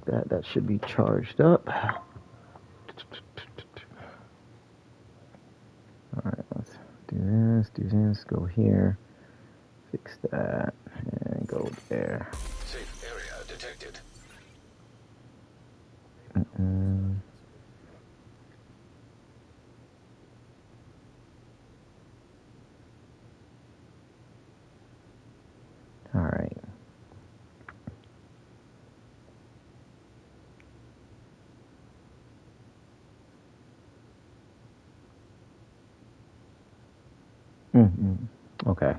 that. That should be charged up. Alright, let's do this, go here, fix that, and go there. Safe area detected. Alright. Okay.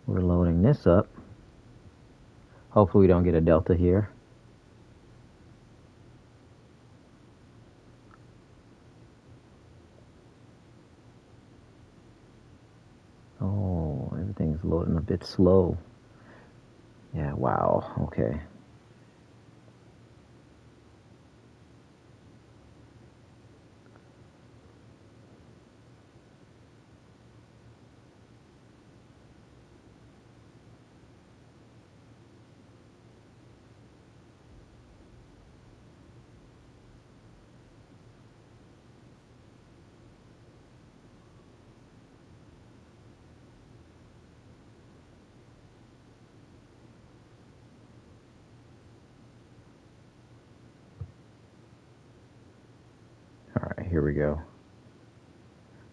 We're loading this up. Hopefully we don't get a delta here. Oh, everything's loading a bit slow. Yeah, wow, okay. Alright, here we go.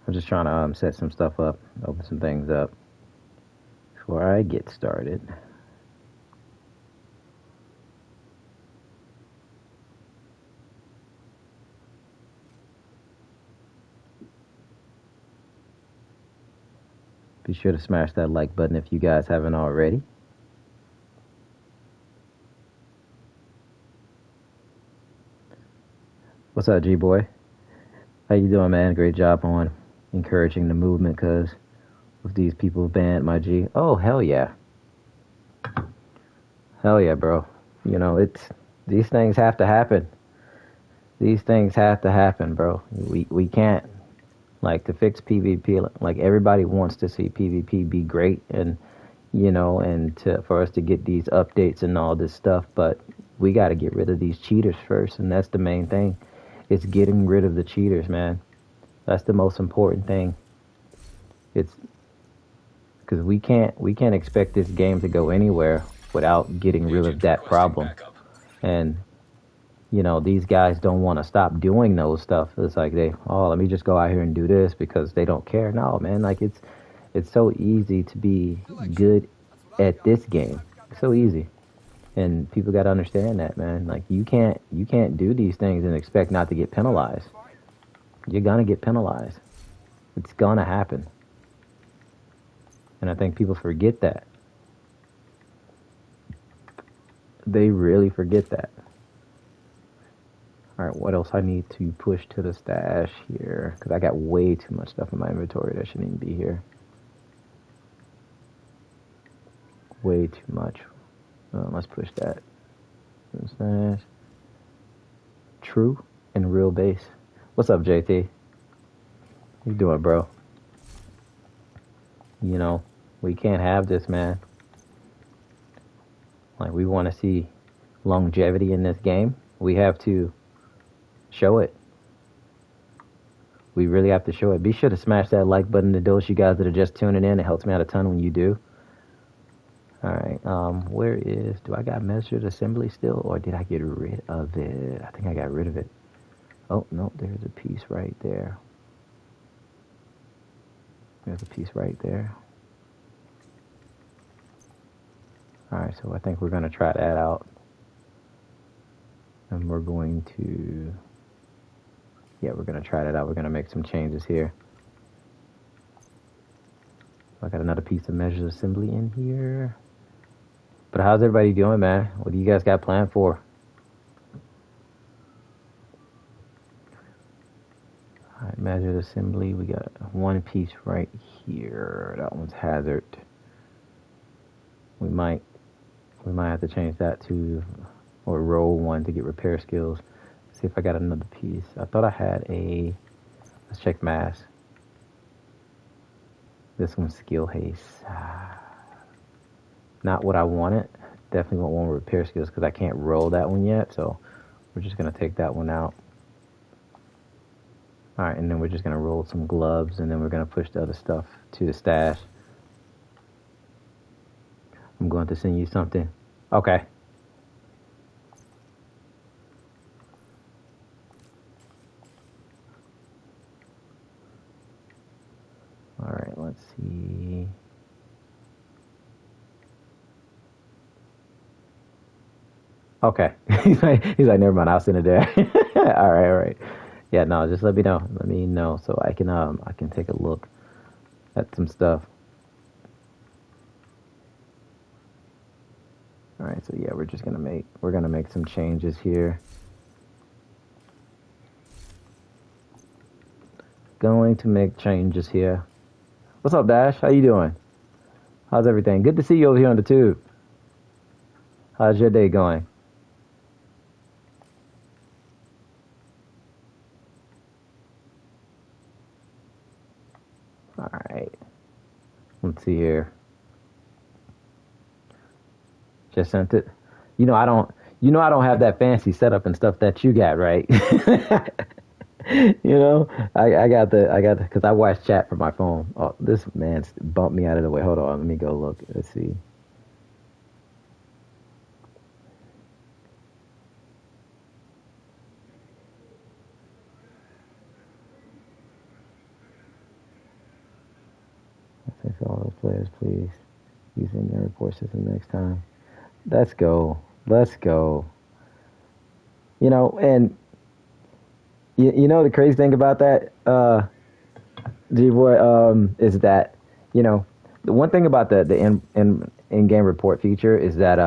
I'm just trying to set some stuff up, open some things up before I get started. Be sure to smash that like button if you guys haven't already. What's up, G-Boy? How you doing, man? Great job on encouraging the movement, cause with these people banned my G. Oh, hell yeah. Hell yeah, bro. You know, these things have to happen. These things have to happen, bro. We can't, like, to fix PvP, like, everybody wants to see PvP be great and, you know, and for us to get these updates and all this stuff, but we got to get rid of these cheaters first, and that's the main thing. It's getting rid of the cheaters, man. That's the most important thing. It's because we can't expect this game to go anywhere without getting rid of that problem. And you know, these guys don't want to stop doing those stuff. It's like let me just go out here and do this because they don't care. No, man, like it's so easy to be good at this game. It's so easy. And people got to understand that, man. Like you can't do these things and expect not to get penalized. You're gonna get penalized. It's gonna happen. And I think people forget that. They really forget that. Alright, what else I need to push to the stash here? Because I got way too much stuff in my inventory that shouldn't even be here. Way too much. Let's push that. Stash. True and real base. What's up, JT? How you doing, bro? You know, we can't have this, man. Like, we want to see longevity in this game. We have to show it. We really have to show it. Be sure to smash that like button to those you guys that are just tuning in. It helps me out a ton when you do. Alright, do I got measured assembly still, or did I get rid of it? I think I got rid of it. Oh, no, there's a piece right there. There's a piece right there. Alright, so I think we're going to try that out. And we're going to... Yeah, we're going to try that out. We're going to make some changes here. I got another piece of measured assembly in here. But how's everybody doing, man? What do you guys got planned for? Alright, measured assembly. We got one piece right here. That one's hazard. We might have to change that to, or roll one to get repair skills. See if I got another piece. I thought I had let's check mass. This one's skill haste. Not what I wanted. definitely want one with repair skills because I can't roll that one yet. So we're just gonna take that one out. All right, and then we're just gonna roll some gloves, and then we're gonna push the other stuff to the stash. I'm going to send you something. Okay. All right, let's see. Okay. He's like, never mind, I'll send it there. All right. Yeah, no, just let me know. Let me know so I can take a look at some stuff. All right, so yeah, we're gonna make some changes here. Going to make changes here. What's up, Dash? How you doing? How's everything? Good to see you over here on the tube. How's your day going? All right. Let's see here. Just sent it. You know I don't. You know I don't have that fancy setup and stuff that you got, right? I got the because I watch chat from my phone. Oh, this man bumped me out of the way. Hold on, let me go look. Let's see. Thanks to all those players, please. Using their report system next time. Let's go. Let's go. And you know the crazy thing about that, G-Boy, is that, the one thing about the in game report feature is that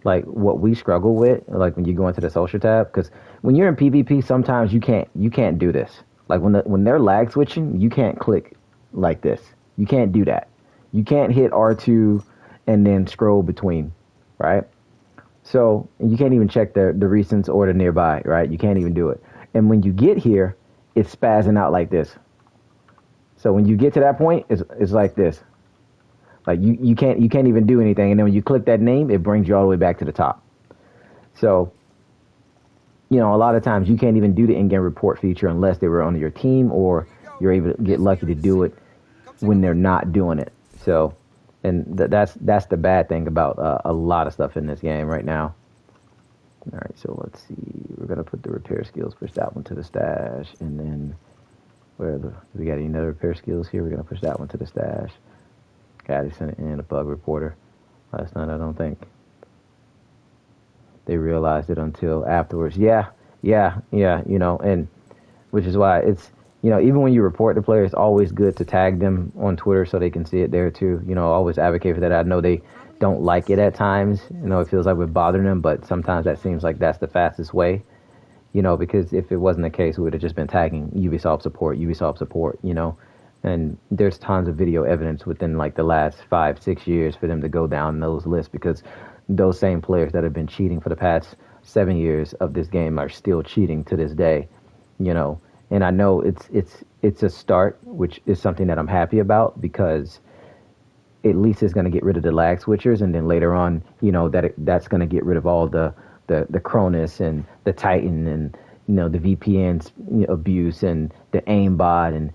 like what we struggle with, like when you go into the social tab, because when you're in PvP, sometimes you can't do this. Like when they're lag switching, you can't click like this. You can't do that. You can't hit R2 and then scroll between, right? So you can't even check the recents or the nearby, right? You can't even do it. And when you get here, it's spazzing out like this. So when you get to that point, it's like this. Like you can't even do anything. And then when you click that name, it brings you all the way back to the top. So, a lot of times you can't even do the in-game report feature unless they were on your team or you're able to get lucky to do it when they're not doing it. So, and that's the bad thing about a lot of stuff in this game right now. All right, so let's see. We're gonna put the repair skills, push that one to the stash, and then we got any other repair skills here? We're gonna push that one to the stash. God, they sent it in a bug reporter last night. I don't think they realized it until afterwards. Yeah. And which is why it's even when you report the player, it's always good to tag them on Twitter so they can see it there too. Always advocate for that. I know they don't like it at times. It feels like we're bothering them, but sometimes that seems like that's the fastest way. Because if it wasn't the case, we would have just been tagging Ubisoft support. And there's tons of video evidence within like the last 5-6 years for them to go down those lists because those same players that have been cheating for the past 7 years of this game are still cheating to this day. And I know it's a start, which is something that I'm happy about because at least it's going to get rid of the lag switchers, and then later on, that's going to get rid of all the Cronus and the Titan and the VPN's abuse and the aimbot and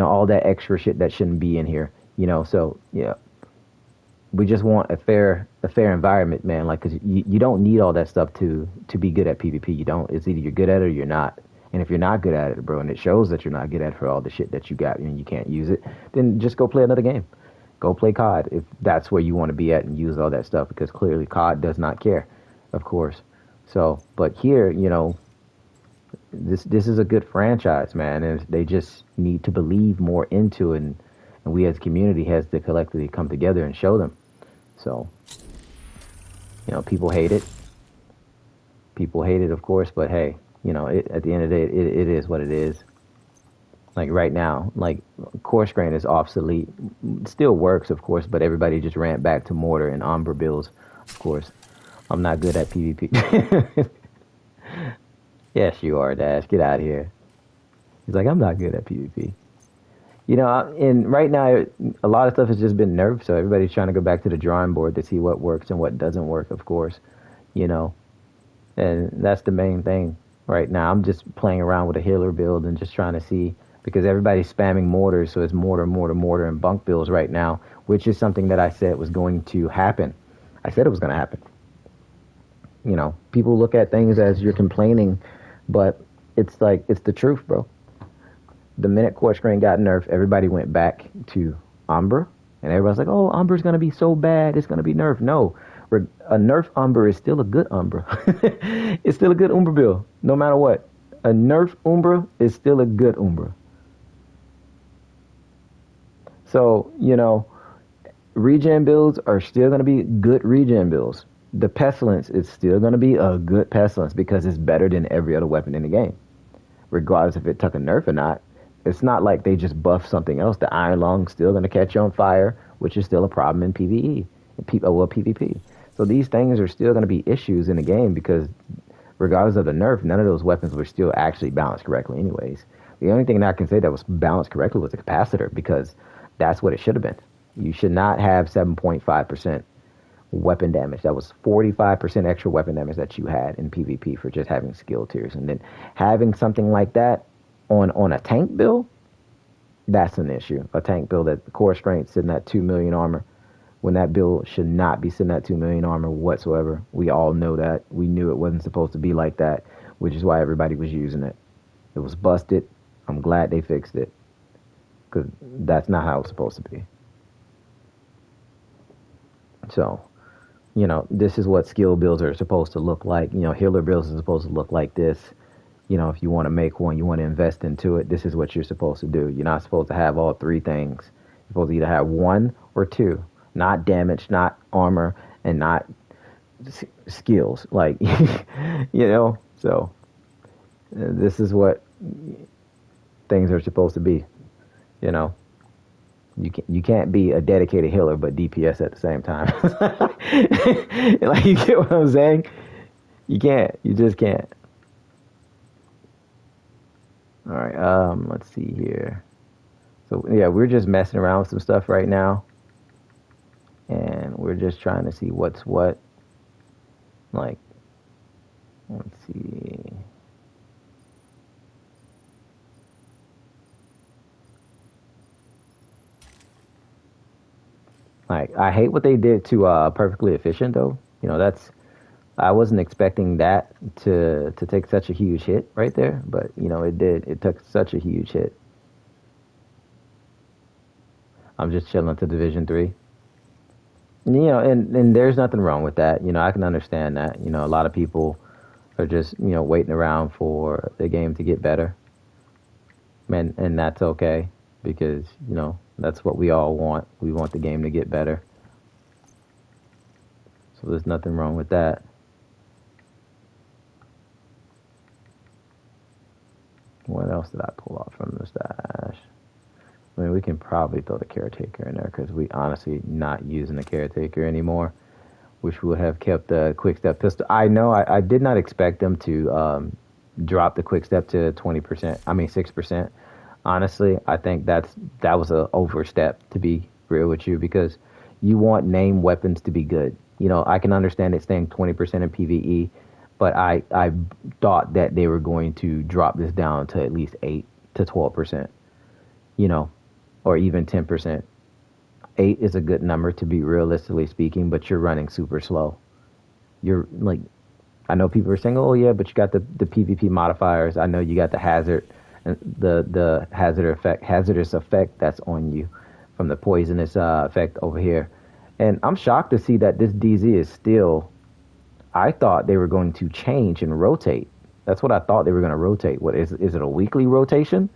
all that extra shit that shouldn't be in here. So yeah, we just want a fair environment, man. Like, cause you don't need all that stuff to be good at PvP. You don't. It's either you're good at it or you're not. And if you're not good at it, bro, and it shows that you're not good at it for all the shit that you got and you can't use it, then just go play another game. Go play COD if that's where you want to be at and use all that stuff because clearly COD does not care, of course. So, but here, this is a good franchise, man, and they just need to believe more into it, and we as a community has to collectively come together and show them. So, people hate it. People hate it, of course, but hey, at the end of the day, it is what it is. Like right now, like Course Grain is obsolete. It still works, of course, but everybody just ran back to Mortar and Umbra builds, of course. I'm not good at PvP. Yes, you are, Dash. Get out of here. He's like, I'm not good at PvP. And right now, a lot of stuff has just been nerfed, so everybody's trying to go back to the drawing board to see what works and what doesn't work, of course, you know, and that's the main thing right now. I'm just playing around with a healer build and just trying to see because everybody's spamming mortars, so it's mortar, mortar, mortar, and bunk builds right now, which is something that I said was going to happen. I said it was going to happen. People look at things as you're complaining, but it's like it's the truth, bro. The minute Quartz Grain got nerfed, everybody went back to Umbra, and everybody's like, "Oh, Umbra's gonna be so bad, it's gonna be nerfed." No, a nerf Umbra is still a good Umbra. It's still a good Umbra build, no matter what. A nerf Umbra is still a good Umbra. So regen builds are still gonna be good regen builds. The Pestilence is still gonna be a good Pestilence because it's better than every other weapon in the game, regardless if it took a nerf or not. It's not like they just buffed something else. The Iron Lung's still going to catch you on fire, which is still a problem in PvE, PvP. So these things are still going to be issues in the game because regardless of the nerf, none of those weapons were still actually balanced correctly anyways. The only thing that I can say that was balanced correctly was the capacitor because that's what it should have been. You should not have 7.5% weapon damage. That was 45% extra weapon damage that you had in PvP for just having skill tiers. And then having something like that on a tank build, that's an issue. A tank build at core strength sitting at 2 million armor, when that build should not be sitting at 2 million armor whatsoever. We all know that. We knew it wasn't supposed to be like that, which is why everybody was using it. It was busted. I'm glad they fixed it because that's not how it's supposed to be. So, this is what skill builds are supposed to look like. Healer builds are supposed to look like this. If you want to make one, you want to invest into it, this is what you're supposed to do. You're not supposed to have all three things. You're supposed to either have one or two, not damage, not armor, and not skills. Like, so this is what things are supposed to be. You can't be a dedicated healer but DPS at the same time. Like, you get what I'm saying? You can't. You just can't. All right, let's see here. So yeah, we're just messing around with some stuff right now, and we're just trying to see what's what. Like, let's see. Like, I hate what they did to Perfectly Efficient though. That's I wasn't expecting that to take such a huge hit right there, but it did. It took such a huge hit. I'm just chilling to Division 3. And there's nothing wrong with that. I can understand that. A lot of people are just, waiting around for the game to get better. And that's okay because, that's what we all want. We want the game to get better. So there's nothing wrong with that. What else did I pull off from the stash? I mean, we can probably throw the caretaker in there because we honestly not using the caretaker anymore. Wish we would have kept the quick step pistol. I know I did not expect them to drop the quick step to 20%. I mean 6%. Honestly, I think that was an overstep, to be real with you, because you want name weapons to be good. I can understand it staying 20% in PvE, but I thought that they were going to drop this down to at least 8 to 12%, or even 10%. 8 is a good number to be realistically speaking, but you're running super slow. You're like, I know people are saying, oh yeah, but you got the PvP modifiers. I know you got the hazard, the hazardous effect that's on you from the poisonous effect over here. And I'm shocked to see that this DZ is still, I thought they were going to change and rotate. That's what I thought they were going to rotate. What is it, a weekly rotation?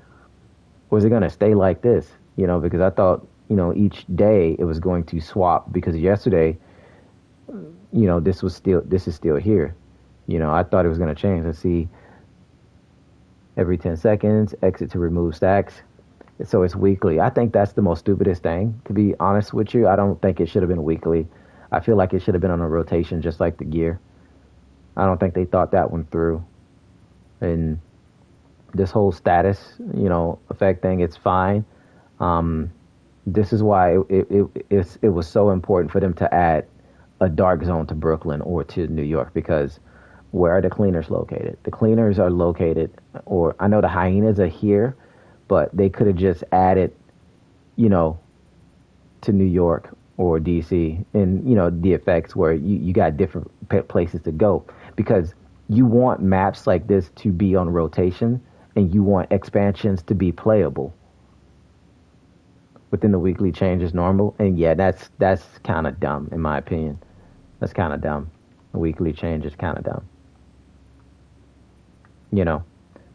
Or is it going to stay like this? Because I thought, each day it was going to swap, because yesterday, this is still here. I thought it was going to change. Let's see. Every 10 seconds, exit to remove stacks. So it's weekly. I think that's the most stupidest thing, to be honest with you. I don't think it should have been weekly. I feel like it should have been on a rotation, just like the gear. I don't think they thought that one through. And this whole status, effect thing, it's fine. This is why it was so important for them to add a dark zone to Brooklyn or to New York because where are the cleaners located? The cleaners are located, or I know the hyenas are here, but they could have just added, you know, to New York or DC and, you know, the effects where you got different places to go because you want maps like this to be on rotation and you want expansions to be playable within the weekly change is normal. And yeah, that's kind of dumb in my opinion. That's kind of dumb. A weekly change is kind of dumb. You know,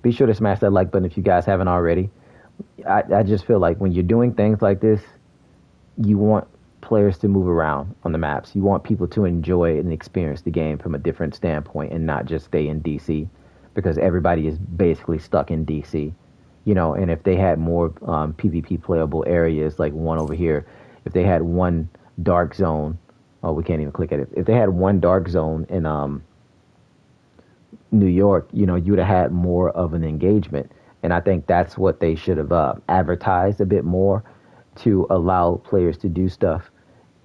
be sure to smash that like button if you guys haven't already. I just feel like when you're doing things like this, you want players to move around on the maps. You want people to enjoy and experience the game from a different standpoint and not just stay in DC because everybody is basically stuck in DC. You know, and if they had more PvP playable areas like one over here, if they had one dark zone, oh, we can't even click at it. If they had one dark zone in New York, you know, you'd have had more of an engagement. And I think that's what they should have advertised a bit more to allow players to do stuff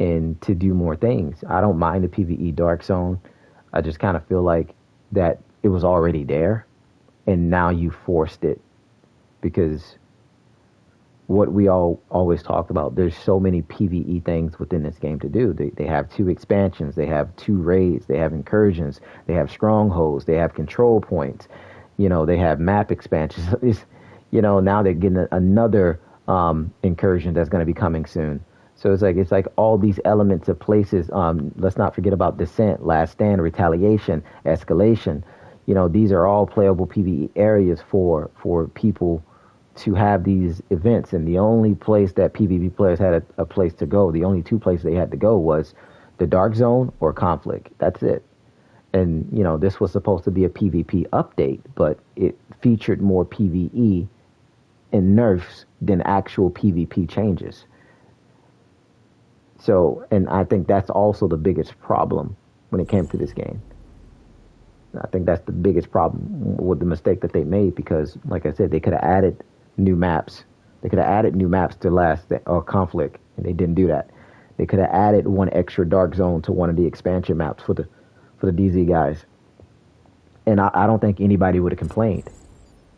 and to do more things. I don't mind the PvE dark zone. I just kind of feel like that it was already there and now you forced it because what we all always talked about, there's so many PvE things within this game to do. They have two expansions, they have two raids, they have incursions, they have strongholds, they have control points, you know, they have map expansions. It's, you know, now they're getting another incursion that's going to be coming soon. So it's like all these elements of places. Let's not forget about Descent, Last Stand, Retaliation, Escalation. You know, these are all playable PvE areas for people to have these events. And the only place that PvP players had a place to go, the only two places they had to go was the Dark Zone or Conflict. That's it. And, you know, this was supposed to be a PvP update, but it featured more PvE and nerfs than actual PvP changes. So, and I think that's also the biggest problem when it came to this game. I think that's the biggest problem with the mistake that they made because, like I said, they could have added new maps. They could have added new maps to Last or Conflict, and they didn't do that. They could have added one extra dark zone to one of the expansion maps for the DZ guys, and I don't think anybody would have complained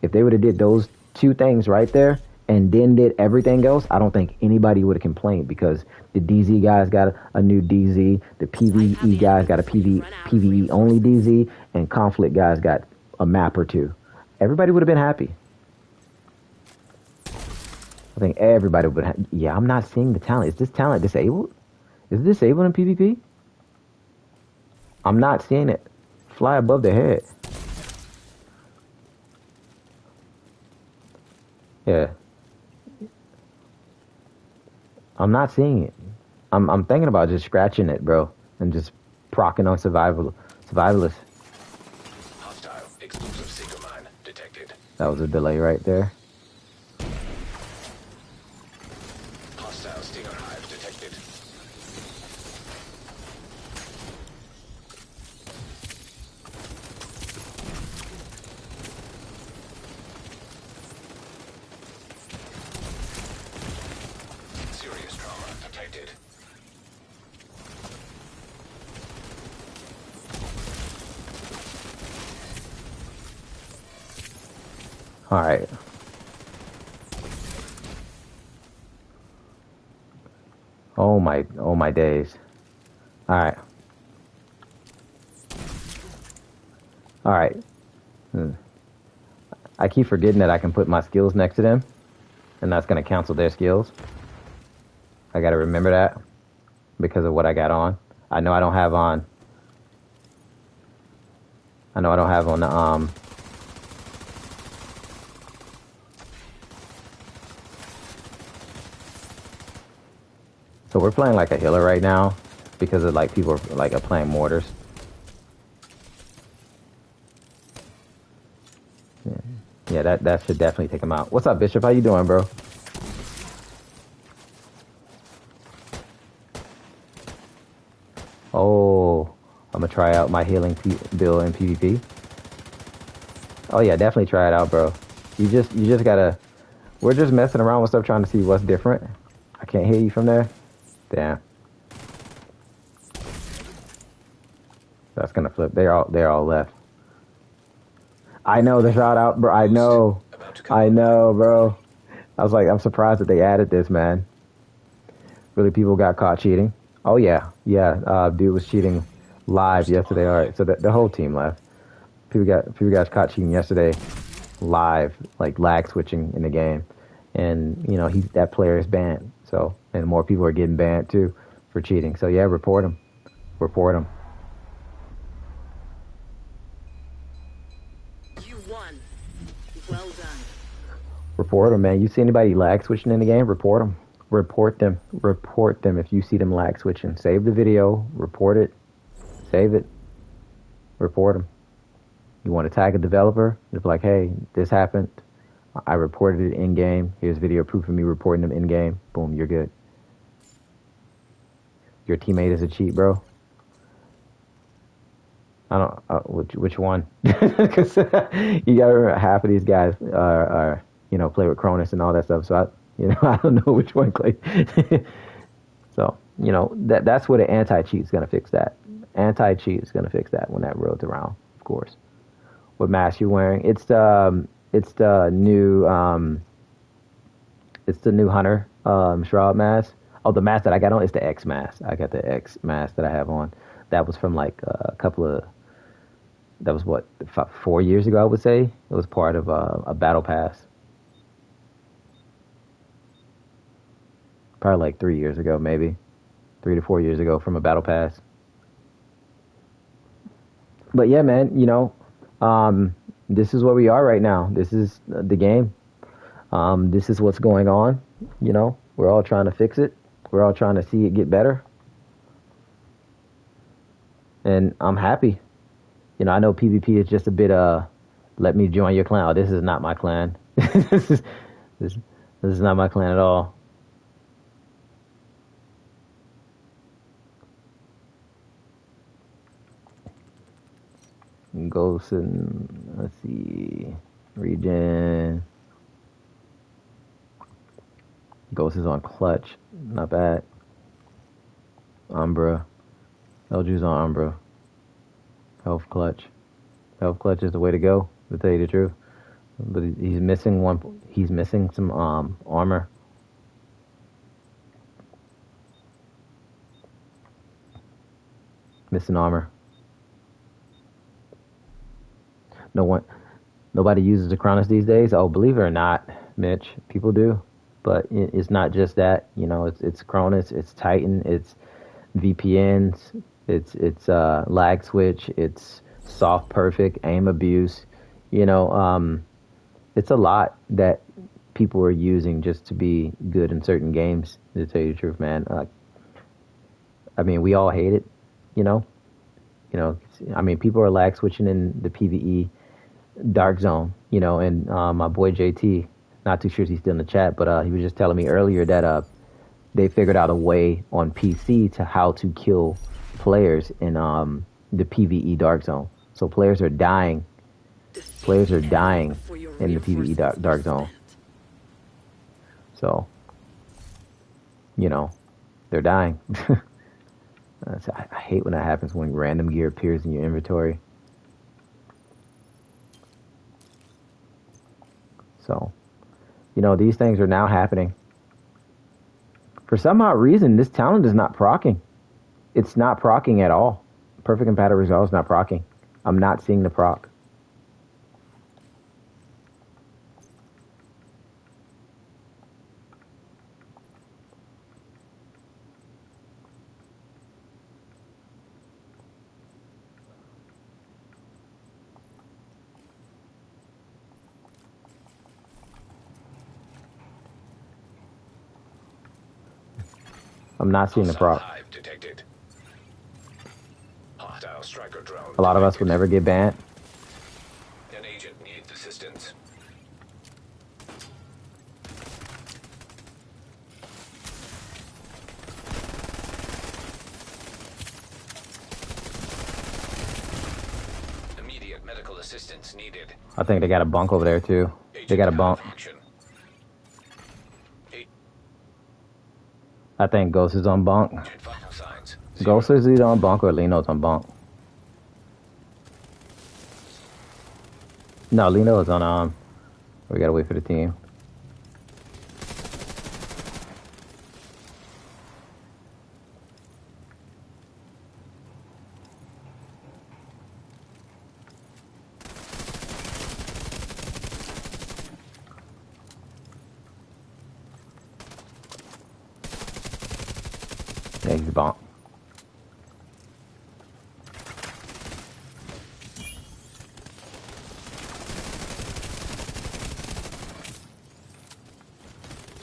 if they would have did those two things right there and then did everything else. I don't think anybody would have complained because the DZ guys got a new DZ, the PvE guys got a PvE only DZ, and Conflict guys got a map or two. Everybody would have been happy. I think everybody would have. Yeah, I'm not seeing the talent. Is this talent disabled? Is it disabled in PvP? I'm not seeing it fly above the head. Yeah. I'm not seeing it. I'm thinking about just scratching it, bro, and just procking on survivalist. Hostile explosive seeker mine detected. That was a delay right there. Hostile stinger hive detected. Serious trauma detected. All right. Oh my days. All right. All right. I keep forgetting that I can put my skills next to them, and that's gonna cancel their skills. I gotta remember that because of what I got on. I know I don't have on. I know I don't have on the So we're playing like a healer right now because of like people are like are playing mortars. Yeah, that should definitely take him out. What's up, Bishop? How you doing, bro? Oh, I'm gonna try out my healing build in PvP. Oh yeah, definitely try it out, bro. You just gotta We're just messing around with stuff, trying to see what's different. I can't hear you from there. Damn. That's gonna flip. They're all left. I know the shout out, bro. I know. About to come I up. know, bro. I was like, I'm surprised that they added this, man. Really, people got caught cheating. Oh yeah, yeah. Dude was cheating live Host yesterday. All online. right, so the whole team left. People got caught cheating yesterday, live, like lag switching in the game, and that player is banned. So, and more people are getting banned too for cheating. So yeah, report him, You won. Well done. report him, man. You see anybody lag switching in the game? Report them. Report them if you see them lag switching. Save the video, report it, save it, report them. You want to tag a developer? It's like, hey, this happened. I reported it in game. Here's video proof of me reporting them in game. Boom, you're good. Your teammate is a cheat, bro. I don't. Which one? Because you gotta remember, half of these guys are play with Cronus and all that stuff. So I don't know which one Clay. So that's what an anti-cheat is gonna fix that. Anti-cheat is gonna fix that when that road's around, of course. What mask you're wearing? It's the new Hunter Shroud mask. Oh, the mask that I got on is the X mask. I got the X mask that I have on. That was from like a couple of. That was what 4 years ago, I would say. It was part of a battle pass. Probably like 3 years ago, maybe 3 to 4 years ago from a battle pass. But yeah, man, this is where we are right now. This is the game. This is what's going on. We're all trying to fix it. We're all trying to see it get better. And I'm happy. I know PvP is just a bit, let me join your clan. Oh, this is not my clan. this is this, this is not my clan at all. Ghost and let's see, regen. Ghost is on clutch, not bad. Umbra, LG's on Umbra. Health clutch, health clutch is the way to go. To tell you the truth, but he's missing one. He's missing some armor. Missing armor. Nobody uses the Cronus these days. Oh, believe it or not, Mitch, people do. But it's not just that. It's Cronus, it's Titan, it's VPNs, it's lag switch, it's soft perfect, aim abuse. It's a lot that people are using just to be good in certain games. To tell you the truth, man. I mean, we all hate it. You know. I mean, people are lag switching in the PvE dark zone. And my boy JT, not too sure if he's still in the chat, but he was just telling me earlier that they figured out a way on PC to how to kill players in the PvE dark zone. So players are dying. Players are dying in the PvE dark zone. So, they're dying. I hate when that happens, when random gear appears in your inventory. So, these things are now happening. For some odd reason, this talent is not proccing. It's not proccing at all. Perfect compatible result is not proccing. I'm not seeing the proc. I'm not seeing the proc. Hive detected. Hostile striker drone. A lot of us will never get banned. An agent needs assistance. Immediate medical assistance needed. I think they got a bunk over there too. They got a bunk. Action. I think Ghost is on bunk. Jet vital signs. Ghost is either on bunk or Lino's on bunk. No, Lino is on we gotta wait for the team. Yeah, he's bunk.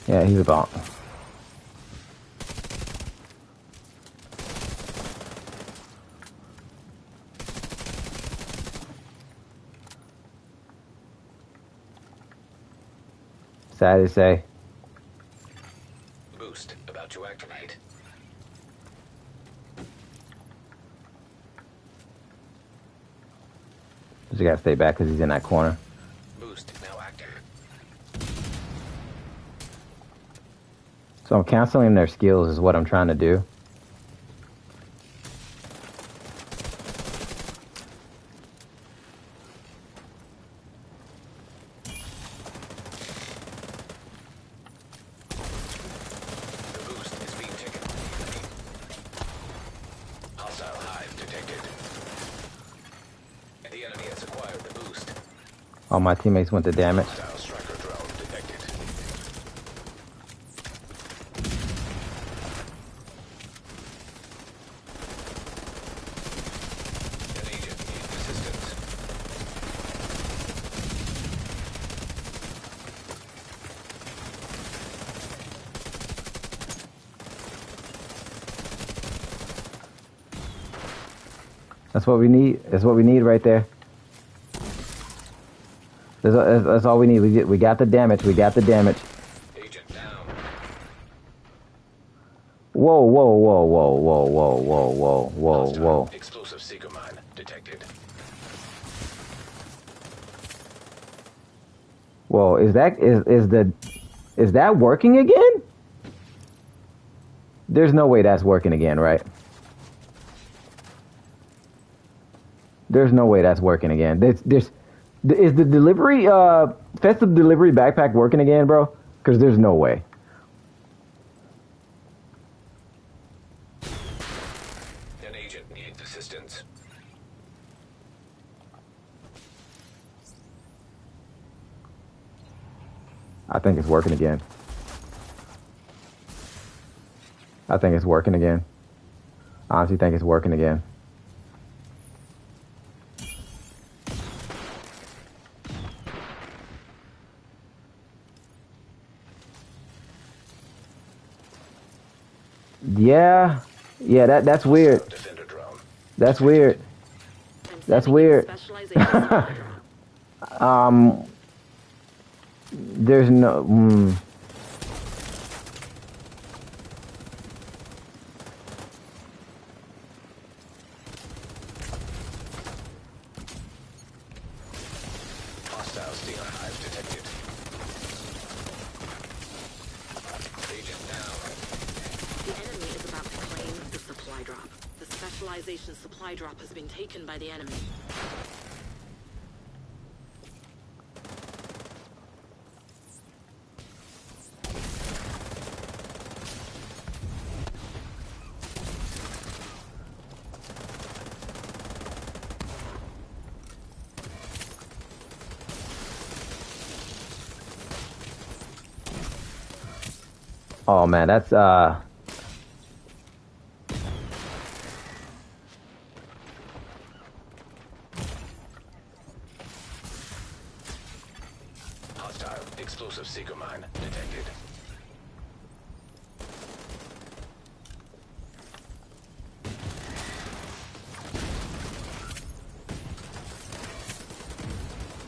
Yeah, he's a bunk. Sad to say. Boost about to activate. Just gotta stay back because he's in that corner. Boost now active. So I'm canceling their skills is what I'm trying to do. The boost is being taken. Hostile hive detected. The enemy has acquired the boost. All my teammates went to damage. Hostile striker drone detected. An agent needs assistance. That's what we need. That's what we need right there. That's all we need. We got the damage. We got the damage. Agent down. Whoa, whoa, whoa, whoa, whoa, whoa, whoa, whoa, whoa, Hostile whoa. explosive seeker mine detected. Whoa, is that working again? There's no way that's working again, right? There's no way that's working again. Is the delivery festive delivery backpack working again, bro? Because there's no way. An agent needs assistance. I think it's working again. I think it's working again. I honestly think it's working again. Yeah, that's weird. Defender drone. That's weird. That's weird. There's no. Hostile stinger hive detected. Agent down. The enemy is about to claim the supply drop. The specialization supply drop has been taken by the enemy. Oh man, that's Hostile explosive seeker mine detected.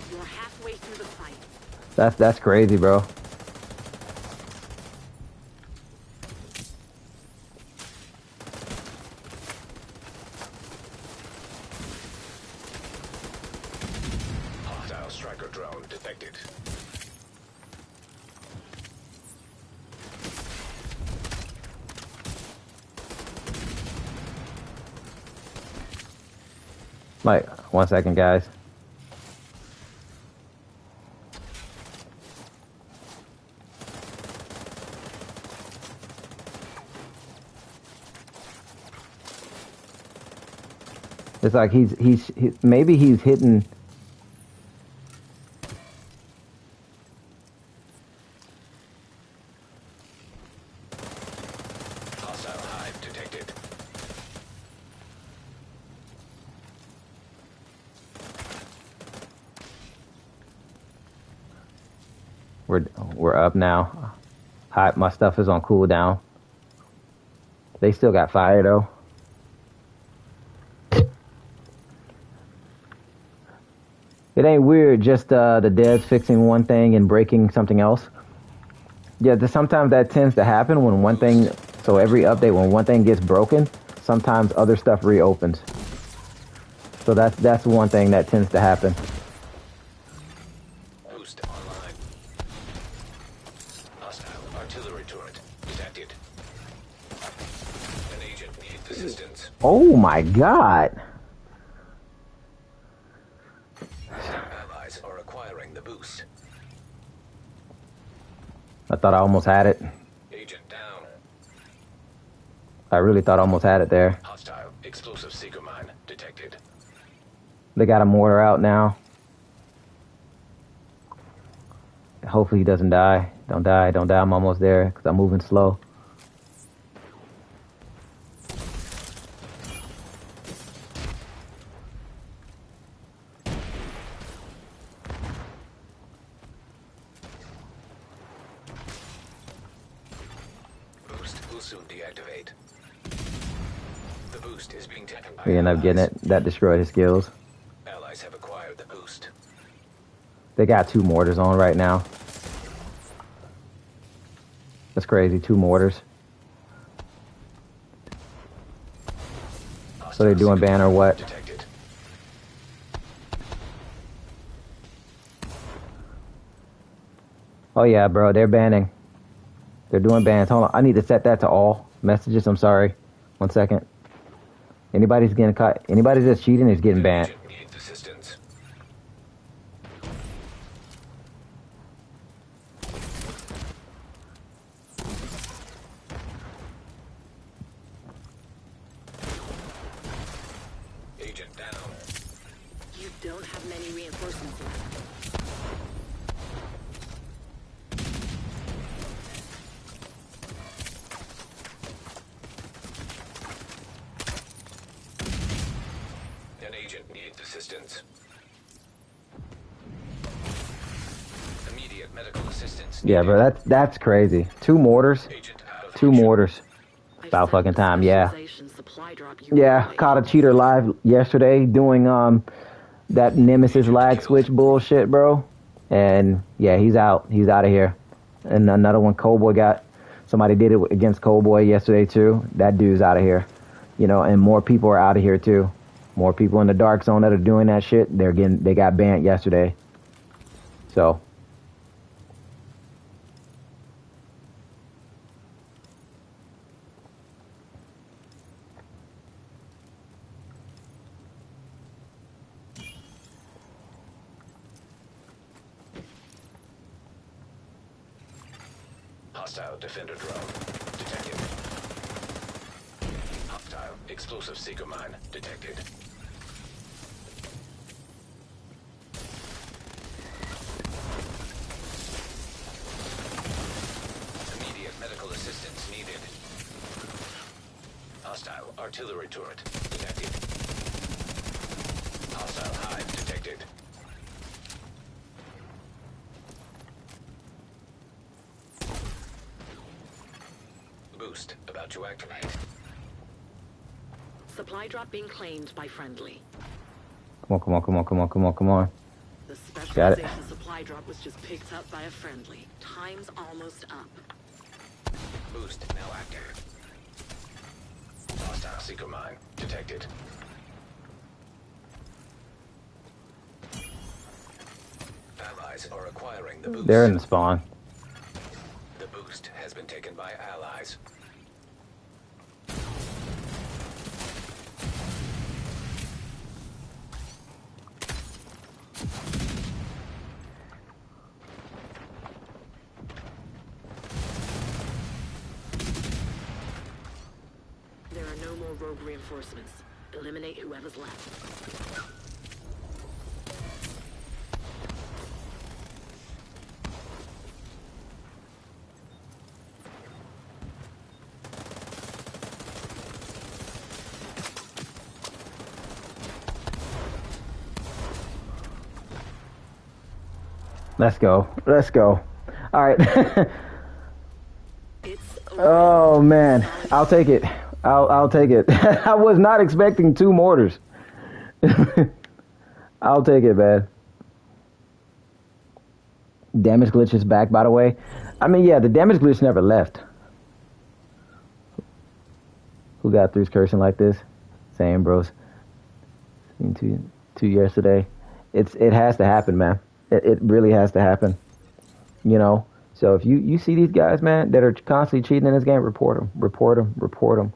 You're halfway through the fight. that's crazy, bro. Hostile striker drone detected. Like, 1 second, guys. It's like maybe he's hitting. Hostile hive detected. We're up now. Hi, my stuff is on cooldown. They still got fire though. It ain't weird, just the devs fixing one thing and breaking something else. Yeah, sometimes that tends to happen when one thing. So every update, when one thing gets broken, sometimes other stuff reopens. So that's one thing that tends to happen. Boost online. Hostile artillery turret detected. An agent needs assistance. Oh my god! Allies are acquiring the boost. I thought I almost had it. Agent down. I really thought I almost had it there. Hostile explosive seeker mine detected. They got a mortar out now. Hopefully he doesn't die. Don't die, don't die. I'm almost there because I'm moving slow. Boost will soon deactivate. The boost is being taken by We end up getting it. That destroyed his skills. Allies have acquired the boost. They got 2 mortars on right now. That's crazy. 2 mortars. So they're doing ban or what? Detected. Oh yeah, bro. They're banning. They're doing bans. Hold on. I need to set that to all messages. I'm sorry. 1 second. Anybody's getting caught. Anybody that's cheating is getting banned. Agent needs assistance. Agent down. You don't have many reinforcements left. An agent needs assistance. Immediate medical assistance. Yeah, bro. That's crazy. 2 mortars. Agent out of 2 action. mortars. I About sent fucking the time. Yeah. specialization supply drop your Yeah. way. Caught a cheater live yesterday doing that Nemesis lag switch bullshit, bro. And yeah, he's out. He's out of here. And another one, Cowboy got. Somebody did it against Cowboy yesterday too. That dude's out of here. You know, and more people are out of here too. More people in the dark zone that are doing that shit. They got banned yesterday. So. Hostile defender drone detected. Hostile explosive seeker mine detected. Immediate medical assistance needed. Hostile artillery turret detected. Hostile hive detected. Boost about to activate. Supply drop being claimed by friendly. Come on, come on, come on, come on, come on, come on. The Got it. specialization supply drop was just picked up by a friendly. Time's almost up. Boost now active. Hostile seeker mine detected. Allies are acquiring the boost. They're in the spawn. The boost has been taken by allies. rogue reinforcements. Eliminate whoever's left. Let's go. Let's go. All right. It's Oh man, I'll take it. I'll take it. I was not expecting 2 mortars. I'll take it, man. Damage glitch is back, by the way. I mean, yeah, the damage glitch never left. Who got throughs cursing like this? Same, bros. Seen two yesterday. It has to happen, man. It really has to happen. You know. So if you see these guys, man, that are constantly cheating in this game, report them. Report them. Report them.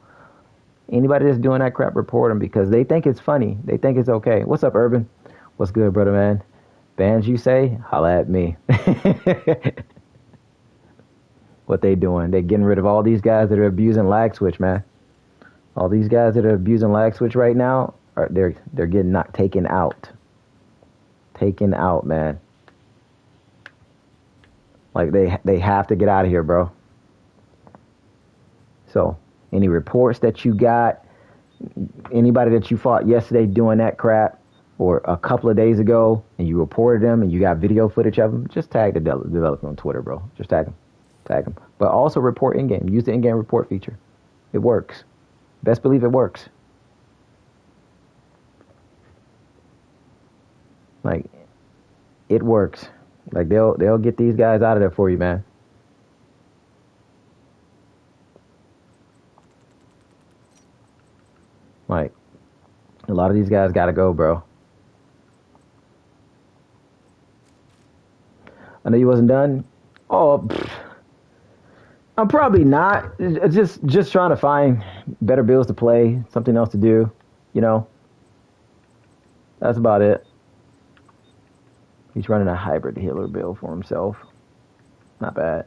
Anybody that's doing that crap, report them because they think it's funny. They think it's okay. What's up, Urban? What's good, brother, man? Bans, you say? Holla at me. What they doing? They getting rid of all these guys that are abusing lag switch, man. All these guys that are abusing lag switch right now, they're getting taken out. Taken out, man. Like they have to get out of here, bro. So, any reports that you got, anybody that you fought yesterday doing that crap, or a couple of days ago, and you reported them, and you got video footage of them, just tag the developer on Twitter, bro. Just tag them. Tag them. But also report in-game. Use the in-game report feature. It works. Best believe it works. Like, it works. Like, they'll get these guys out of there for you, man. Like, a lot of these guys gotta go, bro. I know you wasn't done. Oh, I'm probably not. Just trying to find better builds to play, something else to do, you know. That's about it. He's running a hybrid healer build for himself. Not bad.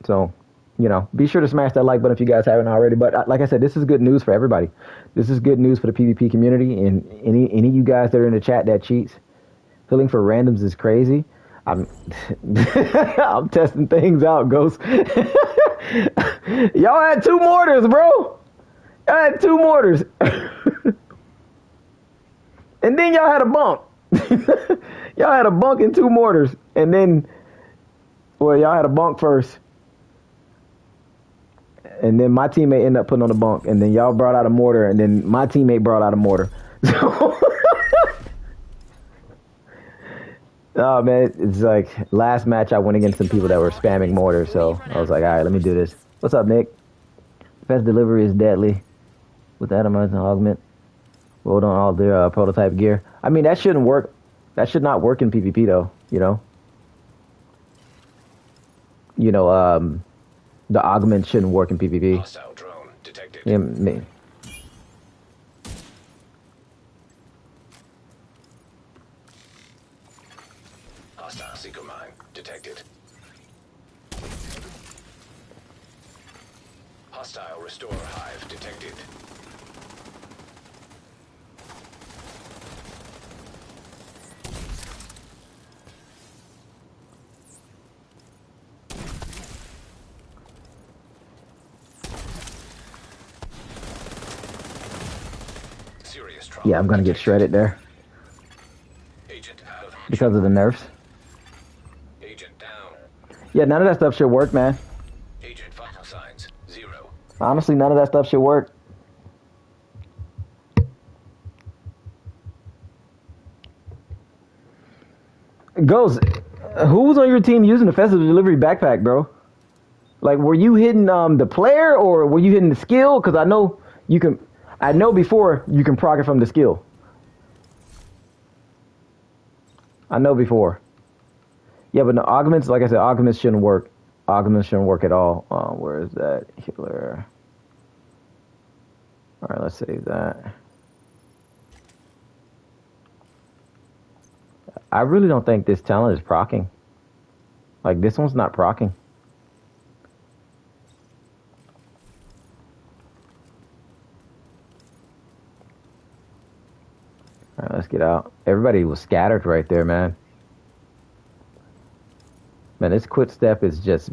So, you know, be sure to smash that like button if you guys haven't already. But like I said, this is good news for everybody. This is good news for the PvP community. And any of you guys that are in the chat that cheats, filling for randoms is crazy. I'm I'm testing things out, Ghost. Y'all had 2 mortars, bro. Y'all had 2 mortars. And then y'all had a bunk. Y'all had a bunk and 2 mortars. And then, well, y'all had a bunk first. And then my teammate ended up putting on the bunk. And then y'all brought out a mortar. And then my teammate brought out a mortar. So, oh, man, it's like last match I went against some people that were spamming mortars. So I was like, all right, let me do this. What's up, Nick? Fast delivery is deadly. With atomizing augment. Rolled on all their prototype gear. I mean, that shouldn't work. That should not work in PvP, though, you know? You know, the augment shouldn't work in PvP. Hostile drone detected. Yeah, me. Hostile seeker mine detected. Hostile restore hive detected. Serious trauma. Yeah, I'm gonna get shredded there Agent out of because of the nerfs. Agent down. Yeah, none of that stuff should work, man. Agent vital signs 0. Honestly, none of that stuff should work. Ghost, who was on your team using the festive delivery backpack, bro? Like, were you hitting the player or were you hitting the skill? Because I know you can. I know before you can proc it from the skill. I know before. Yeah, but the augments, like I said, augments shouldn't work. Augments shouldn't work at all. Where is that healer? All right, let's save that. I really don't think this talent is proccing. Like, this one's not proccing. get out. Everybody was scattered right there, man. Man, this quick step is just.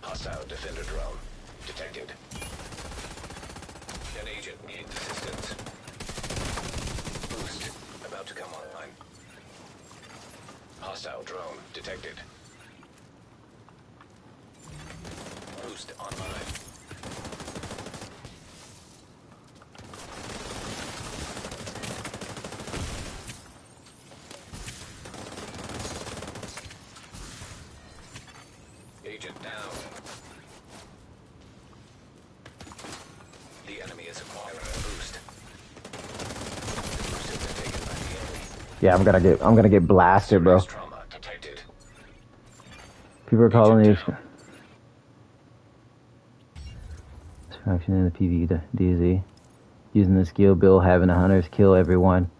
Hostile defender drone detected. An agent needs assistance. Boost about to come online. Hostile drone detected. Boost online. Agent down. The enemy is acquiring a boost. The boost has been taken by the enemy. Yeah, I'm gonna get blasted, bro. Serious trauma detected. People are calling these. Agent down. Action in the PvE DZ. Using the skill bill, having the hunters kill everyone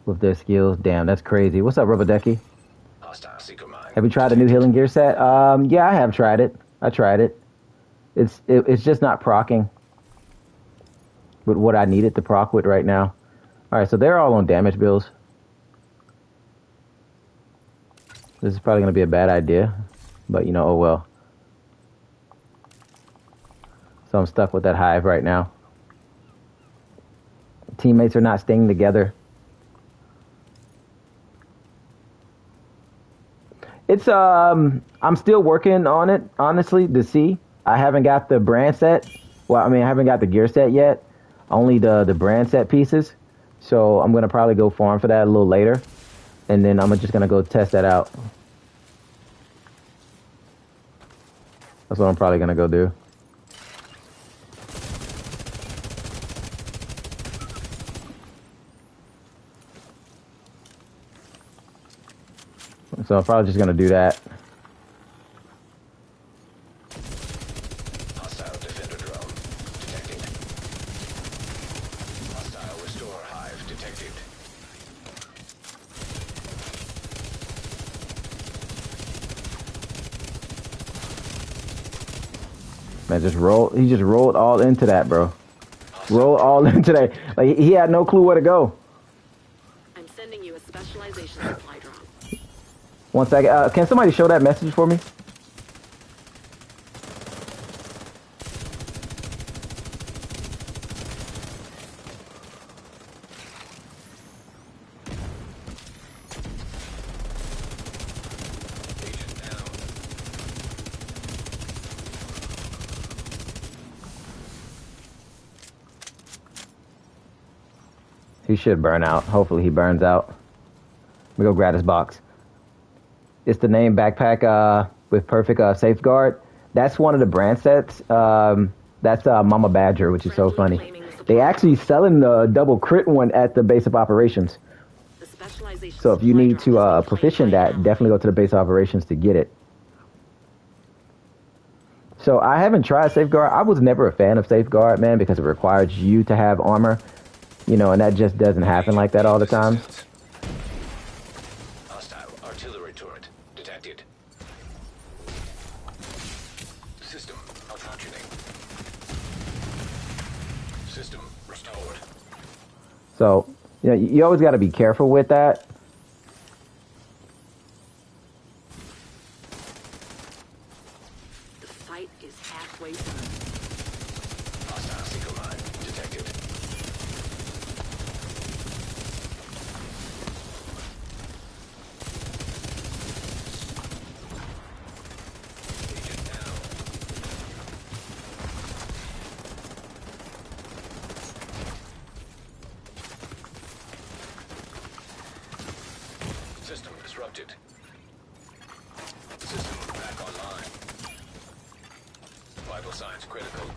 with their skills. Damn, that's crazy. What's up, Rubberdecky? Hostile seeker mine. Have you tried the new healing gear set? Yeah, I have tried it. I tried it. It's just not procking with what I needed to proc with right now. All right, so they're all on damage bills. This is probably gonna be a bad idea, but you know, oh well. So I'm stuck with that hive right now. Teammates are not staying together. It's I'm still working on it, honestly, to see. I haven't got the brand set. Well, I mean, I haven't got the gear set yet. Only the brand set pieces. So I'm gonna probably go farm for that a little later, and then I'm just gonna go test that out. That's what I'm probably gonna go do. So I'm probably just gonna do that. Hostile defender drone detected. Hostile restore hive detected. Man, he just rolled all into that, bro. Rolled all into that. Like, he had no clue where to go. I'm sending you a specialization supply drop. One second. Can somebody show that message for me? Agent down. He should burn out. Hopefully he burns out. Let me go grab his box. It's the name backpack with perfect safeguard. That's one of the brand sets. That's Mama Badger, which is so funny. They actually selling the double crit one at the base of operations. The specialization So if you supply need drop to has been proficient claimed by that, an definitely go to the base of operations to get it. So I haven't tried Safeguard. I was never a fan of Safeguard, man, because it requires you to have armor. You know, and that just doesn't happen like that all the time. Hostile artillery turret detected. System malfunctioning. System restored. So, you know, you always got to be careful with that. The fight is halfway done. Hostile seeker mine detected. Agent down. System disrupted. System back online. Vital signs critical.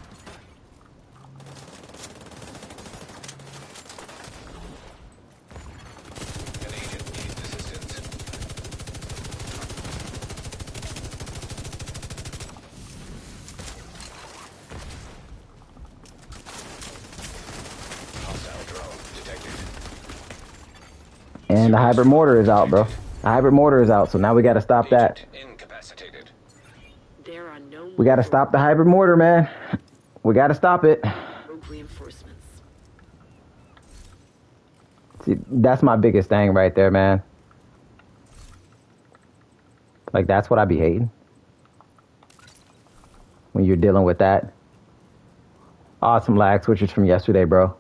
An agent needs assistance. Hostile drone detected. And the hybrid mortar is out, bro. The hybrid mortar is out, so now we gotta stop that. Agent incapacitated. There are no We gotta stop the hybrid mortar, man. We gotta stop it. rogue reinforcements. See, that's my biggest thing right there, man. Like, that's what I be hating. When you're dealing with that. Awesome lag switches from yesterday, bro.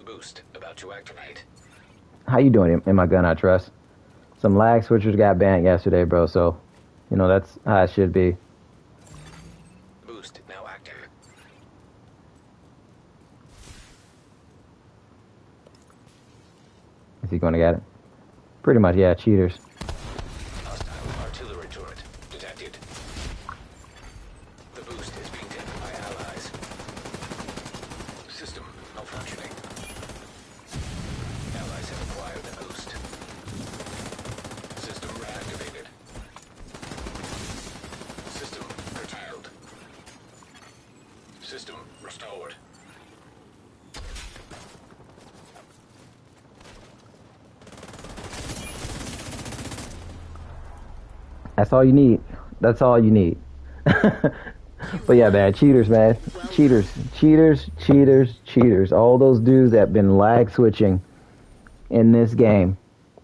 Boost about to activate. How you doing in my gun I trust? Some lag switchers got banned yesterday, bro, so, you know, that's how it should be. Boost now active. Is he gonna get it? Pretty much, yeah, cheaters. Hostile artillery turret detected. The boost is being taken by allies. System malfunctioning. Allies have acquired the boost. System reactivated. System curtailed. System restored. That's all you need. That's all you need. But yeah, man, cheaters, man. Cheaters, cheaters, cheaters, cheaters. All those dudes that been lag switching in this game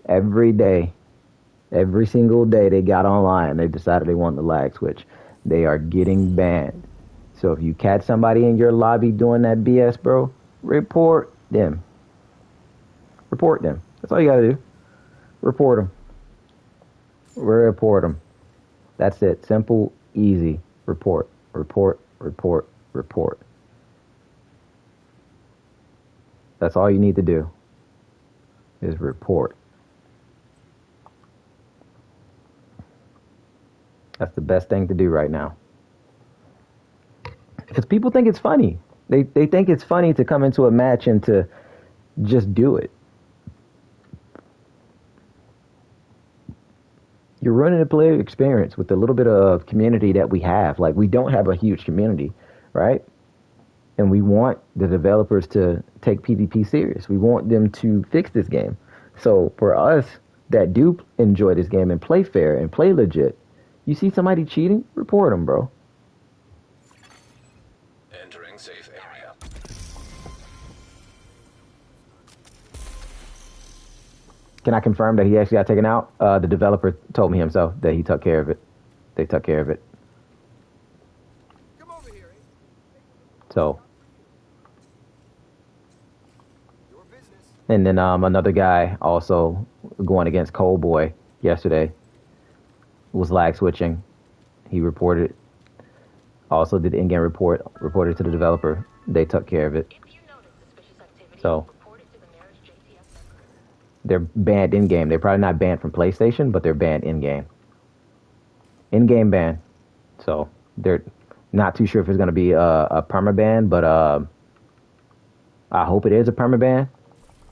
every day, every single day they got online, they decided they want the lag switch. They are getting banned. So if you catch somebody in your lobby doing that BS, bro, report them. Report them. That's all you gotta do. Report them. Report them. That's it. Simple, easy. Report, report, report, report. That's all you need to do is report. That's the best thing to do right now. Because people think it's funny. They think it's funny to come into a match and to just do it. You're running a player experience with a little bit of community that we have. Like, we don't have a huge community, right? And we want the developers to take PvP serious. We want them to fix this game. So for us that do enjoy this game and play fair and play legit, you see somebody cheating, report them, bro. Entering safe area. Can I confirm that he actually got taken out? The developer told me himself that he took care of it. They took care of it. Come over here. So, Your business. and then another guy also going against Cold Boy yesterday was lag switching. He reported, also did in-game report, reported to the developer. They took care of it. So, they're banned in-game. They're probably not banned from PlayStation, but they're banned in-game. In-game ban. So, they're not too sure if it's going to be a permaban, but I hope it is a permaban.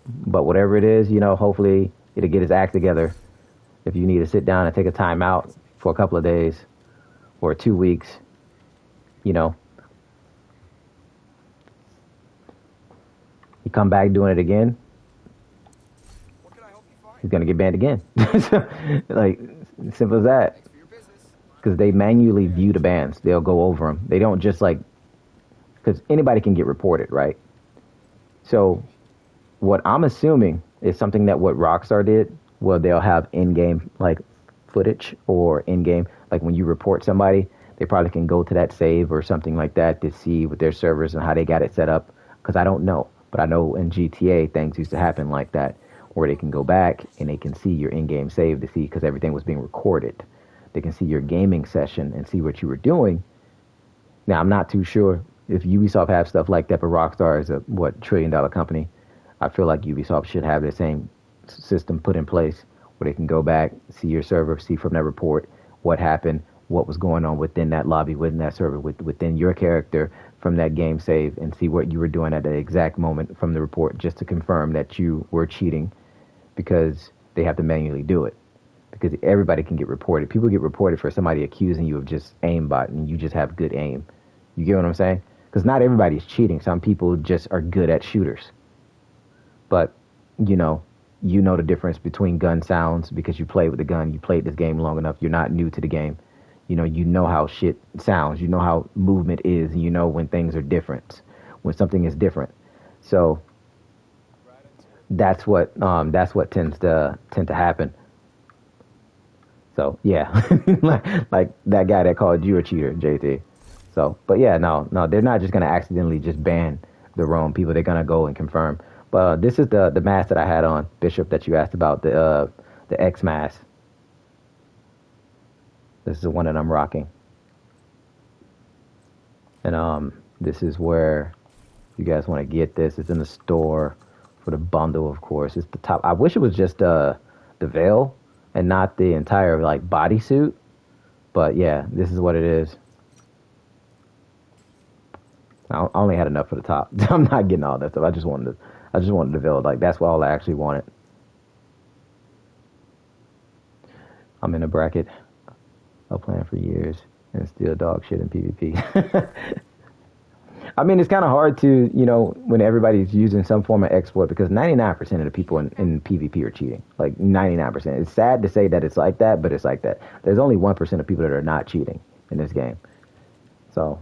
But whatever it is, you know, hopefully it'll get his act together. If you need to sit down and take a time out for a couple of days or 2 weeks, you know, you come back doing it again, What can I help you find? he's going to get banned again. Like, simple as that. For your business. Because they manually view the bans. They'll go over them. They don't just like, because anybody can get reported, right? So what I'm assuming is something that what Rockstar did, well, they'll have in-game like footage or in-game, like when you report somebody, they probably can go to that save or something like that to see with their servers and how they got it set up. Because I don't know, but I know in GTA things used to happen like that, where they can go back and they can see your in-game save to see, because everything was being recorded. They can see your gaming session and see what you were doing. Now, I'm not too sure if Ubisoft have stuff like that, but Rockstar is a, what, $1 trillion company. I feel like Ubisoft should have the same system put in place where they can go back, see your server, see from that report what happened, what was going on within that lobby, within that server, within your character from that game save, and see what you were doing at the exact moment from the report, just to confirm that you were cheating, because they have to manually do it. Because everybody can get reported. People get reported for somebody accusing you of just aimbot and you just have good aim. You get what I'm saying? Because not everybody's cheating. Some people just are good at shooters. But, you know, you know the difference between gun sounds because you play with the gun. You played this game long enough. You're not new to the game. You know how shit sounds. You know how movement is. And you know when things are different, when something is different. So that's what tends to happen. So yeah, like that guy that called you a cheater, JT. So, but yeah, no, they're not just gonna accidentally just ban the wrong people. They're gonna go and confirm. But this is the mask that I had on, Bishop, that you asked about, the X mask. This is the one that I'm rocking, and this is where you guys want to get this. It's in the store for the bundle, of course. It's the top. I wish it was just the veil and not the entire like bodysuit. But yeah, this is what it is. I only had enough for the top. I'm not getting all that stuff. I just wanted the veil. Like that's all I actually wanted. I'm in a bracket. I've planned for years and still dog shit in PvP. I mean, it's kind of hard to, when everybody's using some form of exploit because 99% of the people in PvP are cheating. Like 99%. It's sad to say that it's like that, but it's like that. There's only 1% of people that are not cheating in this game. So,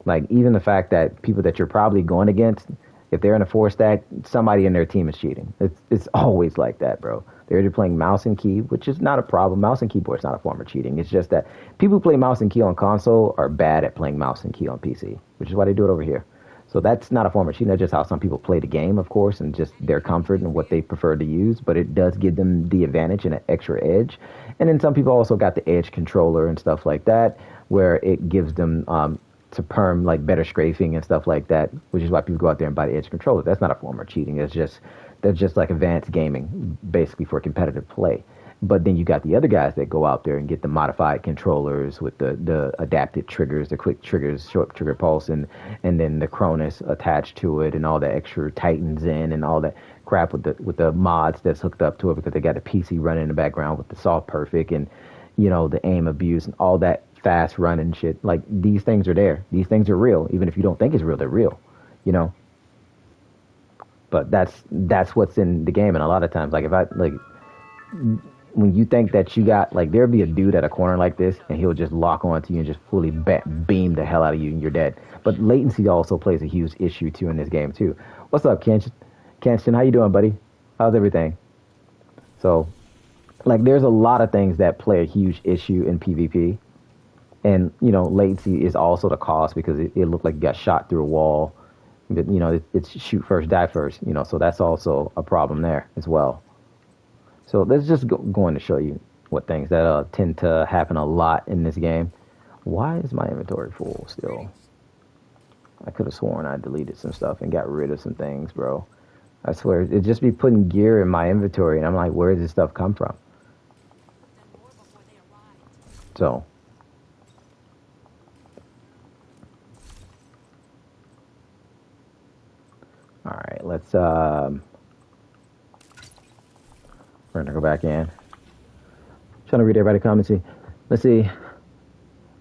like, even the fact that people that you're probably going against, if they're in a 4-stack, somebody in their team is cheating. It's always like that, bro. They're either playing mouse and key, which is not a problem. Mouse and keyboard is not a form of cheating. It's just that people who play mouse and key on console are bad at playing mouse and key on PC, which is why they do it over here. So that's not a form of cheating. That's just how some people play the game, of course, and just their comfort and what they prefer to use. But it does give them the advantage and an extra edge. And then some people also got the edge controller and stuff like that, where it gives them to perm like better strafing and stuff like that, which is why people go out there and buy the edge controller. That's not a form of cheating. That's just like advanced gaming, basically for competitive play. But then you got the other guys that go out there and get the modified controllers with the adapted triggers, the quick triggers, short trigger pulse, and then the Cronus attached to it, and all the extra Titans in, and all that crap with the mods that's hooked up to it because they got a PC running in the background with the soft perfect and the aim abuse and all that fast running shit. Like these things are there. These things are real. Even if you don't think it's real, they're real. But that's what's in the game. And a lot of times, like if I like when you think that you got like there'll be a dude at a corner like this and he'll just lock onto you and just fully beam the hell out of you and you're dead. But latency also plays a huge issue too in this game too. What's up, Kenshin? How you doing, buddy? How's everything? So, like, there's a lot of things that play a huge issue in PvP. And, latency is also the cost because it looked like you got shot through a wall. But, it's shoot first, die first, so that's also a problem there as well. So let's just going to show you what things that tend to happen a lot in this game. Why is my inventory full still? I could have sworn I deleted some stuff and got rid of some things, bro. I swear, it'd just be putting gear in my inventory, and I'm like, where does this stuff come from? So... all right, let's, we're going to go back in. Trying to read everybody's comments. Let's see.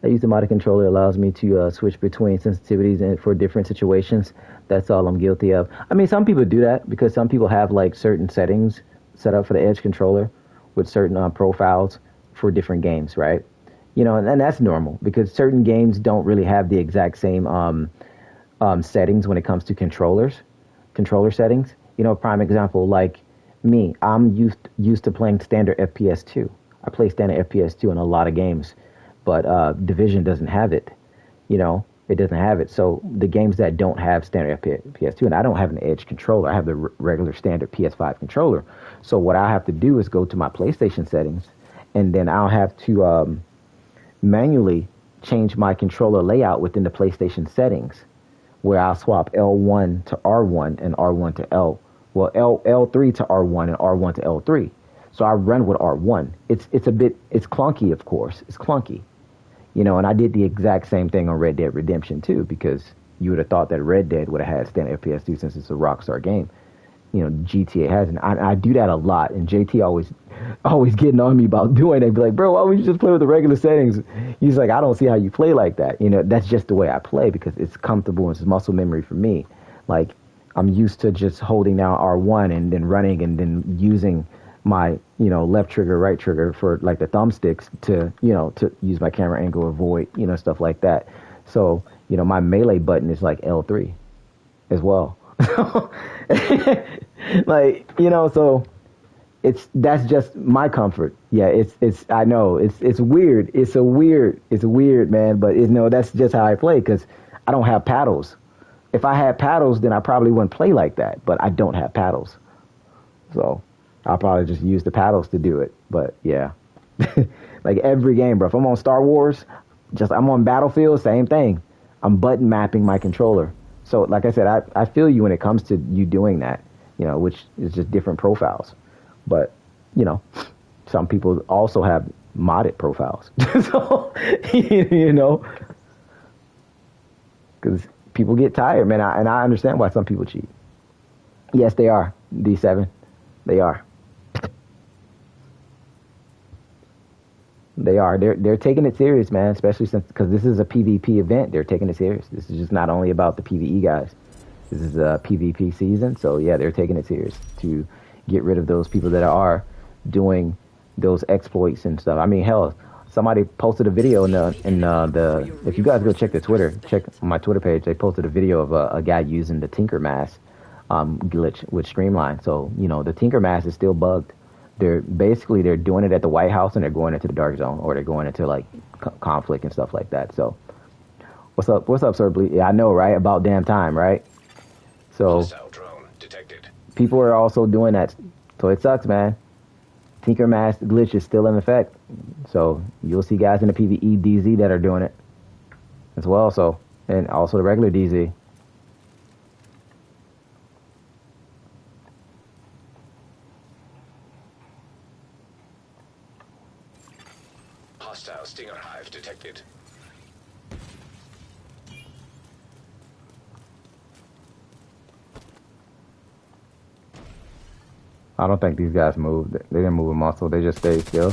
I use the modded controller. It allows me to switch between sensitivities and for different situations. That's all I'm guilty of. I mean, some people do that because some people have like certain settings set up for the Edge controller with certain profiles for different games, right? And that's normal because certain games don't really have the exact same settings when it comes to controller settings. Prime example, like me, I'm used to playing standard FPS 2. I play standard FPS 2 in a lot of games, but Division doesn't have it. It doesn't have it. So the games that don't have standard FPS 2, and I don't have an Edge controller, I have the regular standard PS5 controller. So what I have to do is go to my PlayStation settings, and then I'll have to manually change my controller layout within the PlayStation settings, where I'll swap L1 to R1 and R1 to L. Well, L3 to R1 and R1 to L3. So I run with R1. It's clunky, of course. It's clunky. And I did the exact same thing on Red Dead Redemption 2 because you would have thought that Red Dead would have had standard FPS 2 since it's a Rockstar game. GTA hasn't. I do that a lot, and JT always getting on me about doing it. Be like, bro, why don't you just play with the regular settings? He's like, I don't see how you play like that. That's just the way I play because it's comfortable and it's muscle memory for me. Like, I'm used to just holding down R1 and then running and then using my, left trigger, right trigger for like the thumbsticks to, to use my camera angle, avoid, stuff like that. So, my melee button is like L3 as well. Like, so that's just my comfort. Yeah, I know it's weird. It's weird, man. But that's just how I play because I don't have paddles. If I had paddles, then I probably wouldn't play like that. But I don't have paddles, so I'll probably just use the paddles to do it. But yeah, like every game, bro. If I'm on Star Wars, I'm on Battlefield, same thing. I'm button mapping my controller. So like I said, I feel you when it comes to you doing that, which is just different profiles. But, some people also have modded profiles. So, because people get tired, man. And I understand why some people cheat. Yes, they are. D7. They are. They are. They're taking it serious, man, especially because this is a PvP event. They're taking it serious. This is just not only about the PvE guys. This is a PvP season. So, yeah, they're taking it serious to get rid of those people that are doing those exploits and stuff. I mean, hell, somebody posted a video in the if you guys go check my Twitter page, they posted a video of a guy using the Tinker Mask glitch with Streamline. So, the Tinker Mask is still bugged. They're doing it at the White House and they're going into the Dark Zone or they're going into like conflict and stuff like that. So, what's up, Sir Bleak? Yeah, I know, right? About damn time, right? So, drone detected. People are also doing that. So it sucks, man. Tinker Mask glitch is still in effect. So you'll see guys in the PvE DZ that are doing it as well. So, and also the regular DZ. Hostile Stinger Hive detected. I don't think these guys moved. They didn't move a muscle. They just stayed still.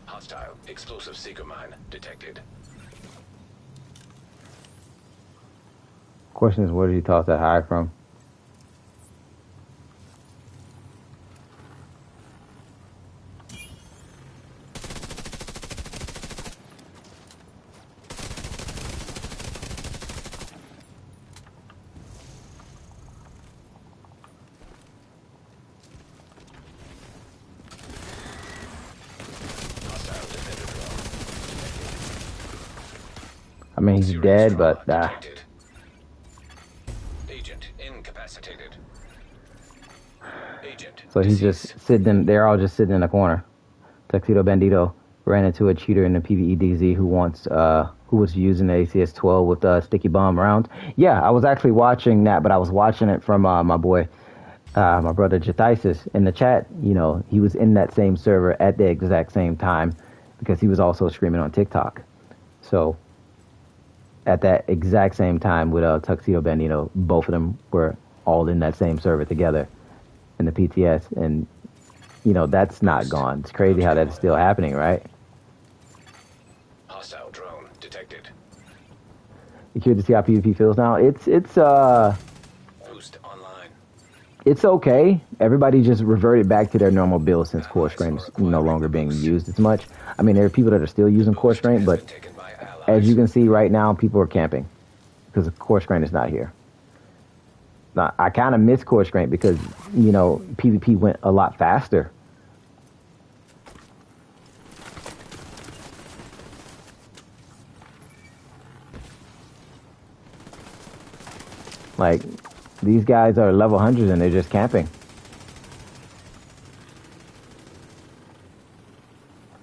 Hostile explosive seeker mine detected. Question is, where did he toss that high from? I mean, he's dead, but Agent incapacitated. Agent. so he's just sitting. They're all just sitting in a corner. Tuxedo Bandito ran into a cheater in the PvE DZ who was using the ACS-12 with sticky bomb rounds. Yeah, I was actually watching that, but I was watching it from my boy, my brother Theseus in the chat. He was in that same server at the exact same time because he was also streaming on TikTok. So at that exact same time with Tuxedo Bandito, both of them were all in that same server together in the PTS. And, that's not gone. It's crazy how that's still happening, right? Hostile drone detected. You curious to see how PvP feels now? It's Boost online. It's okay. Everybody just reverted back to their normal build since core strength is no longer being used as much. I mean, there are people that are still using core strength, but as you can see right now, people are camping because the core strength is not here. Now, I kind of miss core strength because, PvP went a lot faster. Like, these guys are level 100s and they're just camping.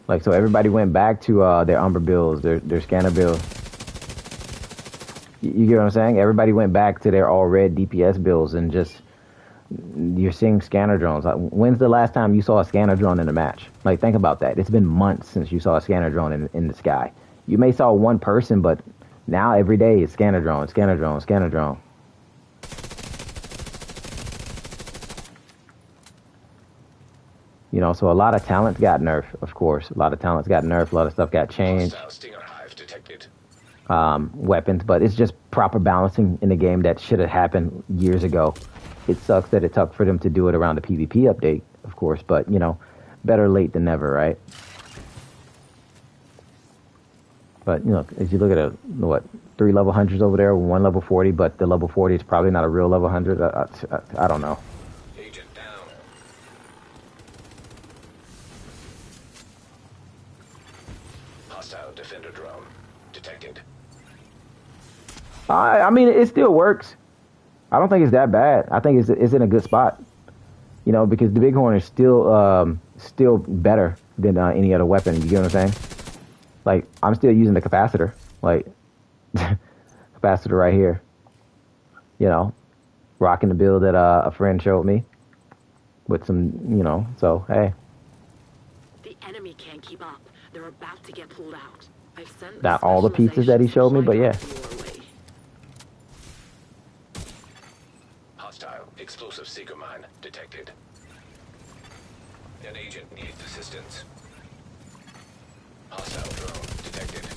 Like, so everybody went back to their Umber builds, their scanner builds. You get what I'm saying? Everybody went back to their all red DPS builds and just, you're seeing scanner drones. Like, when's the last time you saw a scanner drone in a match? Like, think about that. It's been months since you saw a scanner drone in the sky. You may saw one person, but now every day it's scanner drone, scanner drone, scanner drone. You know, so a lot of talents got nerfed, of course. A lot of talents got nerfed. A lot of stuff got changed. Hostile stinger hive detected. Weapons, but it's just proper balancing in the game that should have happened years ago. It sucks that it took for them to do it around the PvP update, of course, but you know, better late than never, right? But you know, if you look at what 3 level 100s over there, 1 level 40, but the level 40 is probably not a real level 100. I don't know. Agent down. Hostile defender drone detected. I mean, it still works. I don't think it's that bad. I think it's in a good spot. You know, because the Bighorn is still better than any other weapon. You get what I'm saying? Like, I'm still using the capacitor. Like, capacitor right here. You know, rocking the build that a friend showed me with some, you know. So hey, The enemy can't keep up. They're about to get pulled out. I've sent not all the pieces that he showed me, but yeah. Hostile explosive seeker mine detected. An agent needs assistance. Hostile drone detected.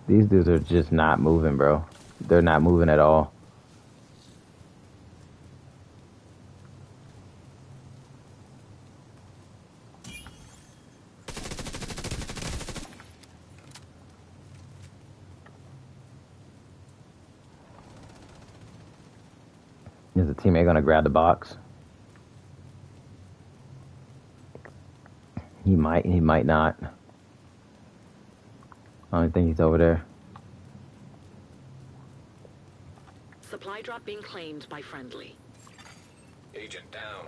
These dudes are just not moving, bro. They're not moving at all. Is the teammate gonna grab the box? He might not. I don't think he's over there. Supply drop being claimed by friendly. Agent down.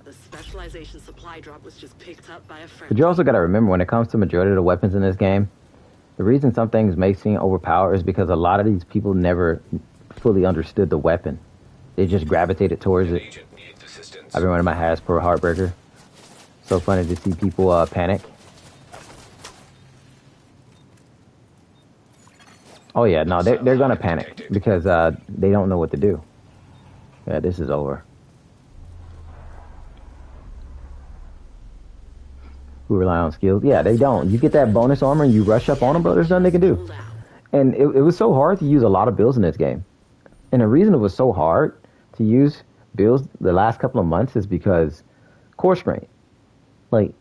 The specialization supply drop was just picked up by a friend. But you also gotta remember when it comes to majority of the weapons in this game, the reason some things may seem overpowered is because a lot of these people never fully understood the weapon. They just gravitated towards it. Agent needs assistance. I've been running my Hasbro Heartbreaker. So funny to see people panic. Oh yeah, no, they're gonna panic because they don't know what to do. Yeah, this is over. Who rely on skills? Yeah, they don't. You get that bonus armor and you rush up on them, bro. There's nothing they can do. And it was so hard to use a lot of builds in this game. And the reason it was so hard to use builds the last couple of months is because core strength. Like,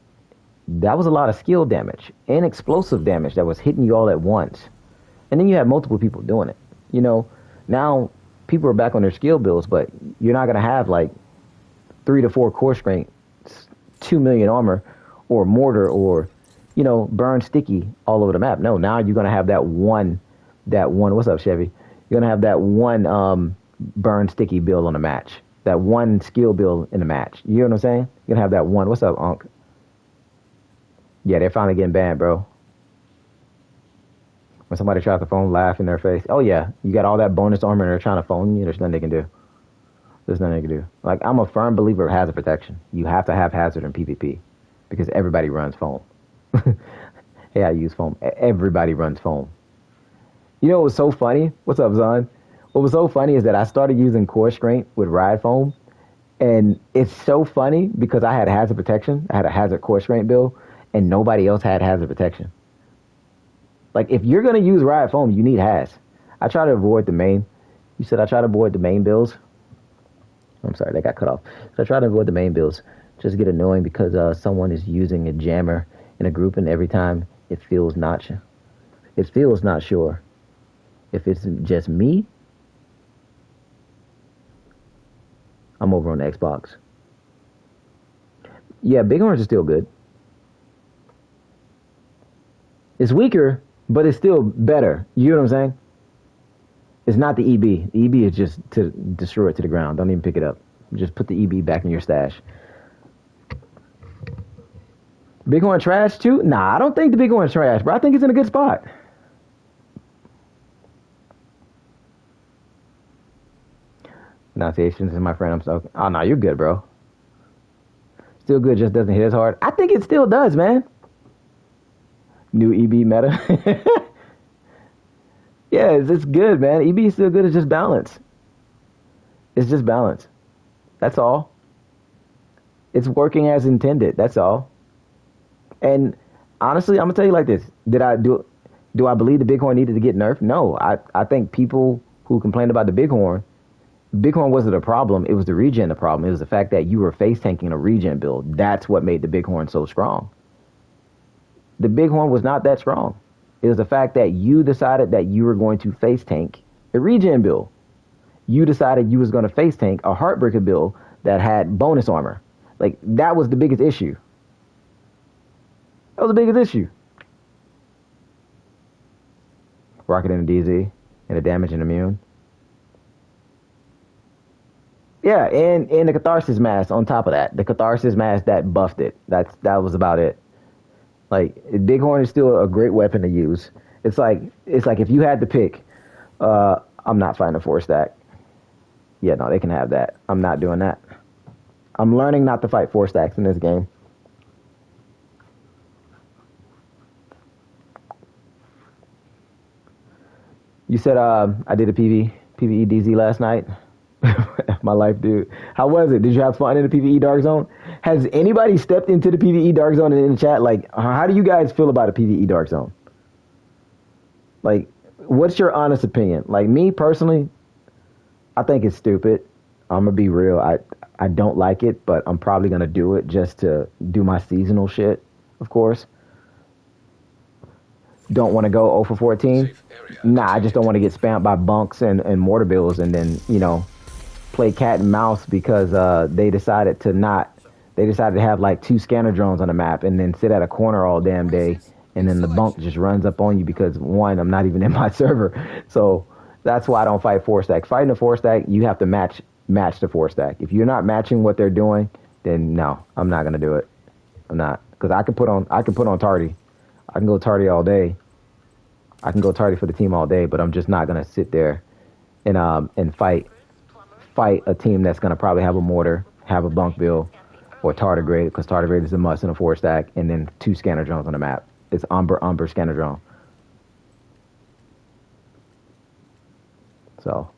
that was a lot of skill damage and explosive damage that was hitting you all at once. And then you had multiple people doing it. You know, now people are back on their skill builds, but you're not going to have like 3 to 4 core strength, 2 million armor, or mortar, or, you know, burn sticky all over the map. No, now you're going to have that one, what's up, Chevy? You're going to have that one burn sticky build on the match. That one skill build in the match. You know what I'm saying? You're going to have that one. What's up, Unc? Yeah, they're finally getting banned, bro. When somebody tries to phone, laugh in their face. Oh, yeah, you got all that bonus armor and they're trying to phone you. There's nothing they can do. There's nothing they can do. Like, I'm a firm believer of hazard protection. You have to have hazard in PvP because everybody runs foam. Hey, I use foam. Everybody runs foam. You know what was so funny? What's up, Zon? What was so funny is that I started using core strength with ride foam. And it's so funny because I had hazard protection. I had a hazard core strength build. And nobody else had hazard protection. Like, if you're going to use ride foam, you need haz. I try to avoid the main. You said I try to avoid the main builds. I'm sorry, that got cut off. So I try to avoid the main builds. Just get annoying because someone is using a jammer in a group, and every time it feels not sure. If it's just me, I'm over on the Xbox. Yeah, Bighorns are still good. It's weaker, but it's still better. You know what I'm saying? It's not the EB. The EB is just to destroy it to the ground. Don't even pick it up. Just put the EB back in your stash. Bighorn trash too? Nah, I don't think the Bighorn's trash, bro. I think it's in a good spot. Pronunciations is my friend. I'm so. Oh no, you're good, bro. Still good, just doesn't hit as hard. I think it still does, man. New EB meta. Yeah, it's good, man. EB is still good. It's just balance. It's just balance. That's all. It's working as intended. That's all. And honestly, I'm gonna tell you like this: Did I do? Do I believe the Bighorn needed to get nerfed? No. I think people who complained about the Bighorn wasn't a problem. It was the regen the problem. It was the fact that you were face tanking a regen build. That's what made the Bighorn so strong. The Bighorn was not that strong. It was the fact that you decided that you were going to face tank a regen build. You decided you was going to face tank a Heartbreaker build that had bonus armor. Like, that was the biggest issue. That was the biggest issue. Rocket and a DZ and a damage and immune. Yeah, and the Catharsis mask on top of that. The Catharsis mask that buffed it. That was about it. Like, Bighorn is still a great weapon to use. It's like if you had to pick, I'm not fighting a 4-stack. Yeah, no, they can have that. I'm not doing that. I'm learning not to fight 4-stacks in this game. You said I did a PvE DZ last night. My life, dude. How was it? Did you have fun in the PvE Dark Zone? Has anybody stepped into the PvE Dark Zone in the chat? Like, how do you guys feel about a PvE Dark Zone? Like, what's your honest opinion? Like, me personally, I think it's stupid. I'm gonna be real. I don't like it, but I'm probably gonna do it just to do my seasonal shit, of course. Don't want to go 0 for 14. Nah, I just don't want to get spammed by bunks and mortar bills and then, play cat and mouse because they decided to have like 2 scanner drones on the map and then sit at a corner all damn day, and then the bunk just runs up on you because, one, I'm not even in my server. So that's why I don't fight 4-stack. Fighting a 4-stack, you have to match the 4-stack. If you're not matching what they're doing, then no, I'm not gonna do it. I'm not, because I can put on tardy. I can go tardy all day. I can go tardy for the team all day, but I'm just not gonna sit there and fight a team that's gonna probably have a mortar, have a bunk bill, or tardigrade, because tardigrade is a must in a 4-stack, and then 2 scanner drones on the map. It's Umber scanner drone. So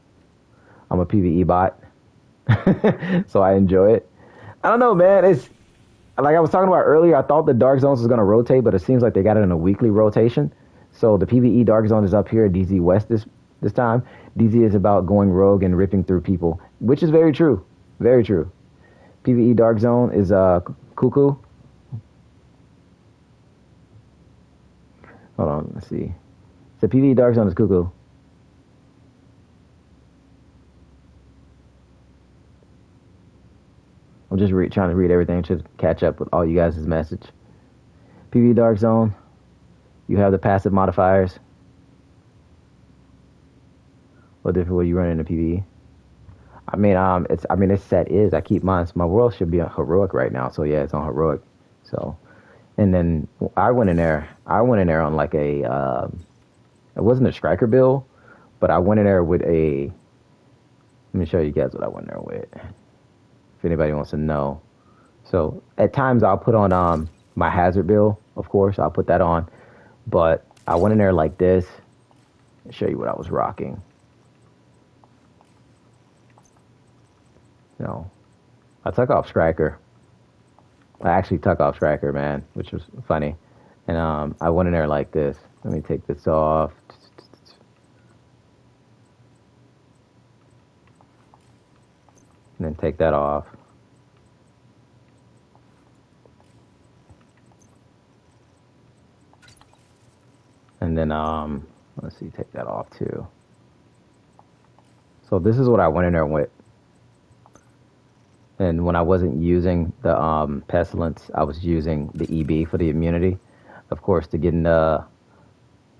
I'm a PvE bot, so I enjoy it. I don't know, man. It's like I was talking about earlier. I thought the Dark Zones was gonna rotate, but it seems like they got it in a weekly rotation. So the PvE Dark Zone is up here at DZ West this time. DZ is about going rogue and ripping through people, which is very true. Very true. PvE Dark Zone is Cuckoo. Hold on, let's see. The PvE Dark Zone is Cuckoo. I'm just trying to read everything to catch up with all you guys' message. PvE Dark Zone. You have the passive modifiers. What different way you run into PvE? It's set is. I keep mine. So my world should be on heroic right now. So yeah, it's on heroic. So, and then I went in there on like a. It wasn't a striker build, but I went in there with a. Let me show you guys what I went in there with. If anybody wants to know. So at times I'll put on my hazard build. Of course, I'll put that on. But I went in there like this. I'll show you what I was rocking. I took off Striker. I actually took off Striker, man, which was funny. And I went in there like this. Let me take this off. And then take that off. And then, let's see, take that off too. So this is what I went in there with. And when I wasn't using the Pestilence, I was using the EB for the immunity. Of course, to get in the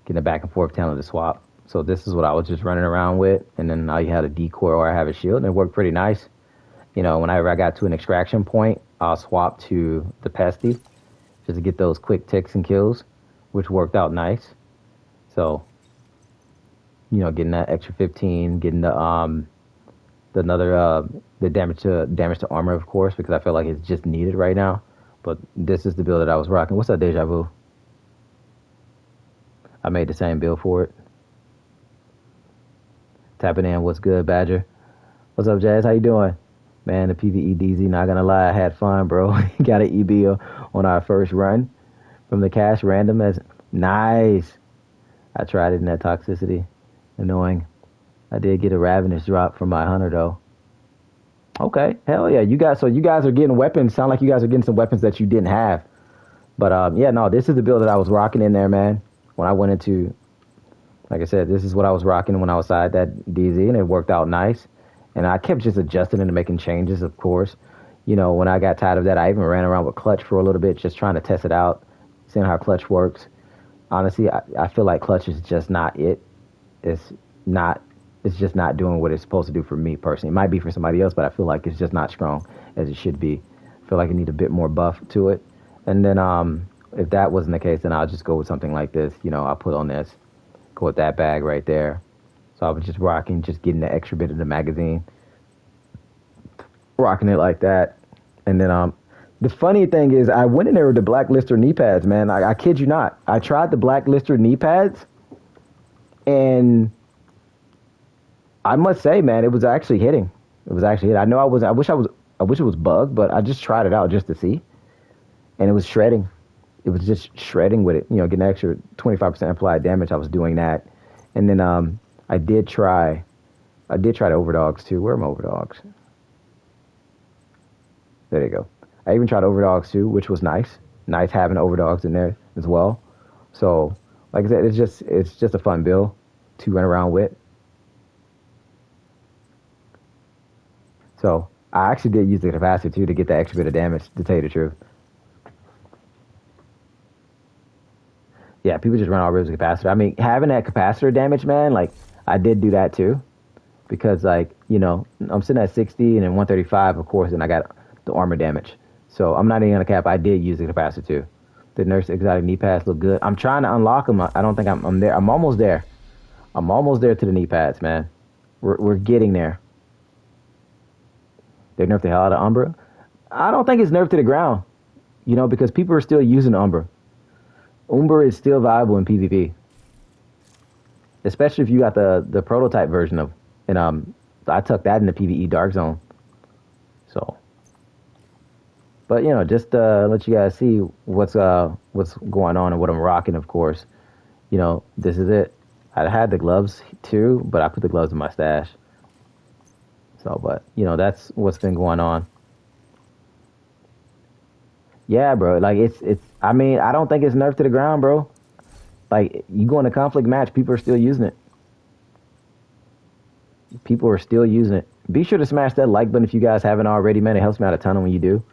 back and forth talent to swap. So this is what I was just running around with. And then I had a decoy or I have a shield, and it worked pretty nice. Whenever I got to an extraction point, I'll swap to the Pesty just to get those quick ticks and kills, which worked out nice. So, getting that extra 15, getting the damage to armor, of course, because I feel like it's just needed right now. But this is the build that I was rocking. What's up, Deja Vu? I made the same build for it. Tapping in, what's good, Badger? What's up, Jazz? How you doing? Man, the PvE DZ, not gonna lie, I had fun, bro. Got an EB on our first run from the cache random as nice. I tried it in that toxicity. Annoying. I did get a ravenous drop from my hunter though. Okay, hell yeah. You guys are getting weapons. Sound like you guys are getting some weapons that you didn't have. But yeah, no, this is the build that I was rocking in there, man. When I went into, like I said, this is what I was rocking when I was inside that DZ, and it worked out nice. And I kept just adjusting and making changes, of course. You know, when I got tired of that, I even ran around with Clutch for a little bit, just trying to test it out, seeing how Clutch works. Honestly, I feel like Clutch is just not it. It's not. It's just not doing what it's supposed to do for me personally. It might be for somebody else, but I feel like it's just not strong as it should be. I feel like it needs a bit more buff to it. And then if that wasn't the case, then I'll just go with something like this. You know, I'll put on this, go with that bag right there. So I was just rocking, just getting the extra bit of the magazine, rocking it like that. And then the funny thing is, I went in there with the Blacklister knee pads, man. I kid you not. I tried the Blacklister knee pads, and I must say, man, it was actually hitting. It was actually hitting. I wish it was bugged, but I just tried it out just to see, and it was shredding. It was just shredding with it. You know, getting an extra 25% applied damage. I was doing that, and then I did try the overdogs too. Where are my overdogs? There you go. I even tried overdogs too, which was nice. Nice having overdogs in there as well. So, like I said, it's just a fun build to run around with. So I actually did use the capacitor too to get the extra bit of damage, to tell you the truth. Yeah, people just run all rivers with capacitor. I mean, having that capacitor damage, man, like, I did do that too. Because, like, you know, I'm sitting at 60 and then 135, of course, and I got the armor damage. So I'm not even gonna cap. I did use the capacitor too. The Nurse Exotic knee pads look good. I'm trying to unlock them. I don't think I'm there. I'm almost there. I'm almost there to the knee pads, man. We're getting there. They nerfed the hell out of Umbra. I don't think it's nerfed to the ground, you know, because people are still using Umbra. Umbra is still viable in PvP, especially if you got the prototype version of. And I took that in the PvE Dark Zone. So, but you know, just let you guys see what's going on and what I'm rocking. Of course, you know, this is it. I had the gloves too, but I put the gloves in my stash. So, but, you know, that's what's been going on. Yeah, bro. Like, I mean, I don't think it's nerfed to the ground, bro. Like, you go in a conflict match, people are still using it. People are still using it. Be sure to smash that like button if you guys haven't already, man. It helps me out a ton when you do.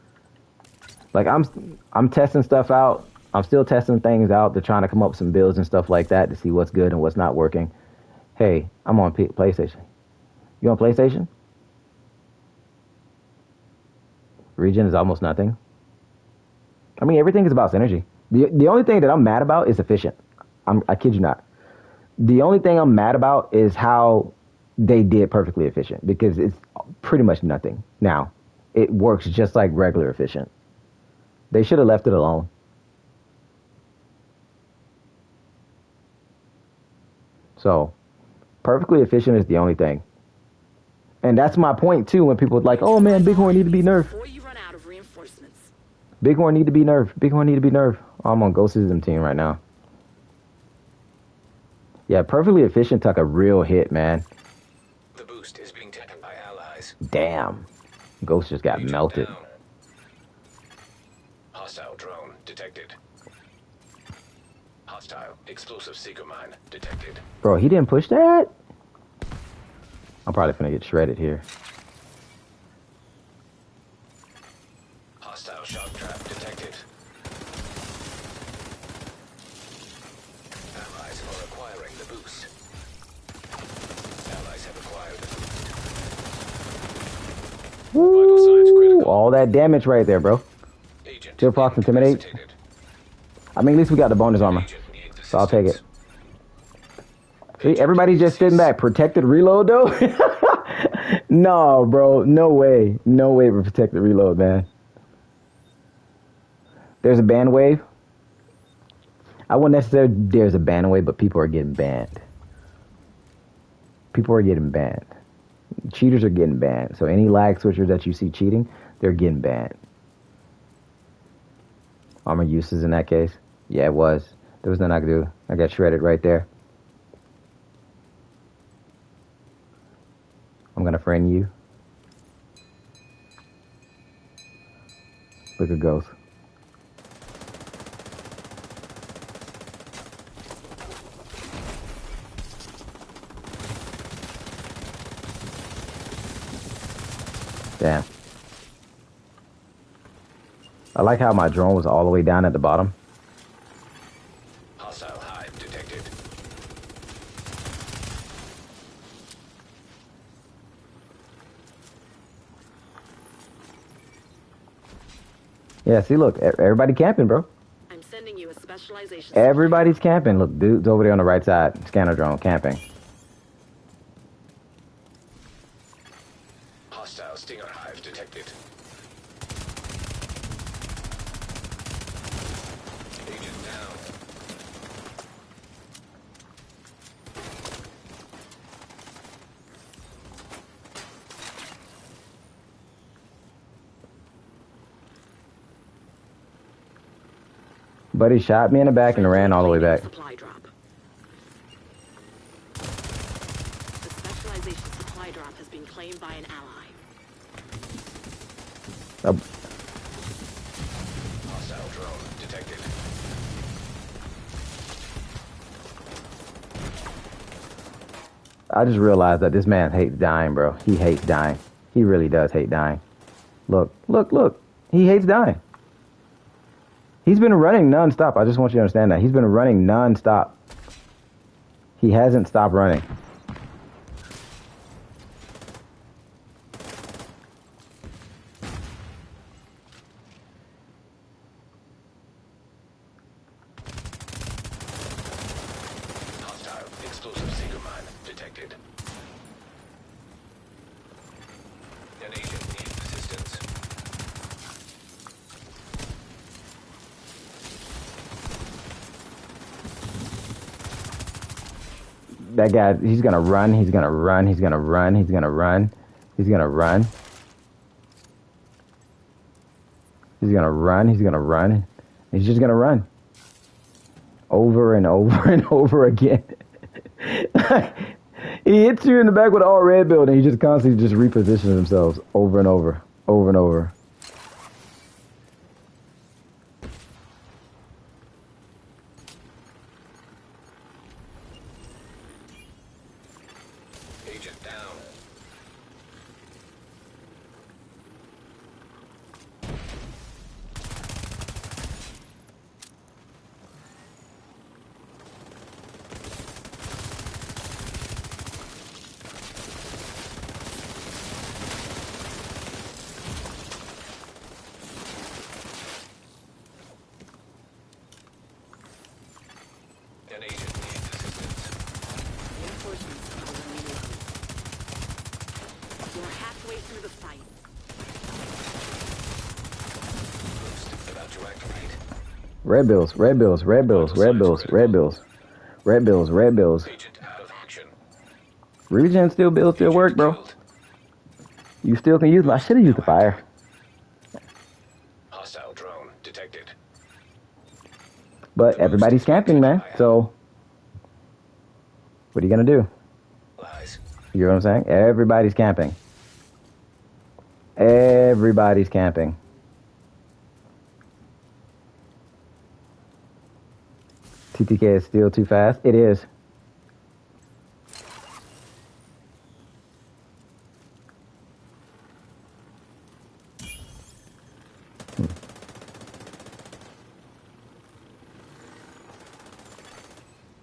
Like, I'm testing stuff out. I'm still testing things out. They're trying to come up with some builds and stuff like that to see what's good and what's not working. Hey, I'm on PlayStation. You on PlayStation? Regen is almost nothing. I mean, everything is about synergy. The only thing that I'm mad about is efficient. I kid you not. The only thing I'm mad about is how they did perfectly efficient, because it's pretty much nothing. Now, it works just like regular efficient. They should have left it alone. So, perfectly efficient is the only thing. And that's my point too, when people are like, oh man, Bighorn need to be nerfed. Before you run out of reinforcements. Bighorn need to be nerfed. Bighorn need to be nerfed. Oh, I'm on Ghost System team right now. Yeah, perfectly efficient took a real hit, man. The boost is being taken by allies. Damn. Ghost just got melted. Down. Hostile drone detected. Hostile explosive seeker mine detected. Bro, he didn't push that? I'm probably gonna get shredded here. Hostile shock trap detected. Allies are acquiring the boost. Allies have acquired the boost. Vital signs Woo! critical. All that damage right there, bro. Agent Kill procs, intimidate. incapacitated. I mean, at least we got the bonus armor, Agent needs so I'll take it. assistance. See, everybody's just sitting back. Protected reload, though? No, bro. No way. No way for protected reload, man. There's a ban wave. I wouldn't necessarily there's a ban wave, but people are getting banned. People are getting banned. Cheaters are getting banned. So any lag switchers that you see cheating, they're getting banned. Armor uses in that case. Yeah, it was. There was nothing I could do. I got shredded right there. I'm gonna friend you. Look at Ghost. Damn. I like how my drone was all the way down at the bottom. Hostile hive detected. Yeah, see, look, everybody camping, bro. I'm sending you a specialization. Everybody's camping. Look, dude's over there on the right side. Scanner drone camping. Hostile stinger hive detected. Agent down. Buddy shot me in the back and ran all the way back. Supply drop. The specialization supply drop has been claimed by an ally. Hostile drone detected. I just realized that this man hates dying, bro. He hates dying. He really does hate dying. Look, look, look. He hates dying. He's been running nonstop. I just want you to understand that. He's been running nonstop. He hasn't stopped running. Hostile explosive seeker mine detected. An agent needs assistance. That guy, he's gonna run, he's gonna run, he's gonna run, he's gonna run, he's gonna run. He's gonna run, he's gonna run. He's just gonna run. Over and over and over again. He hits you in the back with all red build and he just constantly just repositions themselves over and over, over and over. Agent down. An agent needs assistance. Reinforcements are on the way. We're halfway through the fight. Boost about to activate. Red bills, red bills, red bills, red bills, red bills, red bills, red bills. Agent out of action. Regen still bills still work, bro. Killed. You still can use them. I should have used the fire. Hostile drone detected. But everybody's camping, man. So what are you gonna do? Lies. You know what I'm saying? Everybody's camping. Everybody's camping. TTK is still too fast. It is.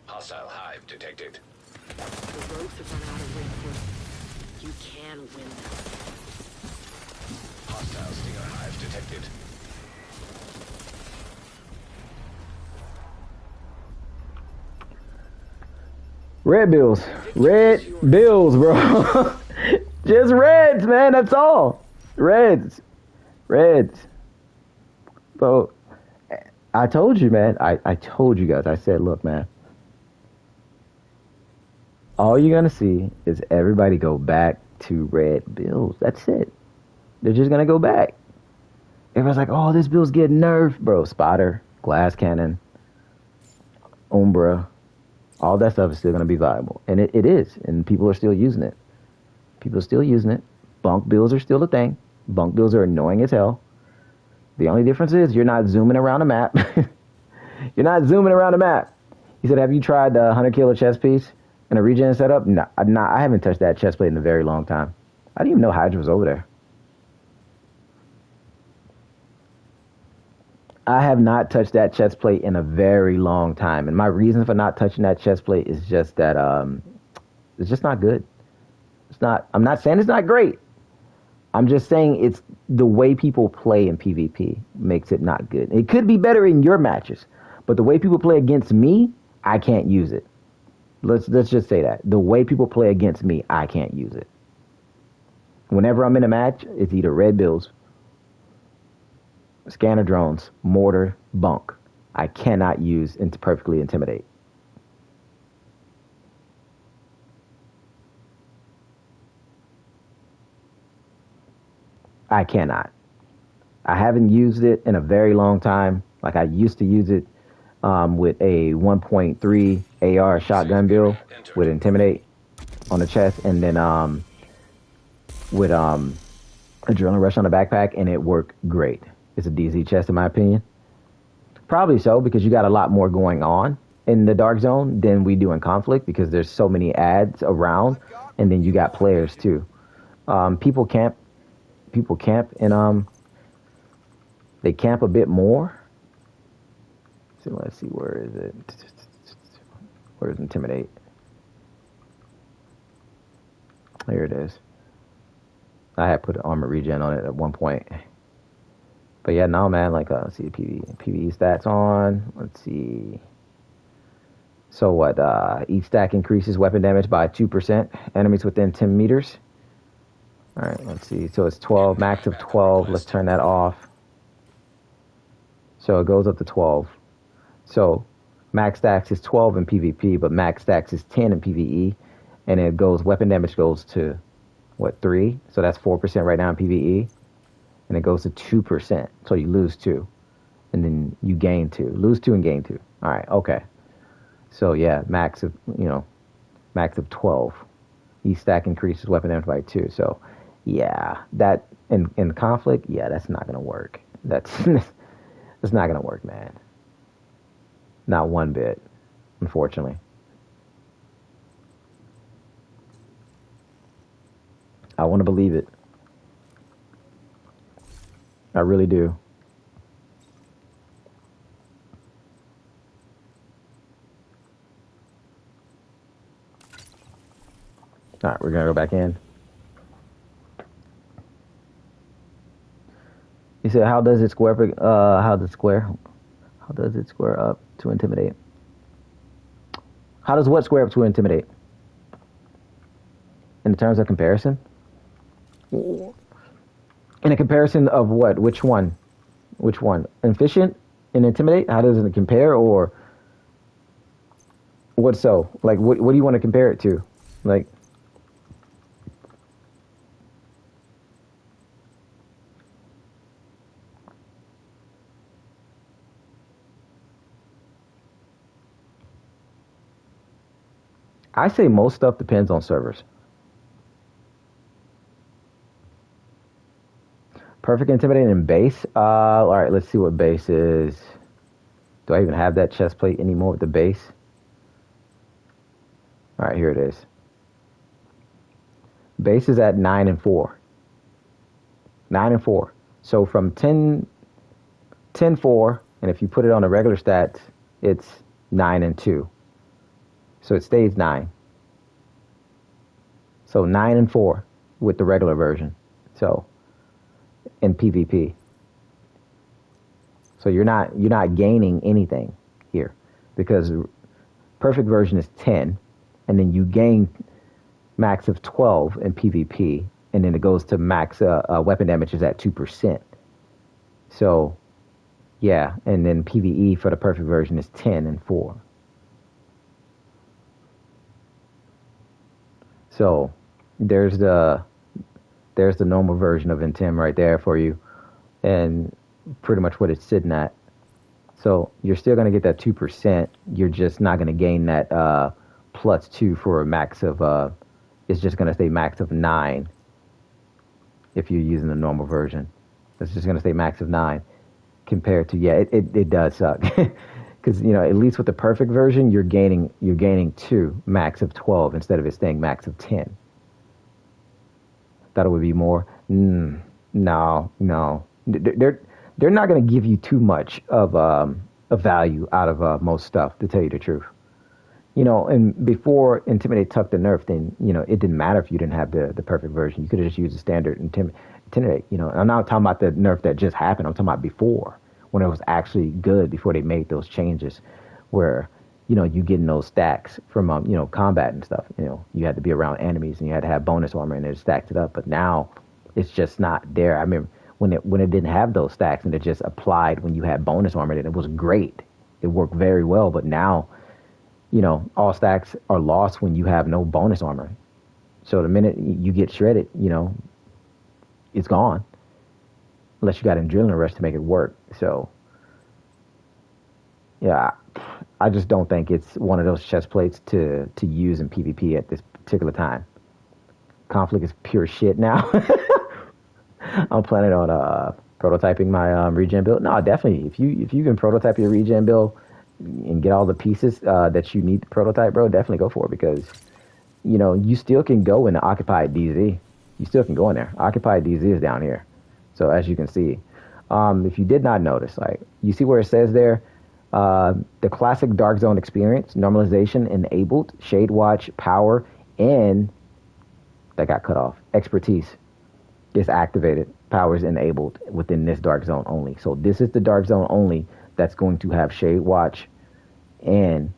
Hostile hive detected. The rogues have run out of reinforcements. You can win them. Hostile stinger hive detected. Red bills. Red bills, bro. Just reds, man. That's all. Reds. Reds. So I told you, man. I told you guys. I said, look, man. All you're going to see is everybody go back to red bills. That's it. They're just gonna go back. Everyone's like, oh, this bill's getting nerfed, bro. Spotter, glass cannon, Umbra, all that stuff is still gonna be viable, and it is, and people are still using it. People are still using it. Bunk bills are still a thing. Bunk bills are annoying as hell. The only difference is you're not zooming around the map. You're not zooming around the map. He said, have you tried the 100 kilo chest piece and a regen setup? No, I haven't touched that chest plate in a very long time. I didn't even know Hydra was over there. I have not touched that chest plate in a very long time. And my reason for not touching that chest plate is just that it's just not good. It's not, I'm not saying it's not great. I'm just saying it's the way people play in PvP makes it not good. It could be better in your matches, but the way people play against me, I can't use it. Let's just say that. The way people play against me, I can't use it. Whenever I'm in a match, it's either red bills, scanner drones, mortar, bunk. I cannot use to perfectly intimidate. I cannot. I haven't used it in a very long time. Like I used to use it with a 1.3 AR shotgun build with intimidate on the chest, and then with adrenaline rush on the backpack, and it worked great. It's a DZ chest in my opinion. Probably so, because you got a lot more going on in the dark zone than we do in conflict, because there's so many ads around, and then you got players too. People camp and they camp a bit more. So let's see, where is it? Where's intimidate? Here it is. I had put armor regen on it at one point. But yeah, no, man, like, let's see, PvE stats on. Let's see. So what, each stack increases weapon damage by 2%. Enemies within 10 meters. All right, let's see. So it's 12, max of 12. Let's turn that off. So it goes up to 12. So max stacks is 12 in PvP, but max stacks is 10 in PvE. And it goes, weapon damage goes to, what, 3? So that's 4% right now in PvE. And it goes to 2%. So you lose 2. And then you gain 2. Lose 2 and gain 2. All right, okay. So yeah, max of 12. Each stack increases weapon damage by 2. So yeah, that in conflict, yeah, that's not gonna work. That's that's not gonna work, man. Not one bit, unfortunately. I want to believe it. I really do. All right, we're gonna go back in. He said, "How does it square? How does it square up to intimidate? How does what square up to intimidate? In terms of comparison? In a comparison of what? Which one? Which one? Efficient and intimidate? How does it compare, or what? So, like, what do you want to compare it to? Like." I say most stuff depends on servers. Perfect intimidating and base. All right, let's see what base is. Do I even have that chest plate anymore with the base? All right, here it is. Base is at 9 and 4. 9 and 4. So from 10, 10, 4, and if you put it on the regular stats, it's 9 and 2. So it stays 9. So 9 and 4 with the regular version. So in PvP. So you're not gaining anything here, because perfect version is 10, and then you gain max of 12 in PvP, and then it goes to max weapon damage is at 2%. So yeah, and then PvE for the perfect version is 10 and 4. So there's the There's the normal version of Intim right there for you, and pretty much what it's sitting at. So you're still going to get that 2%. You're just not going to gain that +2 for a max of. It's just going to stay max of 9 if you're using the normal version. It's just going to stay max of 9 compared to it does suck because at least with the perfect version you're gaining 2 max of 12 instead of it staying max of 10. Thought it would be more. No. They're not going to give you too much of a value out of most stuff, to tell you the truth. And before Intimidate took the nerf, then, it didn't matter if you didn't have the perfect version. You could have just used the standard Intimidate, And I'm not talking about the nerf that just happened. I'm talking about before, when it was actually good, before they made those changes where, you getting those stacks from, combat and stuff. You had to be around enemies and you had to have bonus armor and it stacked it up. But now it's just not there. I remember when it didn't have those stacks and it just applied when you had bonus armor, and it was great. It worked very well. But now, all stacks are lost when you have no bonus armor. So the minute you get shredded, it's gone. Unless you got adrenaline rush to make it work. So, yeah, I just don't think it's one of those chest plates to use in PvP at this particular time. Conflict is pure shit now. I'm planning on prototyping my regen build. No, definitely. If you can prototype your regen build and get all the pieces that you need to prototype, bro, definitely go for it, because you still can go in the occupied DZ. You still can go in there. Occupied DZ is down here. So as you can see, if you did not notice, like, you see where it says there, the classic Dark Zone experience, normalization enabled, Shade Watch, power, and that got cut off. Expertise is activated. Power is enabled within this Dark Zone only. So this is the Dark Zone only that's going to have Shade Watch and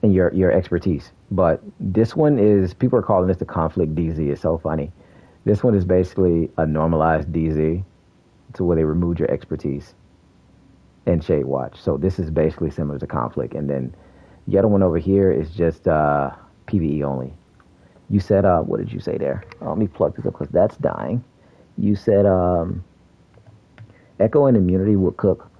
your expertise. But this one is, people are calling this the Conflict DZ. It's so funny. This one is basically a normalized DZ to where they removed your expertise and Shade Watch. So this is basically similar to Conflict. And then the other one over here is just PvE only. You said, what did you say there? Let me plug this up because that's dying. You said Echo and immunity would cook.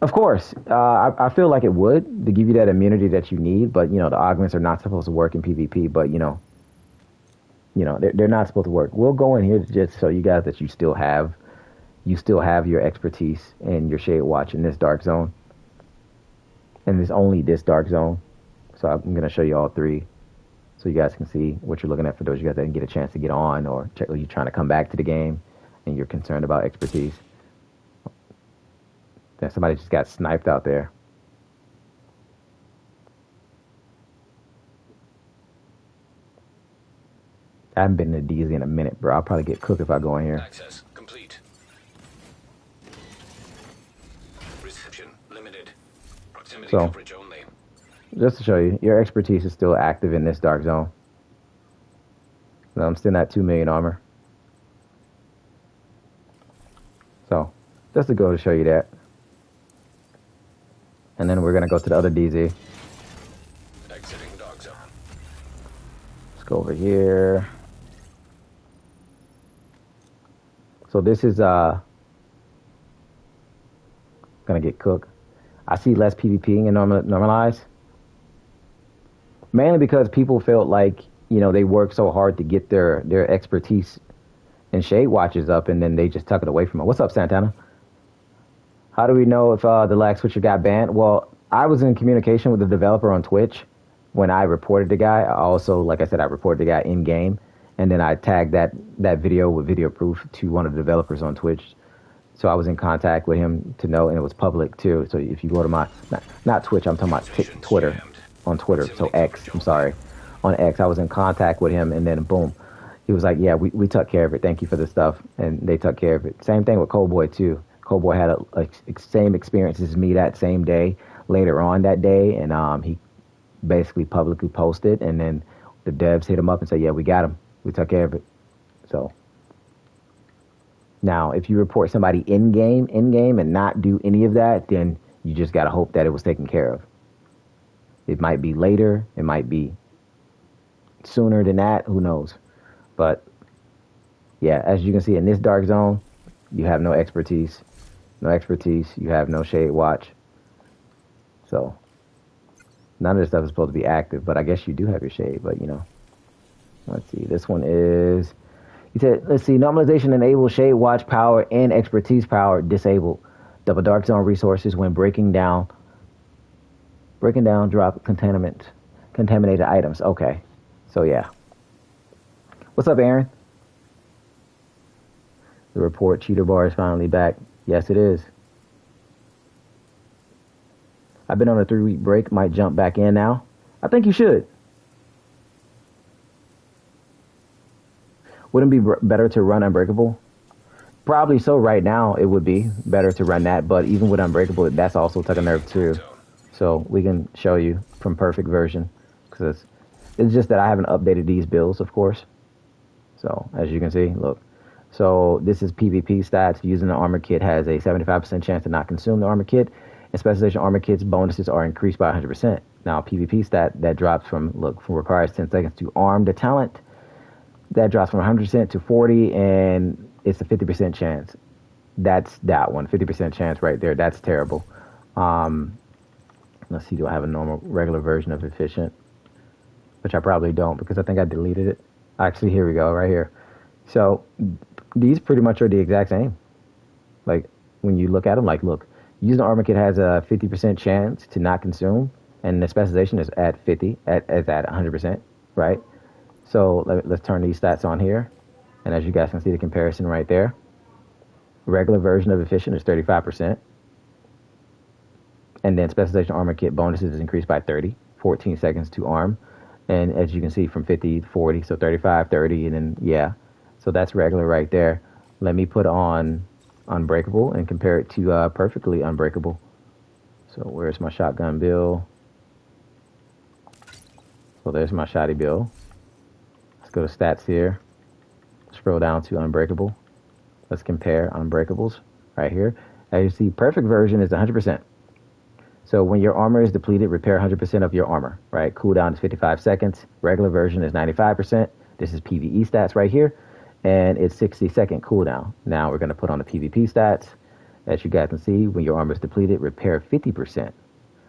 Of course, I feel like it would, to give you that immunity that you need. But the augments are not supposed to work in PvP. But they're not supposed to work. We'll go in here to just show you guys that you still have your expertise and your Shade Watch in this Dark Zone. And there's only this Dark Zone. So I'm gonna show you all three, so you guys can see what you're looking at. For those of you guys that didn't get a chance to get on, or you're trying to come back to the game and you're concerned about expertise. Then somebody just got sniped out there. I haven't been in a DZ in a minute, bro. I'll probably get cooked if I go in here. Access complete. Reception limited. Proximity coverage only. Just to show you, your expertise is still active in this Dark Zone. So I'm still at 2 million armor. So, just to go to show you that. And then we're going to go to the other DZ. Exiting Dark Zone. Let's go over here. So this is gonna get cooked. I see less PvPing and normalize. Mainly because people felt like, they worked so hard to get their expertise and Shade Watches up, and then they just took it away from it. What's up, Santana? How do we know if the lag switcher got banned? Well, I was in communication with the developer on Twitch when I reported the guy. I also, like I said, I reported the guy in game, and then I tagged that video with video proof to one of the developers on Twitch. So I was in contact with him to know, and it was public too. So if you go to my, not Twitch, I'm talking about Twitter, on Twitter. So X, I'm sorry, on X, I was in contact with him, and then boom, he was like, yeah, we took care of it. Thank you for the stuff, and they took care of it. Same thing with Cowboy too. Cowboy had a same experience as me that same day, later on that day, and he basically publicly posted, and then the devs hit him up and said, yeah, we got him. We took care of it. So now, if you report somebody in game, and not do any of that, then you just got to hope that it was taken care of. It might be later. It might be sooner than that, who knows? But yeah, as you can see in this dark zone, you have no expertise. No expertise. You have no shade watch. So none of this stuff is supposed to be active, but I guess you do have your shade, but you know. Let's see. This one is, he said, let's see, normalization enables shade watch power and expertise power disabled. Double dark zone resources when breaking down drop contaminated items. Okay. So yeah. What's up, Aaron? The report cheater bar is finally back. Yes, it is. I've been on a 3-week break. Might jump back in now. I think you should. Wouldn't it be better to run Unbreakable? Probably so. Right now, it would be better to run that. But even with Unbreakable, that's also took a nerve too. So we can show you from perfect version. Because it's just that I haven't updated these builds, of course. So as you can see, look. So this is PvP stats. Using the armor kit has a 75% chance to not consume the armor kit. And specialization armor kits bonuses are increased by 100%. Now PvP stat that drops from requires 10 seconds to arm the talent. That drops from 100% to 40, and it's a 50% chance. That's that one, 50% chance right there. That's terrible. Let's see, do I have a regular version of efficient? Which I probably don't because I think I deleted it. Actually, here we go, right here. So these pretty much are the exact same. Like when you look at them, like look, using the armor kit has a 50% chance to not consume, and the specialization is at 100%, right? So let's turn these stats on here. And as you guys can see the comparison right there. Regular version of efficient is 35%. And then specialization armor kit bonuses is increased by 30. 14 seconds to arm. And as you can see from 50 to 40. So 35, 30, and then yeah. So that's regular right there. Let me put on Unbreakable and compare it to perfectly Unbreakable. So where's my shotgun build? So there's my shotty build. Let's go to stats here. Scroll down to Unbreakable. Let's compare Unbreakables right here. As you see, perfect version is 100%. So when your armor is depleted, repair 100% of your armor, right? Cooldown is 55 seconds. Regular version is 95%. This is PvE stats right here. And it's 60-second cooldown. Now we're going to put on the PvP stats. As you guys can see, when your armor is depleted, repair 50%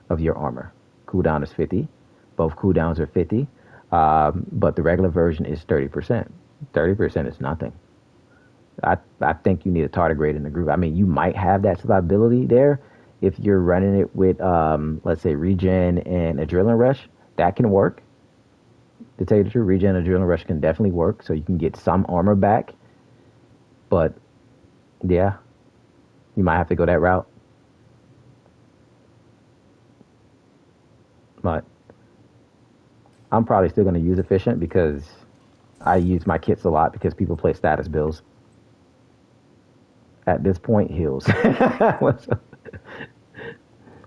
of your armor. Cooldown is 50. Both cooldowns are 50. But the regular version is 30%. 30% is nothing. I think you need a tardigrade in the group. I mean, you might have that survivability there if you're running it with, let's say, regen and adrenaline rush. That can work. To tell you the truth, regen and adrenaline rush can definitely work, so you can get some armor back. But yeah, you might have to go that route. But I'm probably still going to use efficient because I use my kits a lot because people play status builds. At this point, heals.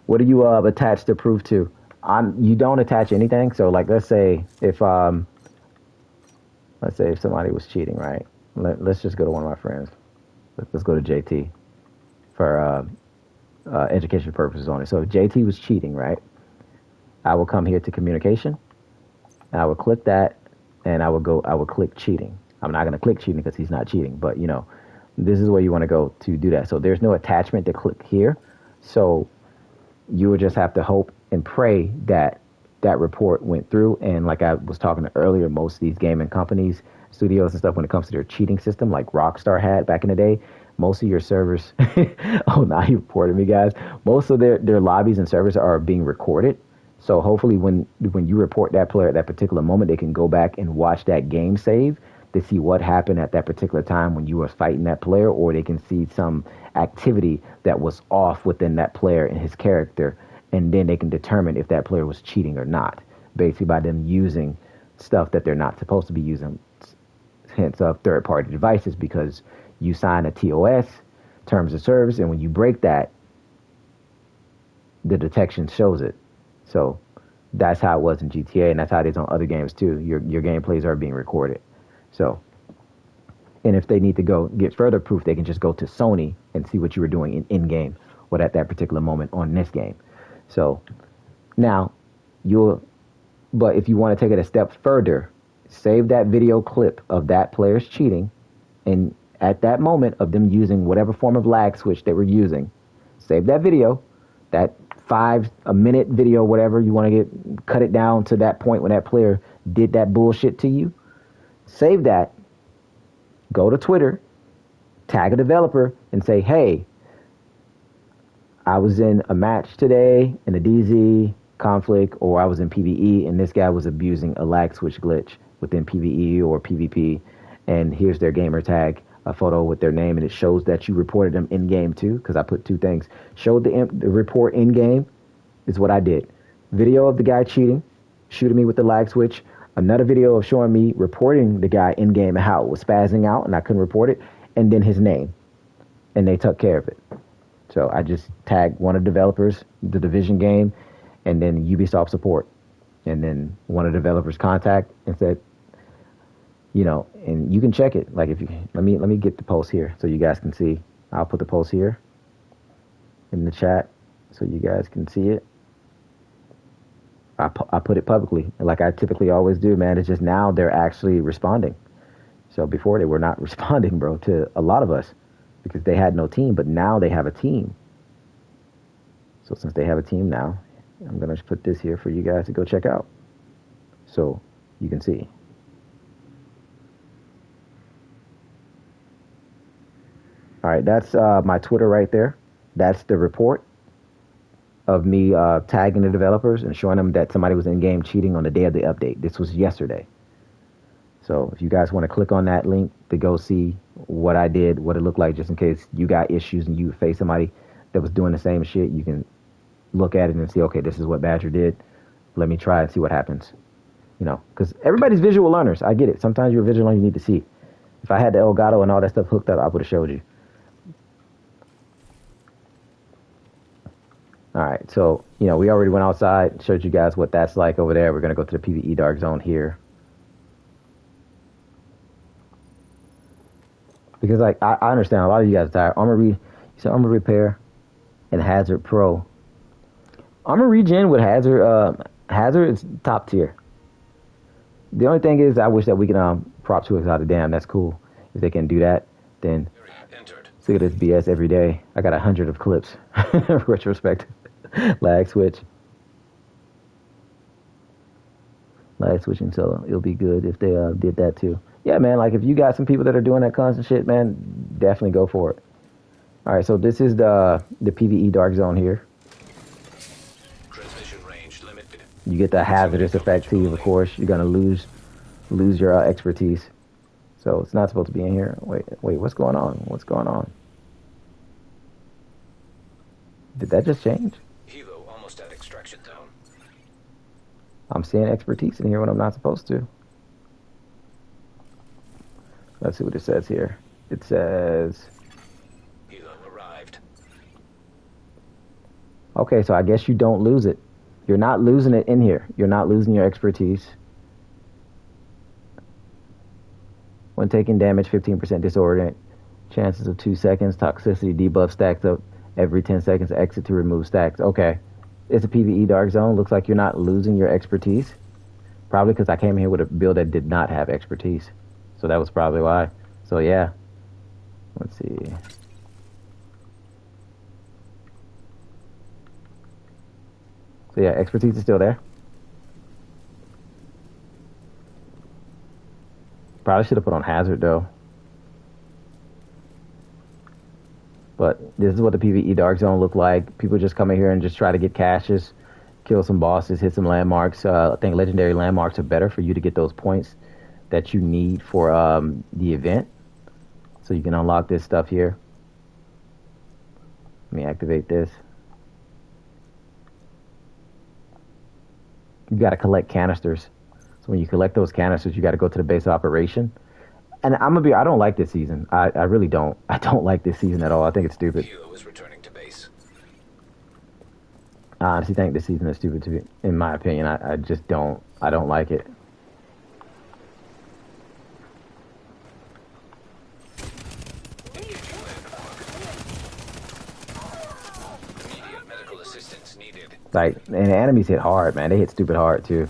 What do you attach to proof to? You don't attach anything. So like, let's say if somebody was cheating, right? Let's just go to one of my friends. Let's go to JT for education purposes only. So if JT was cheating, right? I will come here to communication. And I would click that, and I would click cheating. I'm not going to click cheating because he's not cheating, but you know, this is where you want to go to do that. So there's no attachment to click here. So you would just have to hope and pray that that report went through. And like I was talking earlier, most of these gaming companies, studios and stuff, when it comes to their cheating system, like Rockstar had back in the day, most of your servers, oh, now he reported me, guys. Most of their lobbies and servers are being recorded. So hopefully when you report that player at that particular moment, they can go back and watch that game save to see what happened at that particular time when you were fighting that player, or they can see some activity that was off within that player and his character, and then they can determine if that player was cheating or not, basically by them using stuff that they're not supposed to be using, hence of third-party devices, because you sign a TOS, terms of service, and when you break that, the detection shows it. So that's how it was in GTA, and that's how it is on other games too. Your gameplays are being recorded. So, and if they need to go get further proof, they can just go to Sony and see what you were doing in-game or at that particular moment on this game. So now but if you want to take it a step further, Save that video clip of that player's cheating, and at that moment of them using whatever form of lag switch they were using, save that video, that a minute video, whatever you want to get, cut it down to that point when that player did that bullshit to you. Save that. Go to Twitter, tag a developer, and say, hey, I was in a match today in a DZ conflict, or I was in PvE and this guy was abusing a lag switch glitch within PvE or PvP, and here's their gamer tag, a photo with their name, and it shows that you reported them in game too, because I put two things. Showed the report in game is what I did. Video of the guy cheating, shooting me with the lag switch. Another video of showing me reporting the guy in game and how it was spazzing out and I couldn't report it, and then his name, and they took care of it. So I just tagged one of the developers, the Division game, and then Ubisoft support, and then one of the developers contact and said, you know, and you can check it. Like if you let me get the post here so you guys can see. I'll put the post here in the chat so you guys can see it. I put it publicly, like I typically always do, man. It's just now they're actually responding. So before they were not responding, bro, to a lot of us because they had no team, but now they have a team. So since they have a team now, I'm going to put this here for you guys to go check out so you can see. All right, that's my Twitter right there. That's the report of me tagging the developers and showing them that somebody was in-game cheating on the day of the update. This was yesterday. So if you guys want to click on that link to go see what I did, what it looked like, just in case you got issues and you face somebody that was doing the same shit, you can look at it and see, okay, this is what Badger did. Let me try and see what happens. You know, because everybody's visual learners. I get it. Sometimes you're visual and you need to see. If I had the Elgato and all that stuff hooked up, I would have showed you. All right, so, you know, we already went outside, showed you guys what that's like over there. We're going to go to the PvE Dark Zone here. Because, like, I understand a lot of you guys are tired. You said Armor Repair and Hazard Pro. Armor Regen with Hazard is top tier. The only thing is I wish that we can prop 2x out of damn. That's cool. If they can do that, then see this BS every day. I got 100 of clips. Retrospective. Lag switch. Lag switching, so it'll be good if they did that too. Yeah, man, like if you got some people that are doing that constant shit, man, definitely go for it. All right, so this is the PvE Dark Zone here. Transmission range limited. You get the hazardous effect too, of course. You're gonna lose your expertise. So it's not supposed to be in here. Wait, what's going on? What's going on? Did that just change? Hilo almost at extraction zone. I'm seeing expertise in here when I'm not supposed to. Let's see what it says here. It says... Hilo arrived. Okay, so I guess you don't lose it. You're not losing it in here. You're not losing your expertise. When taking damage, 15% disorient. Chances of 2 seconds. Toxicity debuff stacks up every 10 seconds. Exit to remove stacks. Okay. It's a PvE Dark Zone. Looks like you're not losing your expertise. Probably because I came here with a build that did not have expertise. So that was probably why. So yeah. Let's see. So yeah, expertise is still there. Probably should have put on hazard though. But this is what the PvE Dark Zone look like. People just come in here and just try to get caches, kill some bosses, hit some landmarks. I think legendary landmarks are better for you to get those points that you need for the event. So you can unlock this stuff here. Let me activate this. You got to collect canisters. So when you collect those canisters, you got to go to the base of operation. And I don't like this season. I really don't. I don't like this season at all. I think it's stupid. Hilo is returning to base. I honestly think this season is stupid to be, in my opinion. I just don't. I don't like it. Immediate medical assistance needed. Like, and the enemies hit hard, man. They hit stupid hard too.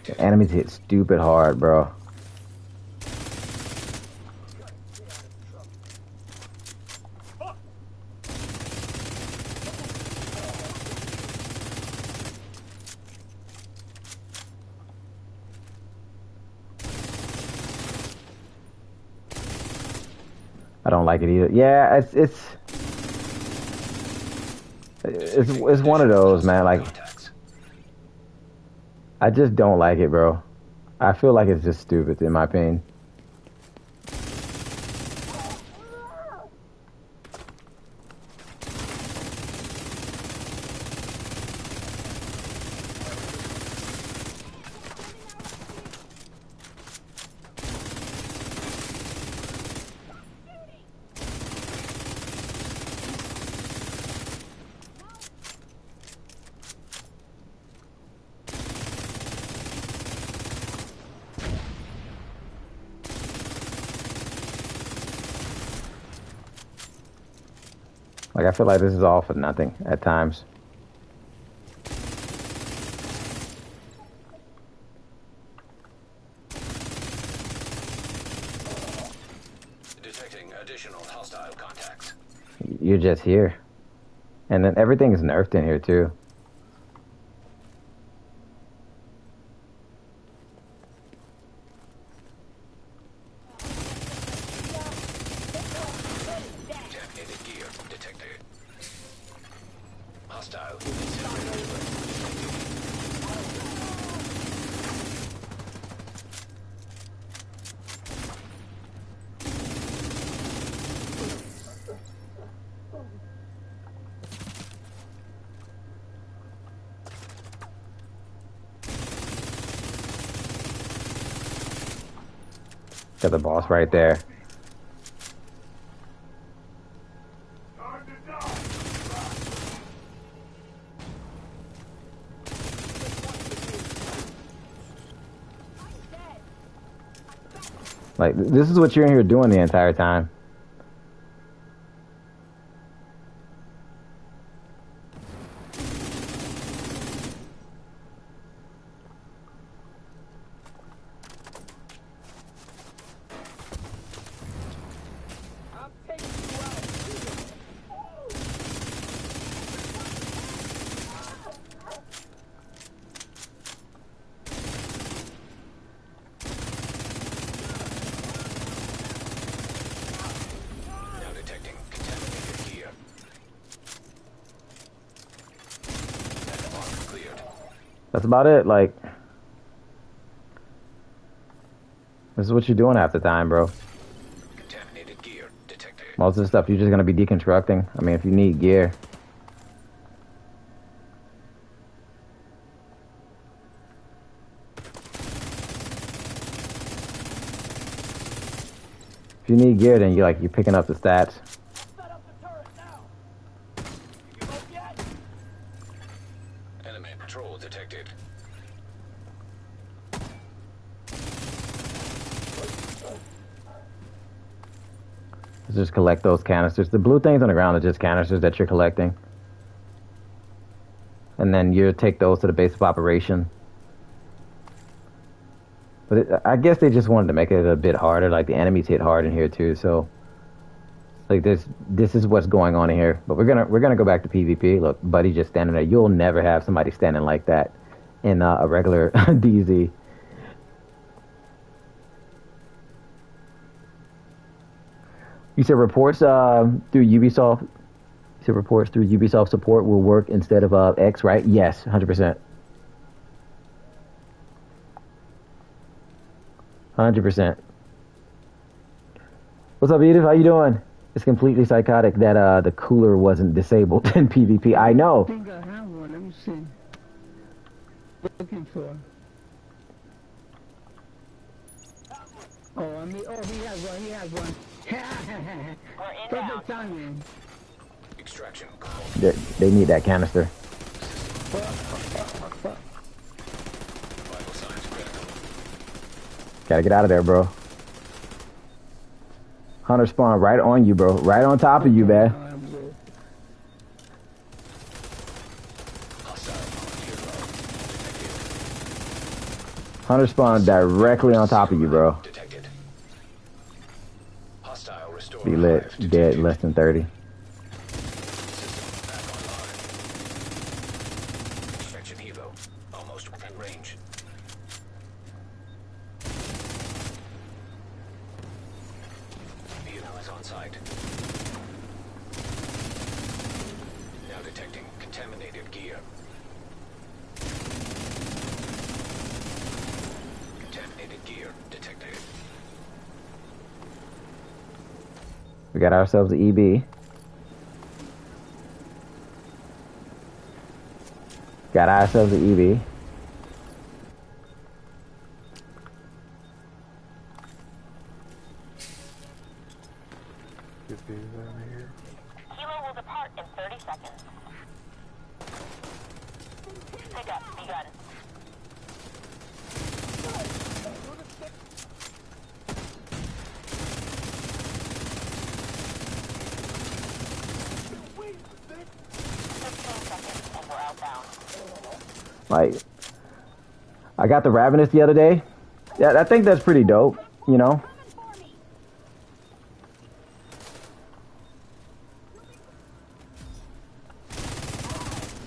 detected. Enemies hit stupid hard, bro. I don't like it either. Yeah, it's one of those, man. Like, Contacts. I just don't like it, bro. I feel like it's just stupid, in my opinion. Like, I feel like this is all for nothing at times. Detecting additional hostile contacts. You're just here. And then everything is nerfed in here, too. Contaminated gear detected. Hostile units. Got the boss right there. Like, this is what you're in here doing the entire time. Now detecting contaminated gear. And mark cleared. That's about it. Like, this is what you're doing half the time, bro. Contaminated gear detected. Most of the stuff you're just gonna be deconstructing. I mean, if you need gear. If you need gear, then you're picking up the stats. Enemy patrol detected. Just collect those canisters. The blue things on the ground are just canisters that you're collecting. And then you take those to the base of operation. But I guess they just wanted to make it a bit harder. Like, the enemies hit hard in here too. So, like, this is what's going on in here. But we're gonna go back to PvP. Look, Buddy just standing there. You'll never have somebody standing like that in a regular DZ. You said reports through Ubisoft. You said reports through Ubisoft support will work instead of X, right? Yes, 100%. 100%. What's up, Edith? How you doing? It's completely psychotic that the cooler wasn't disabled in PvP. I I know. think I have one. Let me see. Looking for. Oh, I mean, oh, he has one. He has one. Perfect timing. Extraction call. They need that canister. Vital signs critical. Gotta get out of there, bro. Hunter spawn right on you, bro. Right on top of you, man. I'm good. Hostile hero detected. Hunter spawned directly on top of you, bro. Detected. Hostile restore Be lit. hive Dead detected. less than 30. System back online. Section Evo. Almost within range. Vehicle is on site. Now detecting contaminated gear. Contaminated gear detected. We got ourselves an EB. Got ourselves an EB. Helo will depart in 30 seconds. Pick up, begun. And we're outbound. Like, I got the Ravenous the other day. Yeah, I think that's pretty dope, you know?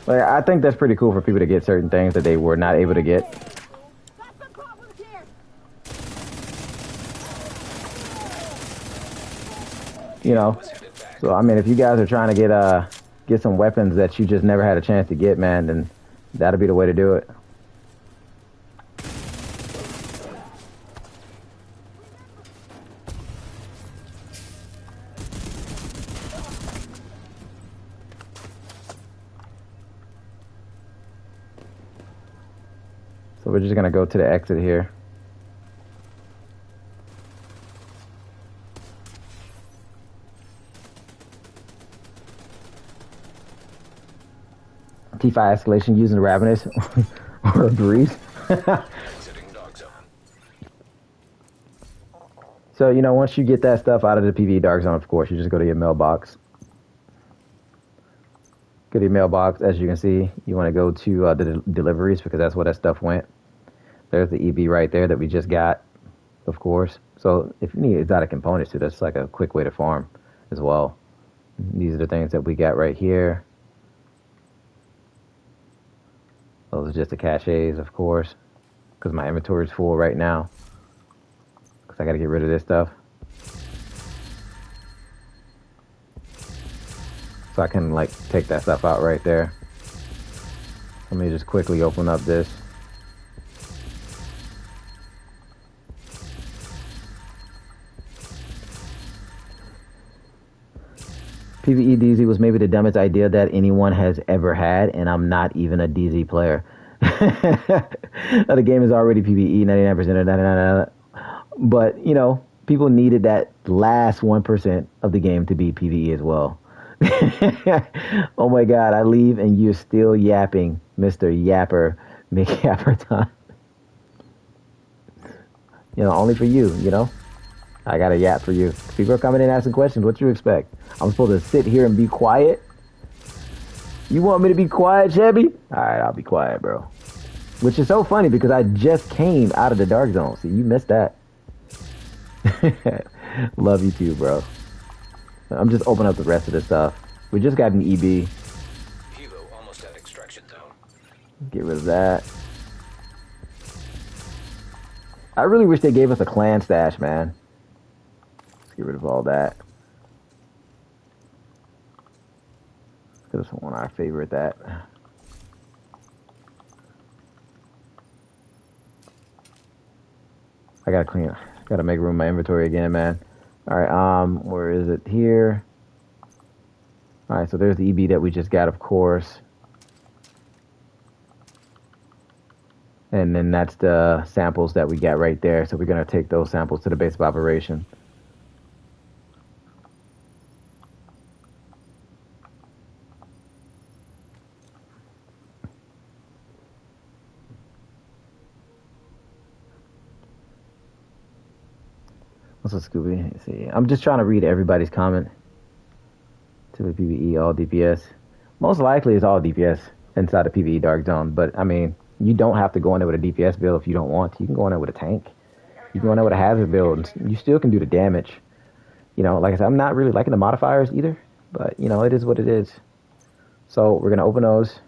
Like, I think that's pretty cool for people to get certain things that they were not able to get. You know? Was headed back. So, I mean, if you guys are trying to get some weapons that you just never had a chance to get, man, then that'll be the way to do it. So we're just gonna go to the exit here. T5 escalation using the Ravenous or a breeze. Exiting dog zone. So, you know, once you get that stuff out of the PvE Dark Zone, of course, you just go to your mailbox. Go to your mailbox. As you can see, you want to go to the deliveries because that's where that stuff went. There's the EB right there that we just got, of course. So if you need exotic components too, that's like a quick way to farm as well. These are the things that we got right here. Those are just the caches, of course, because my inventory is full right now. Because I got to get rid of this stuff. So I can, like, take that stuff out right there. Let me just quickly open up this. PvE DZ was maybe the dumbest idea that anyone has ever had, and I'm not even a DZ player. The game is already PvE, 99% or 99. But, you know, people needed that last 1% of the game to be PvE as well. Oh my god, I leave and you're still yapping, Mr. Yapper, McYapper time. You know, only for you, you know? I got a yap for you. People are coming in asking questions. What you expect? I'm supposed to sit here and be quiet? You want me to be quiet, Chevy? Alright, I'll be quiet, bro. Which is so funny because I just came out of the Dark Zone. See, you missed that. Love you too, bro. I'm just opening up the rest of this stuff. We just got an EB. Helo almost at extraction zone. Get rid of that. I really wish they gave us a clan stash, man. Let's get rid of all that. This one, our favorite that. I gotta clean. Gotta make room in my inventory again, man. All right, where is it? Here. All right, so there's the EB that we just got, of course. And then that's the samples that we got right there. So we're gonna take those samples to the base of operation. What's up, Scooby? Let's see. I'm just trying to read everybody's comment. To the PvE, all DPS. Most likely it's all DPS inside the PvE Dark Zone, but I mean, You don't have to go in there with a DPS build if you don't want to. You can go in there with a tank. You can go in there with a hazard build, and you still can do the damage. You know, like I said, I'm not really liking the modifiers either, but you know, it is what it is. So we're gonna open those,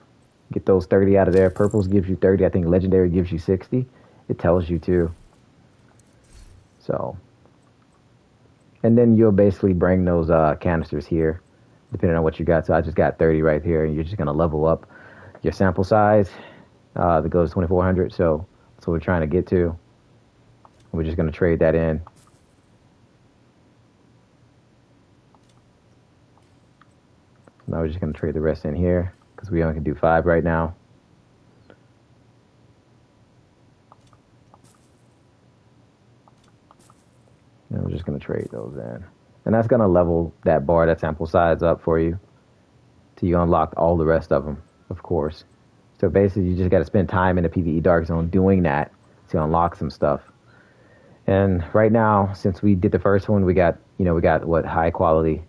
get those 30 out of there. Purples gives you 30. I think legendary gives you 60. It tells you too. So, and then you'll basically bring those canisters here, depending on what you got. So I just got 30 right here, and you're just gonna level up your sample size that goes 2400. So that's what we're trying to get to. We're just gonna trade that in. Now we're just gonna trade the rest in here because we only can do 5 right now. And we're just going to trade those in. And that's going to level that bar, that sample size up for you till you unlock all the rest of them, of course. So basically, you just got to spend time in the PvE Dark Zone doing that to unlock some stuff. And right now, since we did the first one, we got what, high quality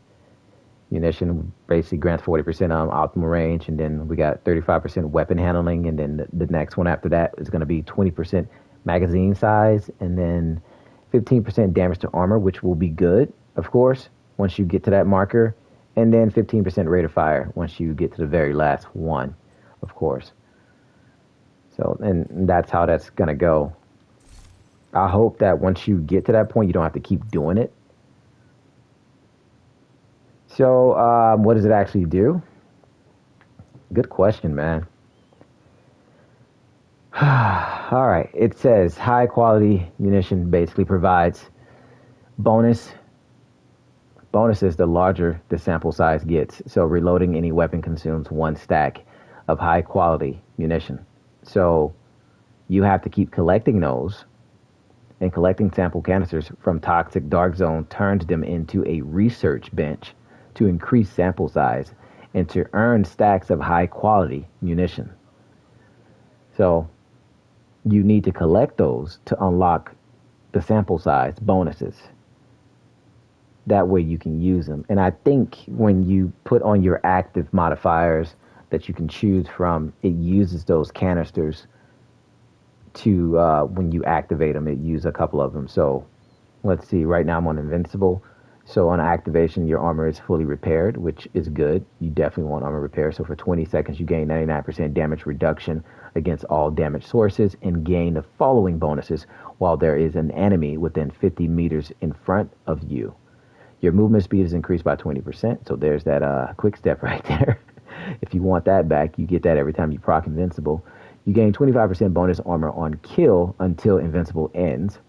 munition, basically grants 40% optimal range, and then we got 35% weapon handling, and then the next one after that is going to be 20% magazine size, and then 15% damage to armor, which will be good, of course, once you get to that marker, and then 15% rate of fire once you get to the very last one, of course. So, and that's how that's going to go. I hope that once you get to that point, you don't have to keep doing it. So, what does it actually do? Good question, man. All right. It says high quality munition basically provides bonuses the larger the sample size gets. So reloading any weapon consumes 1 stack of high quality munition. So you have to keep collecting those, and collecting sample canisters from Toxic Dark Zone turns them into a research bench to increase sample size and to earn stacks of high quality munition. So you need to collect those to unlock the sample size bonuses. That way you can use them. And I think when you put on your active modifiers that you can choose from, it uses those canisters to, when you activate them, it uses a couple of them. So let's see, right now I'm on Invincible. So on activation, your armor is fully repaired, which is good. You definitely want armor repair. So for 20 seconds, you gain 99% damage reduction against all damage sources and gain the following bonuses while there is an enemy within 50 meters in front of you. Your movement speed is increased by 20%. So there's that quick step right there. If you want that back, you get that every time you proc Invincible. You gain 25% bonus armor on kill until Invincible ends.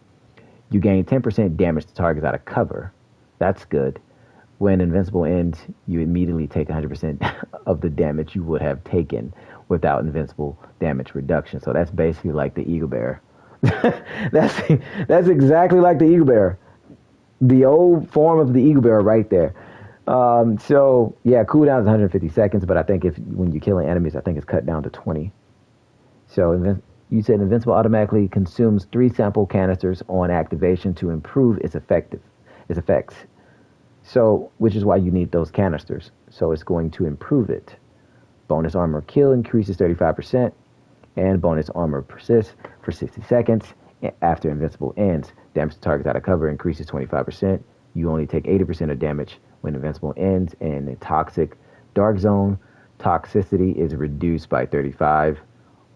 You gain 10% damage to targets out of cover. That's good. When Invincible ends, you immediately take 100% of the damage you would have taken without Invincible damage reduction. So that's basically like the Eagle Bear. that's exactly like the Eagle Bear. The old form of the Eagle Bear right there. So yeah, cooldown is 150 seconds, but I think when you're killing enemies, I think it's cut down to 20. So you said Invincible automatically consumes 3 sample canisters on activation to improve its effects. So, which is why you need those canisters. So it's going to improve it. Bonus armor kill increases 35%, and bonus armor persists for 60 seconds after Invincible ends. Damage to targets out of cover increases 25%. You only take 80% of damage when Invincible ends, and in Toxic Dark Zone, toxicity is reduced by 35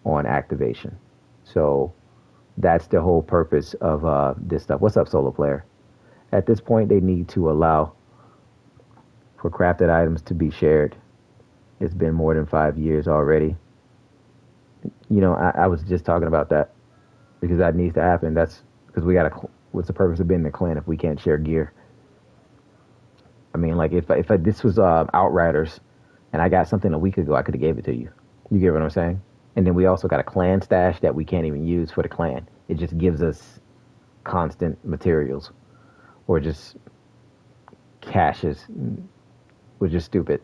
on activation. So that's the whole purpose of this stuff. What's up, solo player? At this point, they need to allow for crafted items to be shared. It's been more than 5 years already. You know, I was just talking about that because that needs to happen. That's because we got to. What's the purpose of being in the clan if we can't share gear? I mean, like if this was Outriders, and I got something a week ago, I could have gave it to you. You get what I'm saying? And then we also got a clan stash that we can't even use for the clan. It just gives us constant materials, or just caches, which is stupid.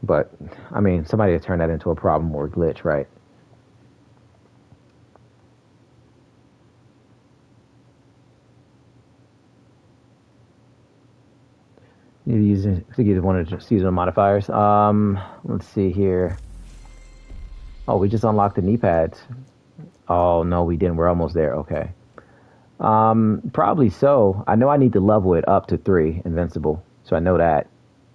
But I mean, somebody had turned that into a problem or a glitch, right? You use one of the seasonal modifiers. Let's see here. Oh, we just unlocked the knee pads. Oh no, we didn't. We're almost there. Okay. Probably so. I know I need to level it up to 3 invincible, so I know that.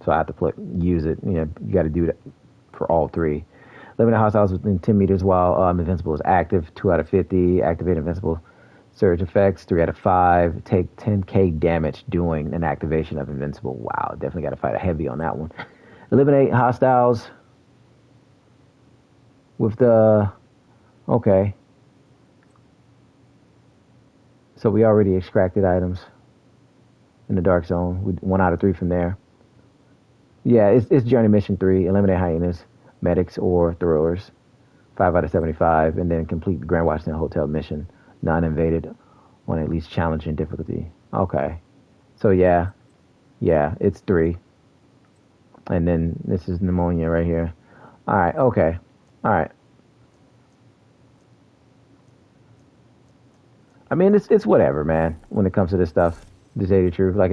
So I have to use it. You know, you got to do that for all 3. Living in hostiles within 10 meters while invincible is active. 2 out of 50. Activate invincible surge effects. 3 out of 5. Take 10k damage doing an activation of invincible. Wow, definitely got to fight a heavy on that one. Eliminate hostiles with the. Okay. So we already extracted items in the dark zone. 1 out of 3 from there. Yeah, it's journey mission 3. Eliminate hyenas, medics, or throwers. 5 out of 75, and then complete the Grand Washington Hotel mission. Non-invaded on at least challenging difficulty. Okay, so yeah, it's 3. And then this is pneumonia right here. All right, okay, all right. I mean, it's whatever, man. When it comes to this stuff, to say the truth, like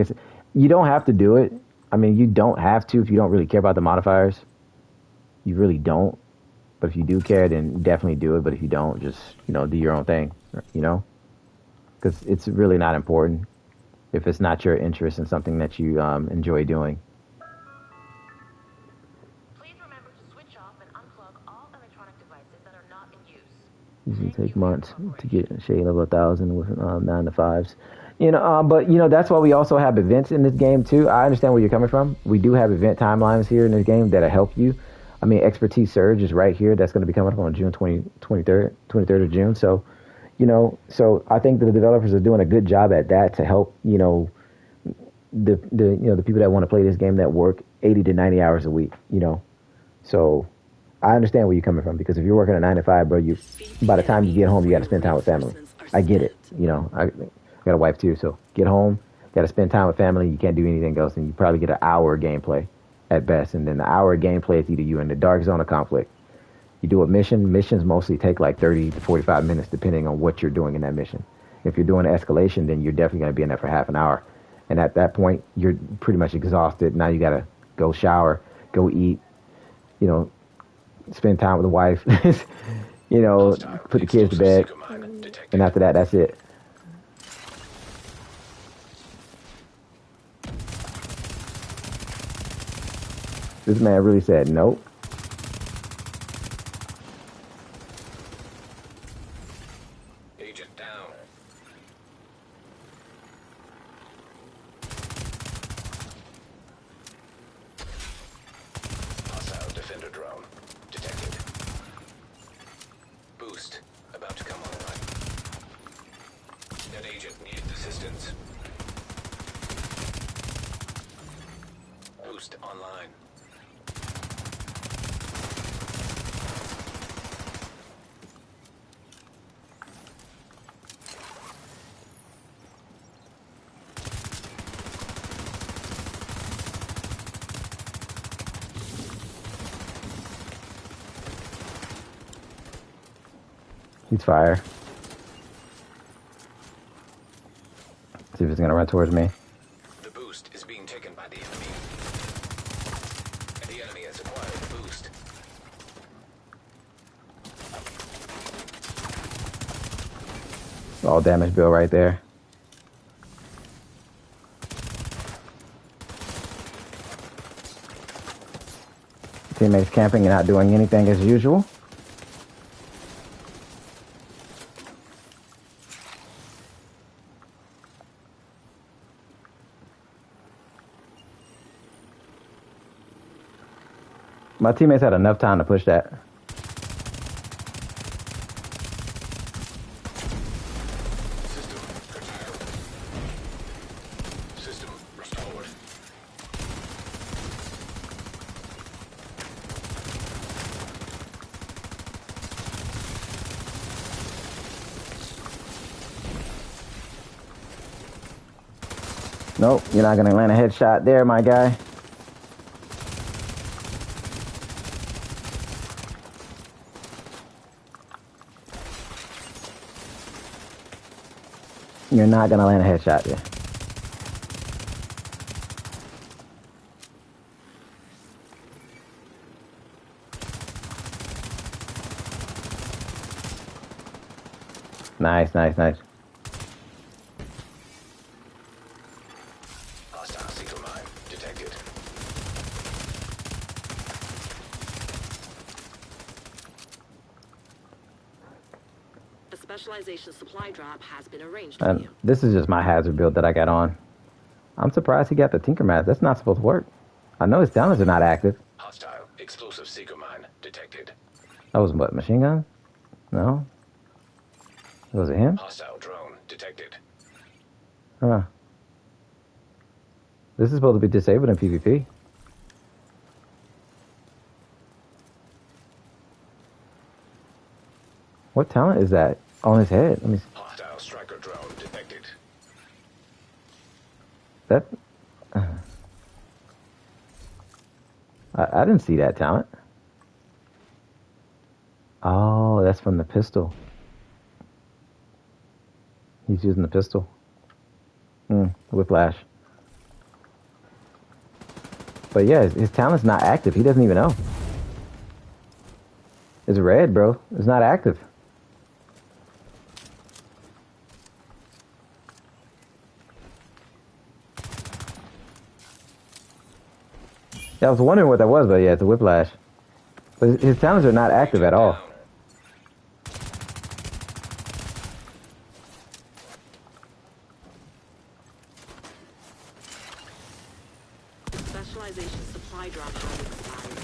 you don't have to do it. I mean, you don't have to if you don't really care about the modifiers. You really don't. But if you do care, then definitely do it. But if you don't, just do your own thing. Because it's really not important if it's not your interest in something that you enjoy doing. Please remember to switch off and unplug all electronic devices that are not in use. Usually take months to get shade level 1,000 with 9 to 5s. But that's why we also have events in this game too. I understand where you're coming from. We do have event timelines here in this game that'll help you. I mean, Expertise Surge is right here. That's going to be coming up on June 23rd of June. So, so I think that the developers are doing a good job at that to help, the people that want to play this game that work 80 to 90 hours a week, So I understand where you're coming from, because if you're working a 9 to 5, bro, by the time you get home, you got to spend time with family. I get it. I got a wife too, so get home, got to spend time with family. You can't do anything else, and you probably get an hour of gameplay at best, and then the hour of gameplay is either you in the dark zone of conflict. You do a mission. Missions mostly take like 30 to 45 minutes, depending on what you're doing in that mission. If you're doing escalation, then you're definitely going to be in there for half an hour, and at that point, you're pretty much exhausted. Now you got to go shower, go eat, spend time with the wife, put the kids to bed, and after that, that's it. This man really said nope. Agent down. Hostile defender drone detected. Boost about to come online. That agent needs assistance. Boost online. He's fire. See if he's gonna run towards me. The boost is being taken by the enemy. And the enemy has acquired the boost. All damage bill right there. Teammates camping and not doing anything as usual. My teammates had enough time to push that. System restored. Nope, you're not gonna land a headshot there, my guy. You're not gonna land a headshot there. Nice, nice, nice. Hostile secret mine detected. A specialization supply drop has been arranged for And you. this is just my hazard build that I got on. I'm surprised he got the Tinker Mask. That's not supposed to work. I know his talents are not active. Hostile explosive secret mine detected. That was what, machine gun? No? Was it him? Hostile drone detected. Huh. This is supposed to be disabled in PvP. What talent is that on his head? Let me see. Hostile striker drone detected. That. I didn't see that talent. Oh, that's from the pistol. He's using the pistol. Whiplash. But yeah, his talent's not active. He doesn't even know. It's red, bro. It's not active. Yeah, I was wondering what that was, but yeah, it's a whiplash. But his talents are not active at all. Specialization supply drop has expired.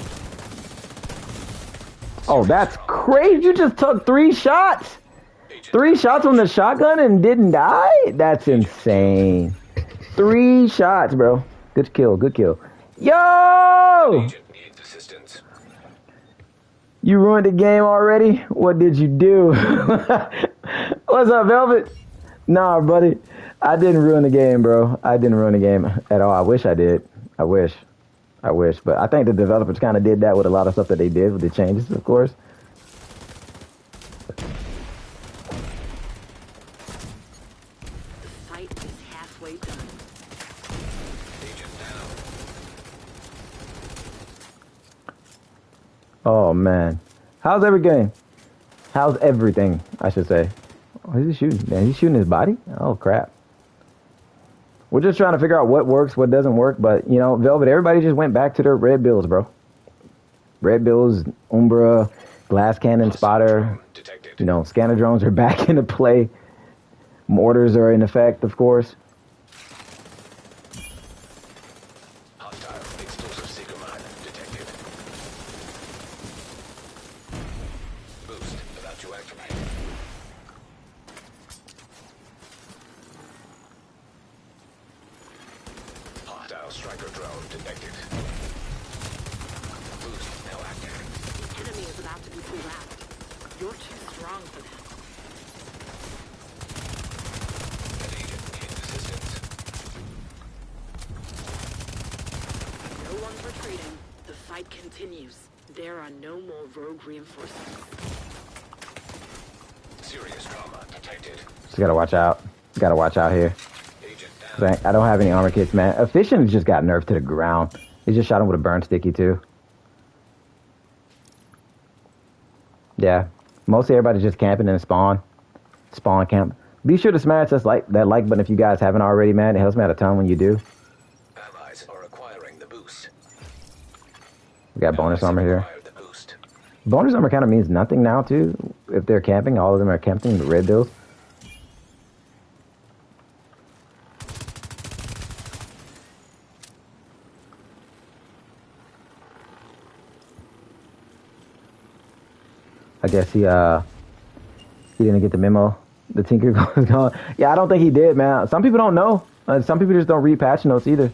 Oh, that's crazy. You just took 3 shots. 3 shots on the shotgun and didn't die? That's insane. 3 shots, bro. Good kill, good kill. Yo! Agent needs assistance. You ruined the game already? What did you do? What's up, Velvet? Nah, buddy. I didn't ruin the game, bro. I didn't ruin the game at all. I wish I did. I wish. But I think the developers kind of did that with a lot of stuff that they did with the changes, of course. The fight is halfway done. Agent down. Oh, man. How's everything? How's everything, I should say. Oh, who's he shooting? Man, he's shooting his body? Oh, crap. We're just trying to figure out what works, what doesn't work. But, you know, Velvet, everybody just went back to their red bills, bro. Red bills, Umbra, glass cannon, spotter. Detected. You know, scanner drones are back into play. Mortars are in effect, of course. Hostile explosive secret mine detected. Boost about to activate. Hostile striker drone detected. Boost now active. The enemy is about to be pulled out. You're too strong for them. An agent needs assistance. No one's retreating. The fight continues. There are no more rogue reinforcements. Serious trauma detected. Just gotta watch out. Gotta watch out here. Agent 'Cause down. I don't have any armor kits, man. Efficient just got nerfed to the ground. He just shot him with a burn sticky, too. Yeah. Mostly everybody's just camping in spawn. Spawn camp. Be sure to smash that like button if you guys haven't already, man. It helps me out a ton when you do. Allies are acquiring the boost. We got bonus Allies armor here. acquired the boost. Bonus armor kind of means nothing now, too. If they're camping, all of them are camping the red bills. I guess he didn't get the memo. The Tinker was gone. Yeah, I don't think he did, man. Some people don't know. Some people just don't read patch notes either.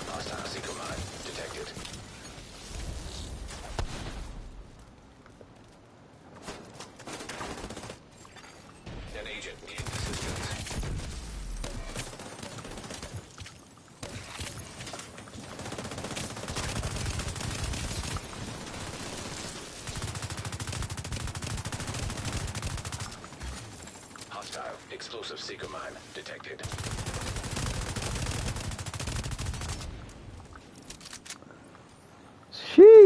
Hostile secret mine detected. An agent needs assistance. Hostile explosive secret mine detected. Sheesh.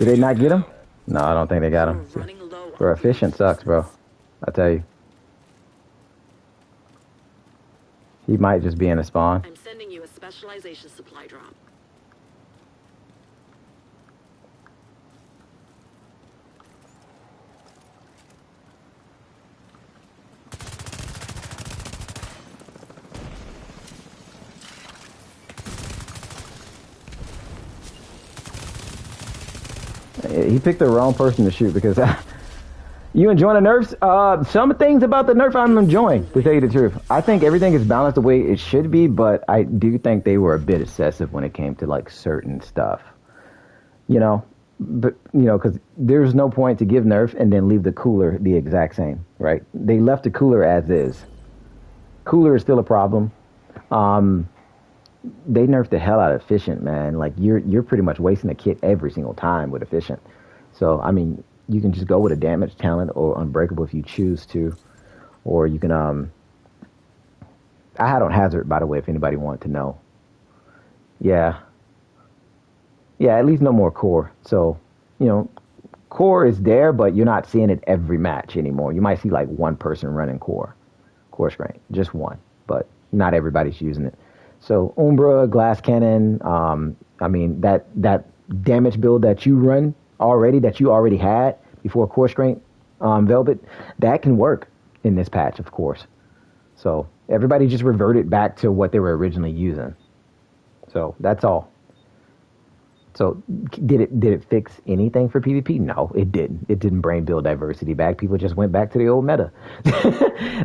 Did they not get him? No, I don't think they got We're him. running low Bro, on efficient sucks, bro. I tell you. He might just be in a spawn. I'm sending you a specialization supply drop. He picked the wrong person to shoot because you enjoying the nerfs? Some things about the nerf I'm enjoying, to tell you the truth. I think everything is balanced the way it should be, but I do think they were a bit excessive when it came to like certain stuff. You know, but because there's no point to give nerf and then leave the cooler the exact same, right? They left the cooler as is. Cooler is still a problem. They nerfed the hell out of efficient, man. Like you're pretty much wasting a kit every single time with efficient. So I mean, you can just go with a damage talent or unbreakable if you choose to, or you can I had on hazard, by the way, if anybody wanted to know. Yeah, yeah, at least no more core. So core is there, but you're not seeing it every match anymore. You might see like one person running core strength, just one, but not everybody's using it. So Umbra, Glass Cannon, I mean that damage build that you run already, that you already had before Core Strength Velvet, that can work in this patch, of course. So everybody just reverted back to what they were originally using. So that's all. So did it fix anything for PvP? No, it didn't. It didn't bring build diversity back. People just went back to the old meta.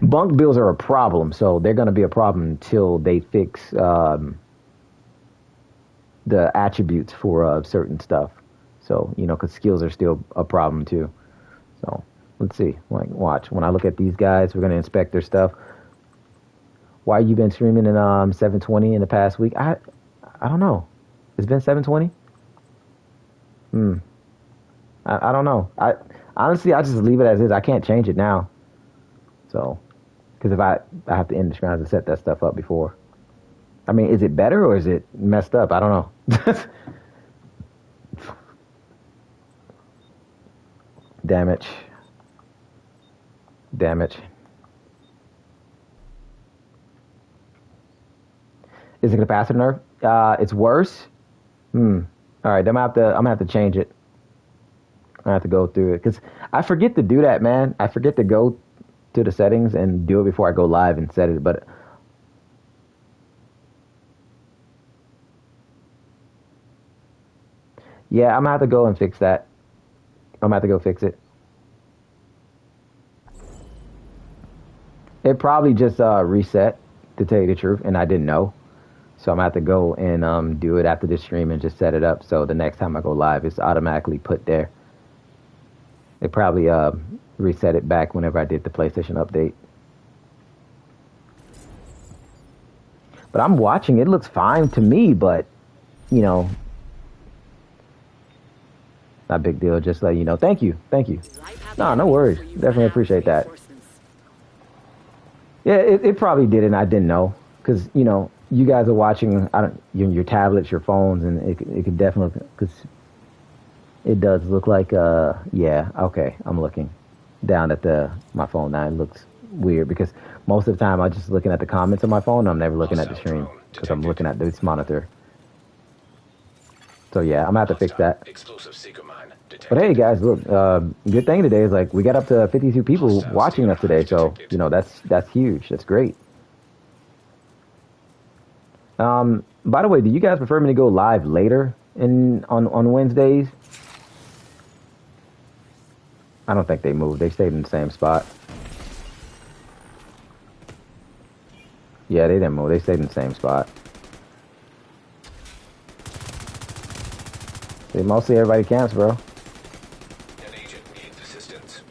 Bunk builds are a problem, so they're going to be a problem until they fix the attributes for certain stuff. So because skills are still a problem too. So let's see. Like, watch when I look at these guys, we're going to inspect their stuff. Why you been streaming in 720 in the past week? I don't know. It's been 720. I don't know. I honestly just leave it as is. I can't change it now. So, because if I have to end the screens to set that stuff up before. I mean, is it better or is it messed up? I don't know. Damage. Is it capacitor nerf? It's worse. All right, I'm gonna have to change it. I have to go through it because I forget to do that, man. I forget to go to the settings and do it before I go live and set it. But yeah, I'm gonna have to go and fix that. I'm gonna have to go fix it. It probably just reset, to tell you the truth, and I didn't know. So I'm gonna have to go and do it after this stream and just set it up so the next time I go live, it's automatically put there. It probably reset it back whenever I did the PlayStation update. But I'm watching. It looks fine to me, but not a big deal. Just let you know. Thank you. No worries. Definitely appreciate that. Yeah, it probably did, and I didn't know because you guys are watching your tablets, your phones, and it could definitely, because it does look like yeah, okay, I'm looking down at my phone now. It looks weird because most of the time I'm just looking at the comments on my phone. I'm never looking at the stream because I'm looking at this monitor. So yeah, I'm gonna have to fix that. But hey guys, look, good thing today is like we got up to 52 people watching us today, so that's huge. That's great. By the way, do you guys prefer me to go live later on Wednesdays? I don't think they moved. They stayed in the same spot. Yeah, they didn't move. They stayed in the same spot. Mostly everybody camps, bro. An agent needs assistance.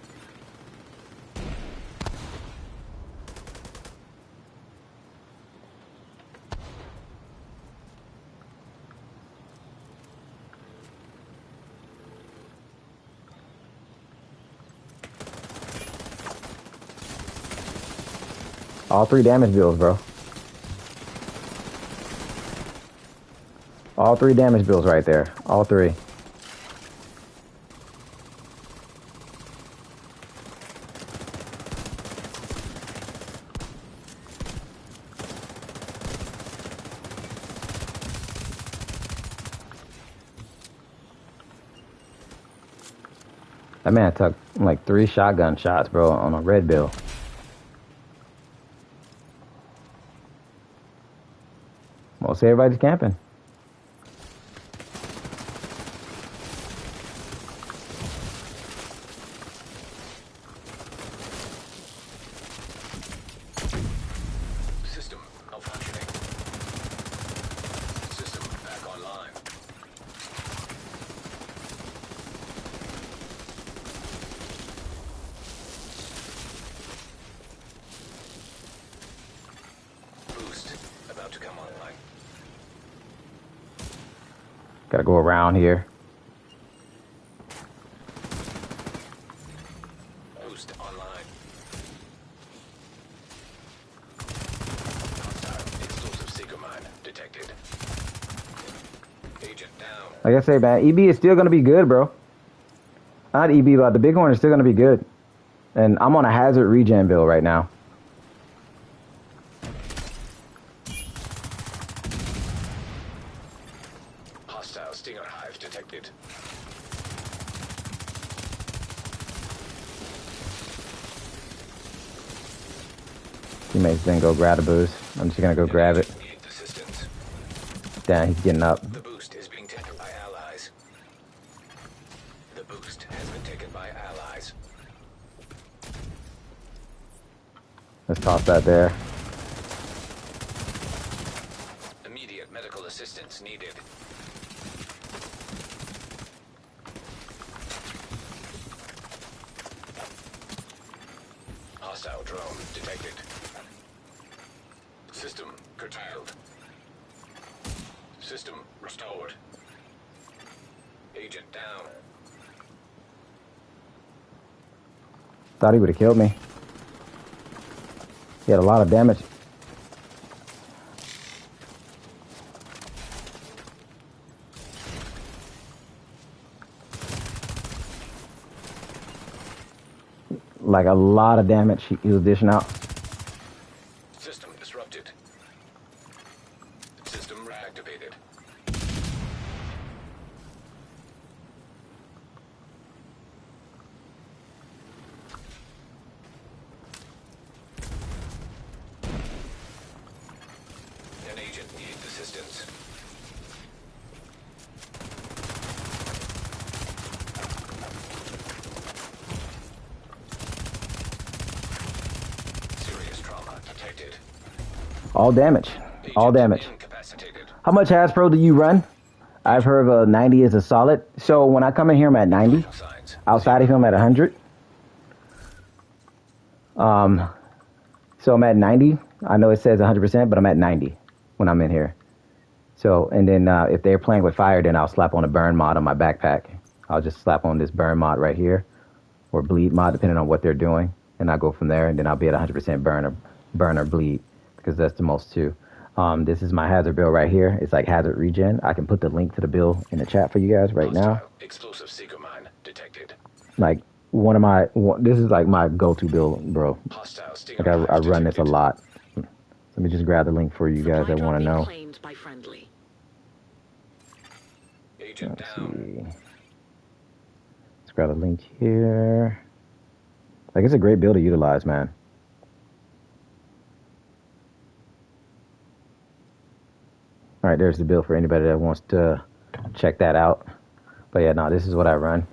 All 3 damage bills, bro. All 3 damage bills right there. All 3. That man took like 3 shotgun shots, bro, on a red bill. Most everybody's camping. System malfunctioning. System back online. Boost about to come online. Gotta go around here. Boost online. Hostile explosive seeker mine detected. Agent down. Like I say, man, EB is still gonna be good, bro. Not EB, but the Bighorn is still gonna be good. And I'm on a hazard regen bill right now. Hostile stinger hive detected. Teammates then go grab the boost. I'm just gonna go grab it. Need assistance. Damn, he's getting up. The boost is being taken by allies. The boost has been taken by allies. Let's toss that there. Immediate medical assistance needed. Hostile drone detected. System curtailed. System restored. Agent down. Thought he would have killed me. He had a lot of damage. Like a lot of damage he was dishing out. System disrupted. System reactivated. An agent needs assistance. Serious trauma detected. All damage. All Agent damage. incapacitated. How much Hasbro do you run? I've heard of 90 is a solid. So when I come in here, I'm at 90. Signs. Outside of him, at 100. So I'm at 90. I know it says 100%, but I'm at 90 when I'm in here. So, and then if they're playing with fire, then I'll slap on a burn mod on my backpack. I'll just slap on this burn mod right here, or bleed mod, depending on what they're doing, and I'll go from there. And then I'll be at 100% burn or bleed, because that's the most too. This is my hazard bill right here. It's like hazard regen. I can put the link to the bill in the chat for you guys right now. Hostile explosive seeker mine detected. Like this is like my go-to bill, bro. Hostile stinger Like I hive run this a detected. lot. Let me just grab the link for you guys that Supply want to drop being know. claimed by friendly. Agent Let's down. see. Let's grab a link here. Like, it's a great bill to utilize, man. All right, there's the bill for anybody that wants to check that out. But yeah, no, this is what I run.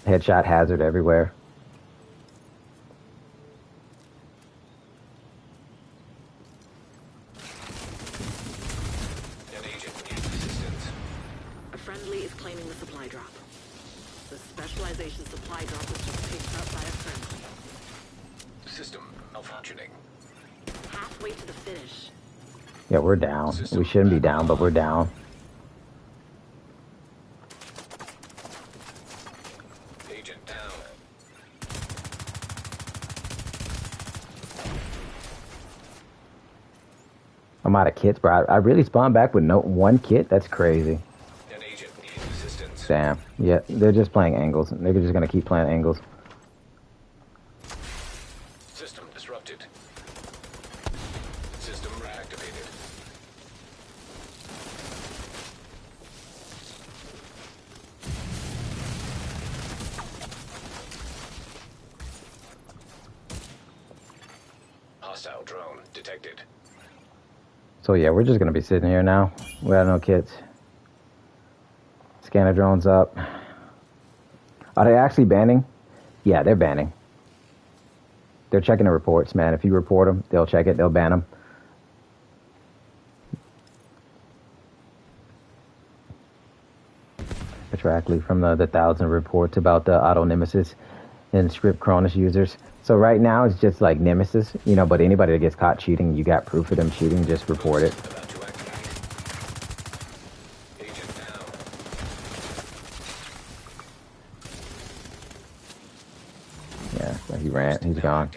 Headshot hazard everywhere. An agent needs assistance. A friendly is claiming the supply drop. The specialization supply drop was just picked up by a friendly. System malfunctioning. Halfway to the finish. Yeah, we're down. We shouldn't be down, but we're down. Agent down. I'm out of kits, bro. I really spawned back with no one kit. That's crazy. An agent needs assistance. Damn. Yeah, they're just playing angles. They're just gonna keep playing angles. System disrupted. System reactivated. Hostile drone detected. So yeah, we're just gonna be sitting here now. We got no kits. Scanner drones up. Are they actually banning? Yeah, they're banning. They're checking the reports, man. If you report them, they'll check it. They'll ban them. Directly from the 1,000 reports about the auto nemesis and script Cronus users. So right now it's just like nemesis, you know, but anybody that gets caught cheating, you got proof of them cheating, just report it. About to activate. Agent down. Yeah, so he ran. He's gone.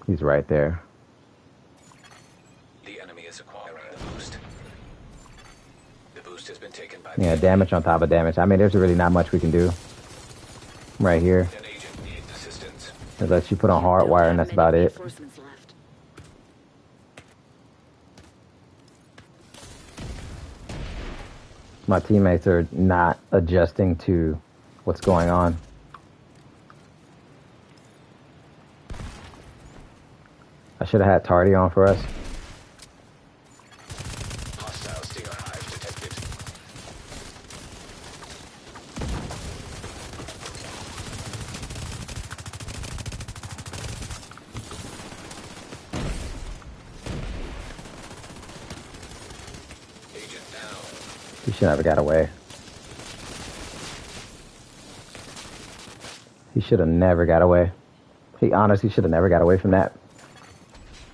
He's right there. The enemy is acquiring the boost. The boost has been taken by Yeah, damage on top of damage. I mean, there's really not much we can do. Right here. An agent needs assistance. It lets you put on hardwire and that's about it. Reinforcements left. My teammates are not adjusting to what's going on. I should have had Tardy on for us. Hostile Stinger hive detected. Agent down. He should never got away. He should have never got away. He honestly should have never got away from that.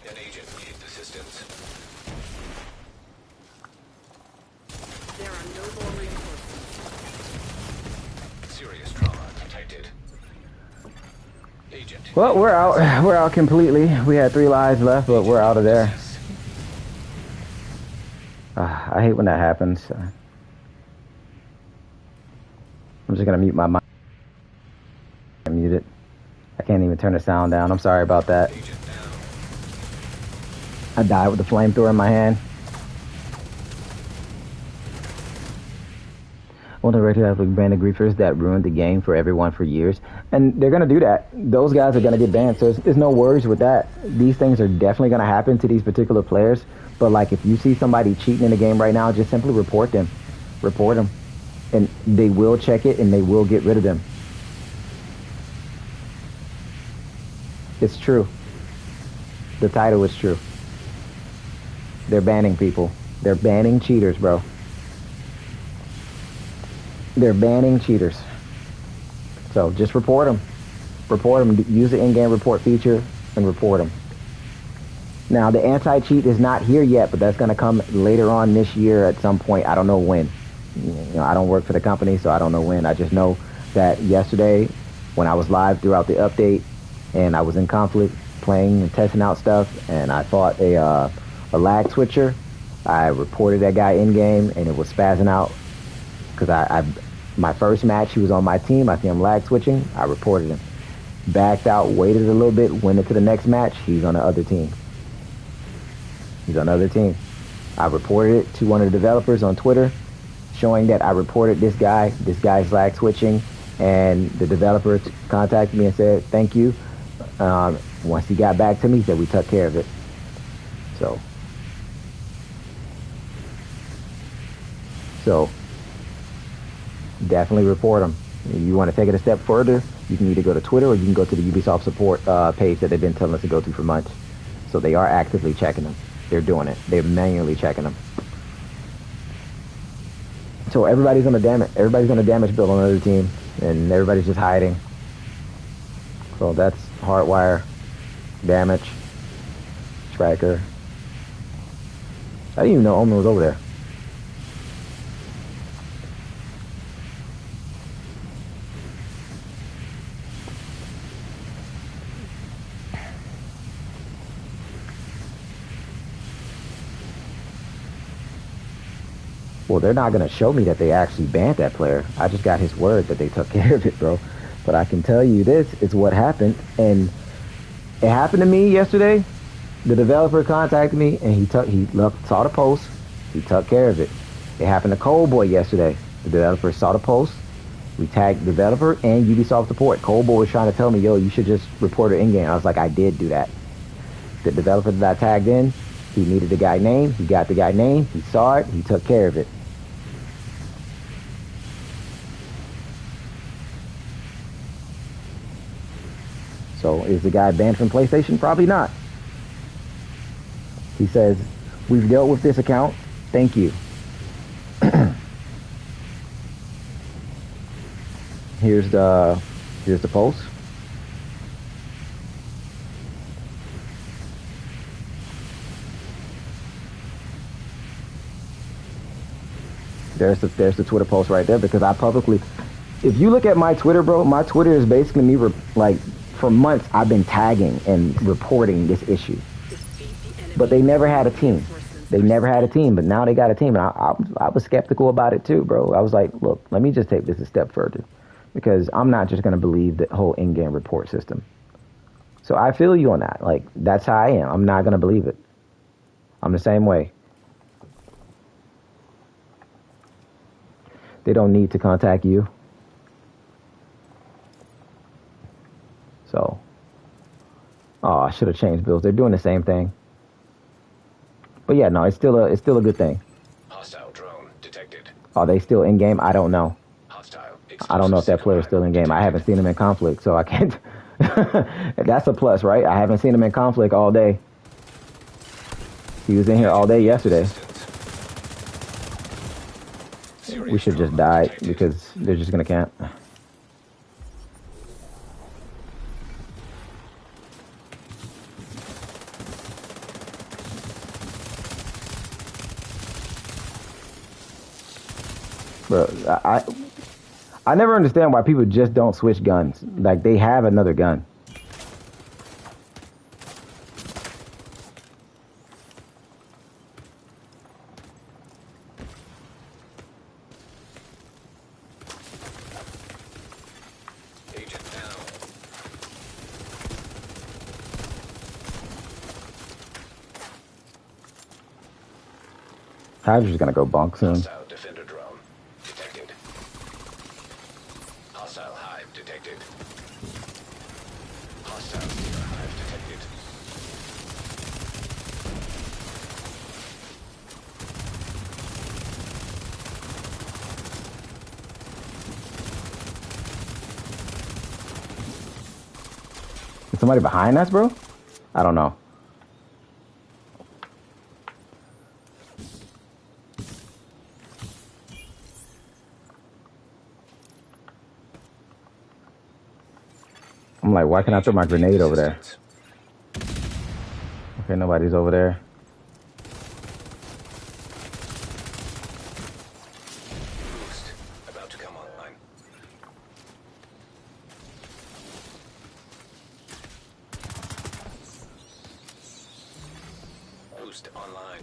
An agent needs assistance. There are no more reinforcements. Serious trauma detected. Agent. Well, we're out. We're out completely. We had 3 lives left, but we're out of there. I hate when that happens. I'm just gonna mute my mic. Mute it. I can't even turn the sound down. I'm sorry about that. Agent down. I died with the flamethrower in my hand. Well, the regular have banned the griefers that ruined the game for everyone for years, and they're gonna do that. Those guys are gonna get banned, so there's no worries with that. These things are definitely gonna happen to these particular players. But like, if you see somebody cheating in the game right now, just simply report them. Report them, and they will check it and they will get rid of them. It's true. The title is true. They're banning people. They're banning cheaters, bro. They're banning cheaters. So just report them. Report them. Use the in-game report feature and report them. Now, the anti-cheat is not here yet, but that's going to come later on this year at some point. I don't know when. You know, I don't work for the company, so I don't know when. I just know that yesterday, when I was live throughout the update, and I was in conflict playing and testing out stuff, and I fought a lag switcher. I reported that guy in-game, and it was spazzing out because my first match, he was on my team. I see him lag switching. I reported him. Backed out, waited a little bit, went into the next match. He's on the other team. He's on the other team. I reported it to one of the developers on Twitter, showing that I reported this guy. This guy's lag switching, and the developer contacted me and said, thank you. Once he got back to me, he said we took care of it. So definitely report them. If you want to take it a step further, you can either go to Twitter or you can go to the Ubisoft support page that they've been telling us to go to for months. So they are actively checking them. They're doing it. They're manually checking them. So everybody's gonna damage build on another team, and everybody's just hiding. So that's hardwire, damage, striker. I didn't even know Omen was over there. Well, they're not going to show me that they actually banned that player. I just got his word that they took care of it, bro. But I can tell you this is what happened. And it happened to me yesterday. The developer contacted me, and he saw the post. He took care of it. It happened to Cold Boy yesterday. The developer saw the post. We tagged developer and Ubisoft support. Colbo was trying to tell me, yo, you should just report it in game. I was like, I did do that. The developer that I tagged in, he needed the guy name. He got the guy name. He saw it. He took care of it. So is the guy banned from PlayStation? Probably not. He says, we've dealt with this account. Thank you. Here's the post. There's the Twitter post right there, because I publicly, if you look at my Twitter, bro, my Twitter is basically me like for months I've been tagging and reporting this issue. But they never had a team. They never had a team, but now they got a team, and I was skeptical about it too, bro. I was like, look, let me just take this a step further, because I'm not just gonna believe the whole in-game report system. So I feel you on that. Like, that's how I am. I'm not gonna believe it. I'm the same way. They don't need to contact you. So, oh, I should have changed bills. They're doing the same thing. But yeah, no, it's still a good thing. Hostile drone detected. Are they still in game? I don't know. Hostile. I don't know if that player is still in game. I haven't seen him in conflict, so I can't. That's a plus, right? I haven't seen him in conflict all day. He was in here all day yesterday. We should just die because they're just gonna camp. Bro, I never understand why people just don't switch guns. Like, they have another gun. Agent down. Hive's just gonna go bonk soon. Hostile defender drone detected. Hostile hive detected. Hostile Sierra hive detected. Is somebody behind us, bro? I don't know. I'm like, why can't I throw my grenade over there? Okay, nobody's over there. Boost about to come online. Boost online.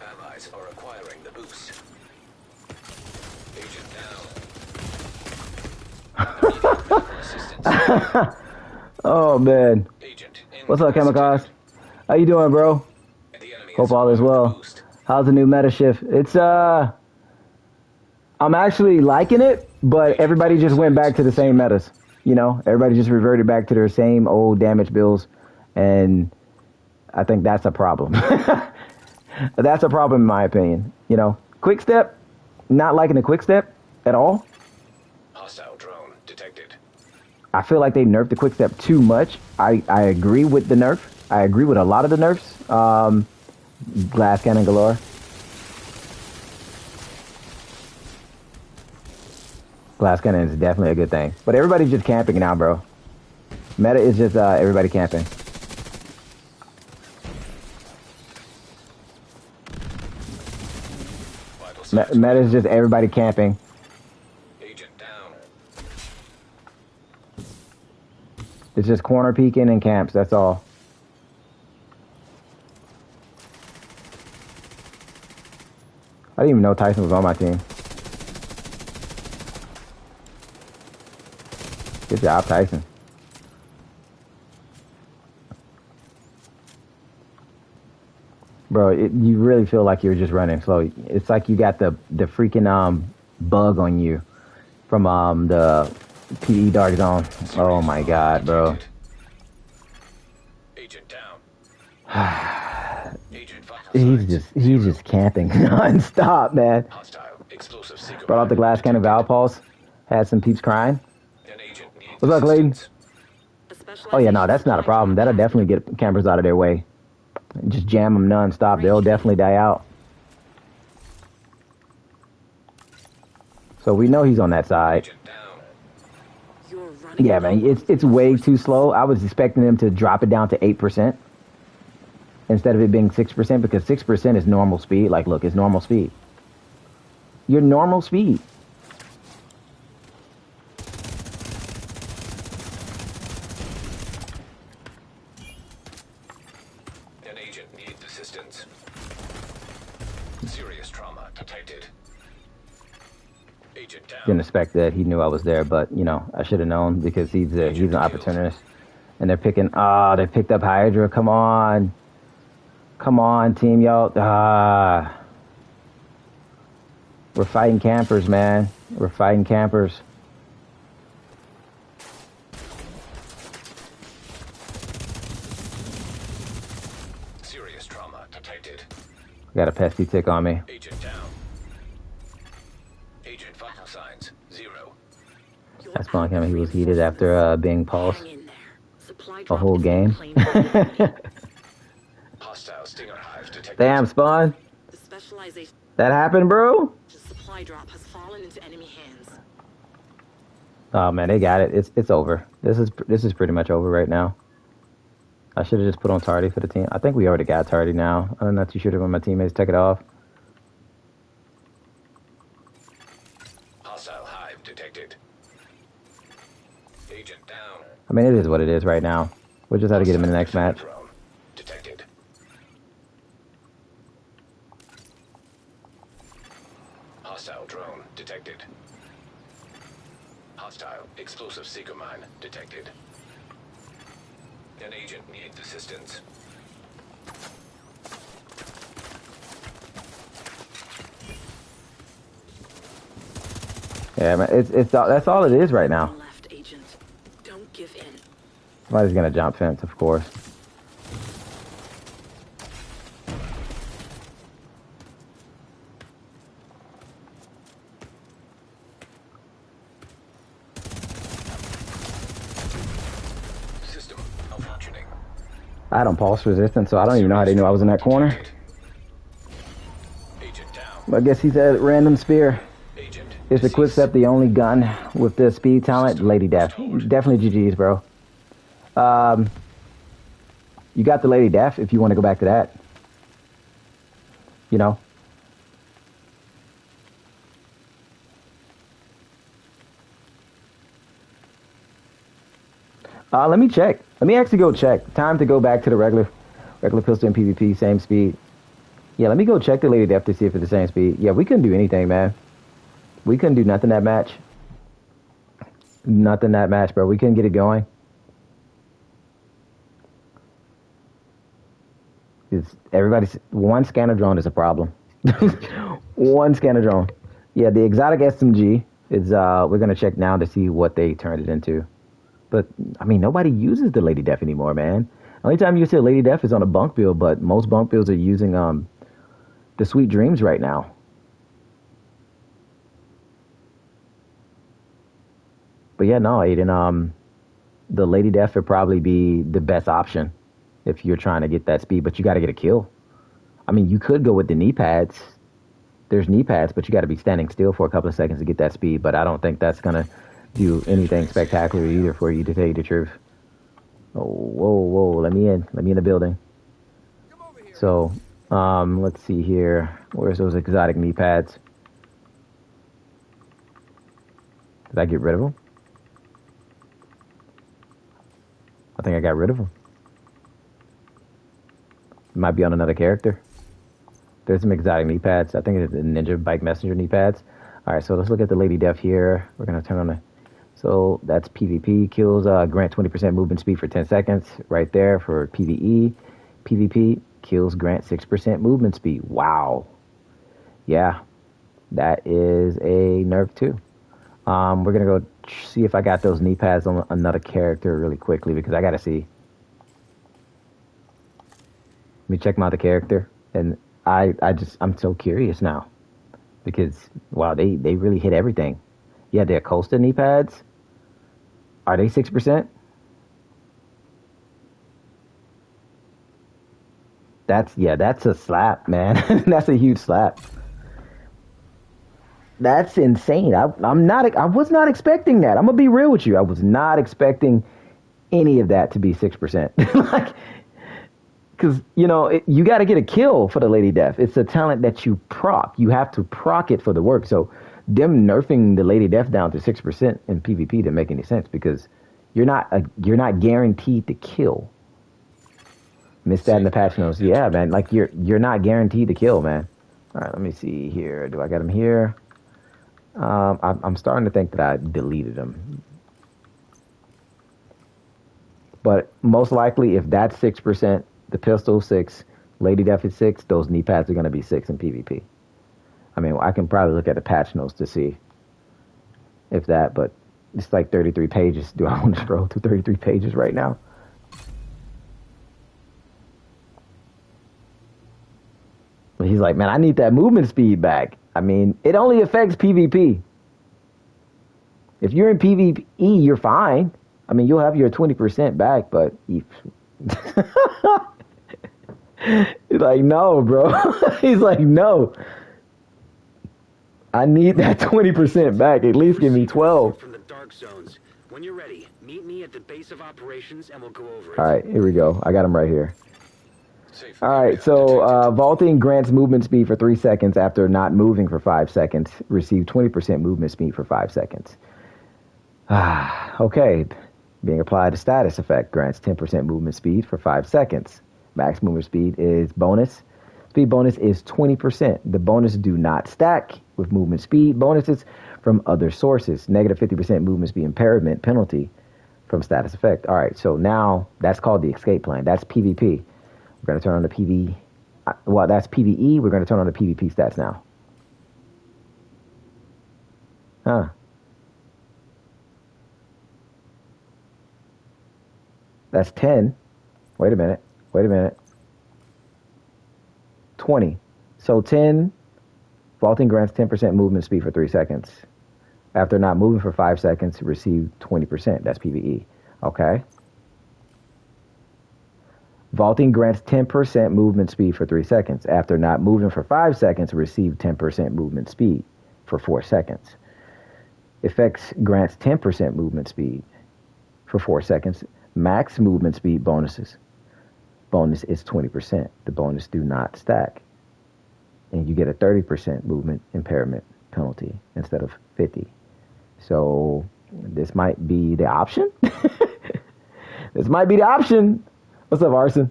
Allies are acquiring the boost. Agent down. Assistance. Oh man, Agent what's up, Kamikaze? How you doing, bro? The enemy Hope is all is acquiring the well. boost. How's the new meta shift? It's I'm actually liking it, but everybody just went back to the same metas. You know, everybody just reverted back to their same old damage bills, and I think that's a problem. That's a problem in my opinion. You know, quick step, not liking the quick step at all. Hostile drone detected. I feel like they nerfed the quick step too much. I agree with the nerf. I agree with a lot of the nerfs. Glass cannon galore. Glass cannon is definitely a good thing. But everybody's just camping now, bro. Meta is just everybody camping. Meta is just everybody camping. Agent down. It's just corner peeking and camps. That's all. I didn't even know Tyson was on my team. Good job, Tyson. Bro, you really feel like you're just running slow. It's like you got the freaking bug on you from the PE Dark Zone. Oh my god, bro. Agent down. Agent vital signs. He's just camping non-stop, man. Hostile explosive seeker Brought out the mine glass cannon detected. Valve Pulse. Had some peeps crying. An agent needs What's up, Clayton? assistance. Oh yeah, no, that's not a problem. That'll definitely get campers out of their way. Just jam them non-stop. They'll definitely die out. So we know he's on that side. Agent down. You're running Yeah, man, it's way too slow. I was expecting them to drop it down to 8% instead of it being 6% because 6% is normal speed. Like, look, it's normal speed. Your normal speed. An agent needs assistance. Serious trauma detected. Agent down. Didn't expect that he knew I was there, but you know I should have known because he's an opportunist. And they're picking. Ah, they picked up Hydra. Come on, team, y'all. Ah, we're fighting campers, man. We're fighting campers. Serious trauma detected. Got a pesky tick on me. Agent down. Agent vital signs 0. That's fine. He was heated after being pulsed Hang in there. Supply a drop whole is being game. claimed by the enemy. Hostile stinger hive detected. Damn, Spawn. The specialization That happened, bro. supply drop has fallen into enemy hands. Oh man, they got it. It's over. This is pretty much over right now. I should have just put on Tardy for the team. I think we already got Tardy now. I'm not too sure when my teammates take it off. Hostile hive detected. Agent down. I mean, it is what it is right now. We'll just have to get him in the next match. Drone detected. Hostile drone detected. Hostile explosive seeker mine detected. An agent needs assistance. Yeah, man, that's all it is right now. Left, agent. Don't give in. Somebody's gonna jump fence, of course. System malfunctioning. I don't pulse resistance, so I don't even know how they knew I was in that corner. Detected. Agent down. I guess he's a random spear. Agent Is the deceased. Quickstep the only gun with the speed talent? Lady Death. Definitely GG's, bro. You got the Lady Death if you want to go back to that. You know? Let me check. Let me actually go check. Time to go back to the regular pistol and PvP, same speed. Yeah, let me go check the Lady Death to see if it's the same speed. Yeah, we couldn't do anything, man. We couldn't do nothing that match. Nothing that match, bro. We couldn't get it going. Everybody's one scanner drone is a problem. One scanner drone. Yeah, the exotic SMG is we're gonna check now to see what they turned it into. But I mean nobody uses the Lady Death anymore, man. Only time you see a Lady Death is on a bunk build, but most bunk builds are using the Sweet Dreams right now. But yeah, no, Aiden, the Lady Death would probably be the best option if you're trying to get that speed, but you got to get a kill. I mean, you could go with the knee pads. There's knee pads, but you got to be standing still for a couple of seconds to get that speed, but I don't think that's going to do anything spectacular either for you, to tell you the truth. Oh, whoa, let me in the building. So, let's see here. Where's those exotic knee pads? Did I get rid of them? I think I got rid of them. It might be on another character. There's some exotic knee pads. I think it's the Ninja Bike Messenger knee pads. All right, so let's look at the Lady Death here. We're going to turn on the... So that's PvP. Kills grant 20% movement speed for 10 seconds right there for PvE. PvP kills grant 6% movement speed. Wow. Yeah, that is a nerf too. We're gonna go see if I got those knee pads on another character really quickly because I gotta see. Let me check my other character, and I'm so curious now because wow, they really hit everything. Yeah, they're Costa knee pads. Are they 6%? That's a slap, man. That's a huge slap. That's insane. I was not expecting that. I'm gonna be real with you. I was not expecting any of that to be 6%. Like, because you got to get a kill for the Lady Death. It's a talent that you proc. You have to proc it for the work. So them nerfing the Lady Death down to 6% in PvP didn't make any sense because you're not guaranteed to kill. Missed that in the patch notes. Yeah, man. Like you're not guaranteed to kill, man. All right, let me see here. Do I got him here? I'm starting to think that I deleted him. But most likely, if that's 6%, the pistol 6, Lady Death is 6, those knee pads are going to be 6 in PvP. I mean, I can probably look at the patch notes to see if that, but it's like 33 pages. Do I want to scroll through 33 pages right now? But he's like, man, I need that movement speed back. I mean, it only affects PvP. If you're in PvE, you're fine. I mean, you'll have your 20% back, but he's like, no, bro. He's like, no. I need that 20% back. At least give me 12. From the dark zones. When you're ready, meet me at the base of operations and we'll go over it. All right, here we go. I got him right here. Safe All right, area so detected. vaulting grants movement speed for 3 seconds after not moving for 5 seconds. Receive 20% movement speed for 5 seconds. Okay. Being applied to status effect grants 10% movement speed for 5 seconds. Max movement speed is bonus. Speed bonus is 20%. The bonus do not stack with movement speed bonuses from other sources. Negative 50% movement speed impairment penalty from status effect. All right, so now that's called the escape plan. That's PvP. We're going to turn on the PV. Well, that's PvE. We're going to turn on the PvP stats now. Huh. That's 10. Wait a minute. 20. So 10, vaulting grants 10% movement speed for 3 seconds. After not moving for 5 seconds, receive 20%. That's PvE. Okay. Vaulting grants 10% movement speed for 3 seconds. After not moving for 5 seconds, receive 10% movement speed for 4 seconds. Effects grants 10% movement speed for 4 seconds. Max movement speed bonuses. Bonus is 20%. The bonus do not stack. And you get a 30% movement impairment penalty instead of 50. So this might be the option. This might be the option. What's up, Arson?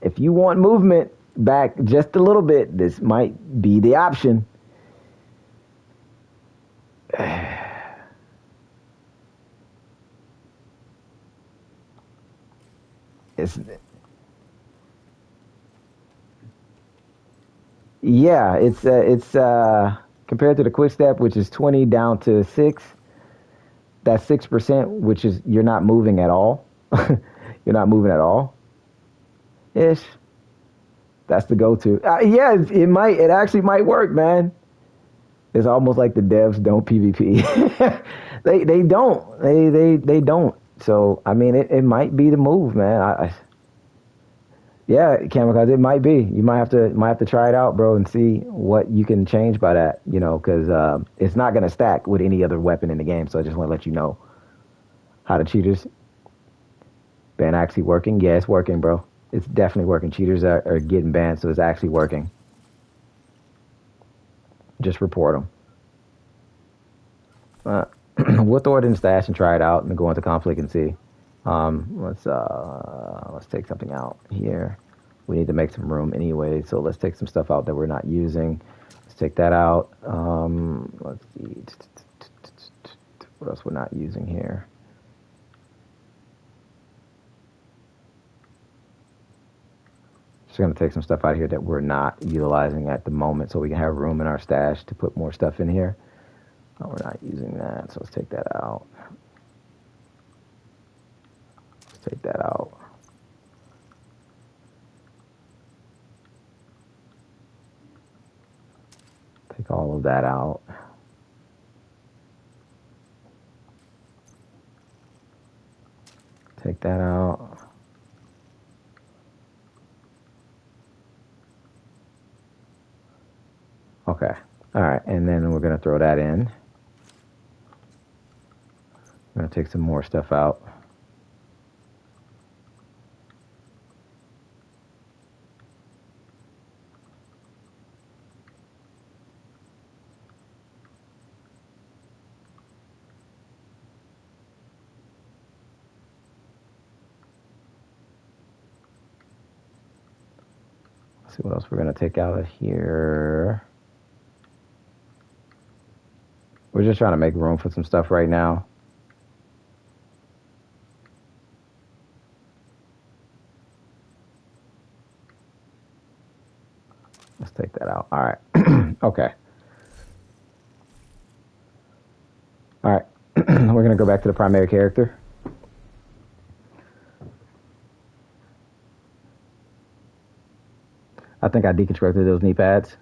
If you want movement back just a little bit, this might be the option. It's compared to the quick step, which is 20 down to 6. That's 6%, which is you're not moving at all. You're not moving at all. Ish. That's the go-to. Yeah, it actually might work, man. It's almost like the devs don't PvP. They don't. They don't. So I mean, it might be the move, man. Yeah, Kamikaze, it might be. You might have to try it out, bro, and see what you can change by that. Because it's not gonna stack with any other weapon in the game. So I just want to let you know how the cheaters ban actually working. Yeah, it's working, bro. It's definitely working. Cheaters are getting banned, so it's actually working. Just report them. We'll throw it in the stash and try it out, and go into conflict and see. Let's take something out here. We need to make some room anyway, so let's take some stuff out that we're not using. Let's take that out. Let's see. What else we're not using here? Just gonna take some stuff out of here that we're not utilizing at the moment, so we can have room in our stash to put more stuff in here. Oh, we're not using that, so let's take that out. Let's take that out. Take all of that out. Take that out. Okay. All right, and then we're gonna throw that in. I'm gonna take some more stuff out. Let's see what else we're gonna take out of here. We're just trying to make room for some stuff right now. Let's take that out. All right. Okay. All right. We're going to go back to the primary character. I think I deconstructed those knee pads.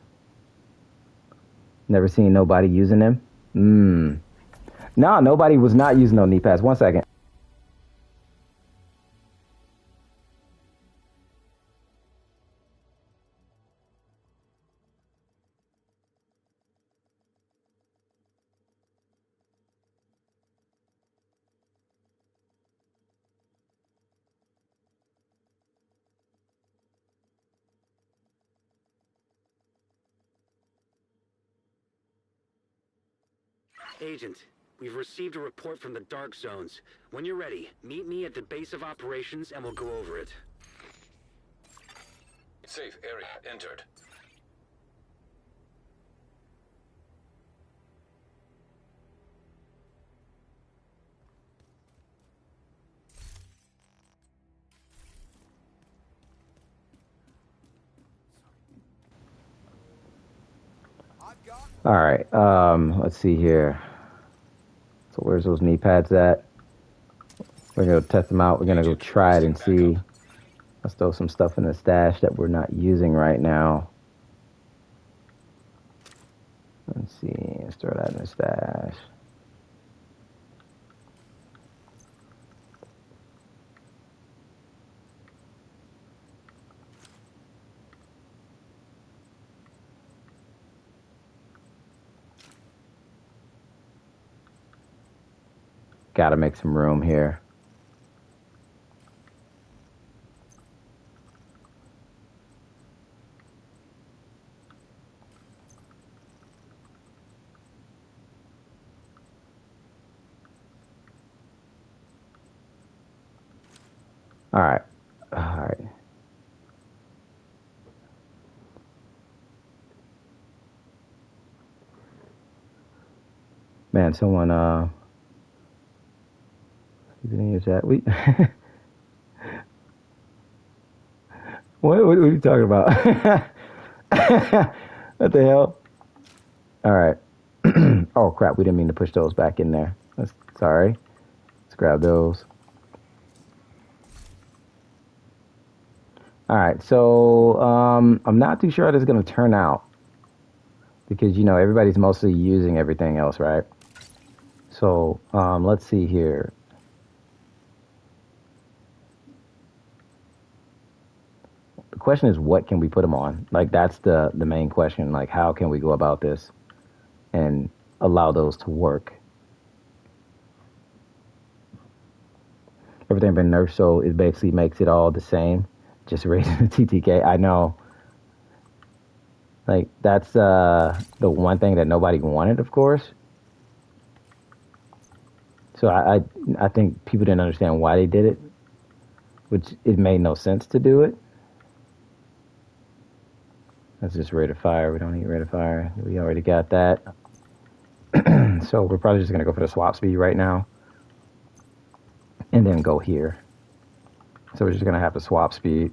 Never seen nobody using them. No, nobody was not using no knee pads. 1 second. Agent, we've received a report from the Dark Zones. When you're ready, meet me at the base of operations and we'll go over it. Safe area entered. All right. Let's see here. So where's those knee pads at? We're going to test them out. We're going to go try it and see. Let's throw some stuff in the stash that we're not using right now. Let's see. Let's throw that in the stash. Got to make some room here. All right. All right. Man, someone keep it in your chat. What are you talking about? What the hell? All right. Oh crap, we didn't mean to push those back in there. Sorry. Let's grab those. All right, so I'm not too sure how this is going to turn out because, you know, everybody's mostly using everything else, right? So let's see here. The question is, what can we put them on? Like, that's the main question. Like, how can we go about this and allow those to work? Everything been nerfed, so it basically makes it all the same. Just raising the TTK. I know. Like, that's the one thing that nobody wanted, of course. So I think people didn't understand why they did it, which it made no sense to do it. That's just rate of fire. We don't need rate of fire. We already got that. So we're probably just going to go for the swap speed right now. And then go here. So we're just going to have the swap speed.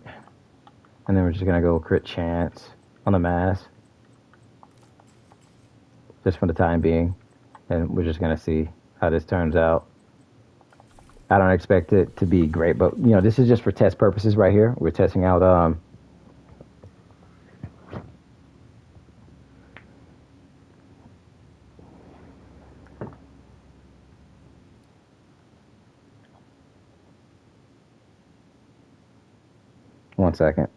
And then we're just gonna go crit chance on the mass. Just for the time being. And we're just gonna see how this turns out. I don't expect it to be great, but you know, this is just for test purposes right here. We're testing out one second.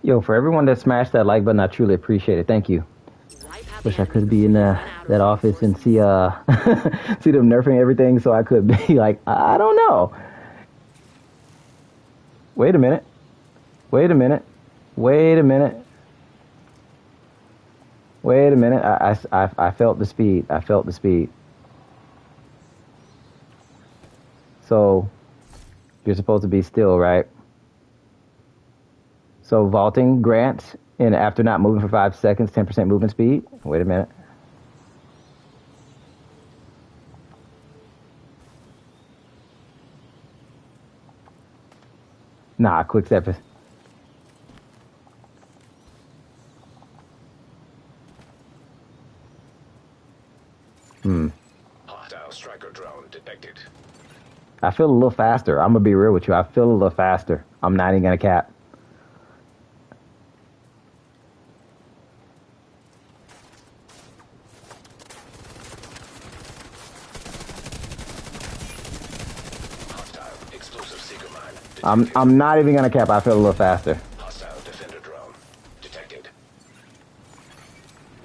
Yo, for everyone that smashed that like button, I truly appreciate it. Thank you. Wipe out Wish the I could enemy be in before you run out of that office and resources. see see them nerfing everything, so I could be like, I don't know. Wait a minute. Wait a minute. Wait a minute. Wait a minute. I felt the speed. I felt the speed. So you're supposed to be still, right? So vaulting grants, and after not moving for 5 seconds, 10% movement speed. Wait a minute. Nah, quick step. Hostile striker drone detected. I feel a little faster. I'm gonna be real with you. I feel a little faster. I'm not even gonna cap. Hostile explosive seeker mine I'm detected. I'm not even gonna cap. I feel a little faster. Hostile defender drone detected.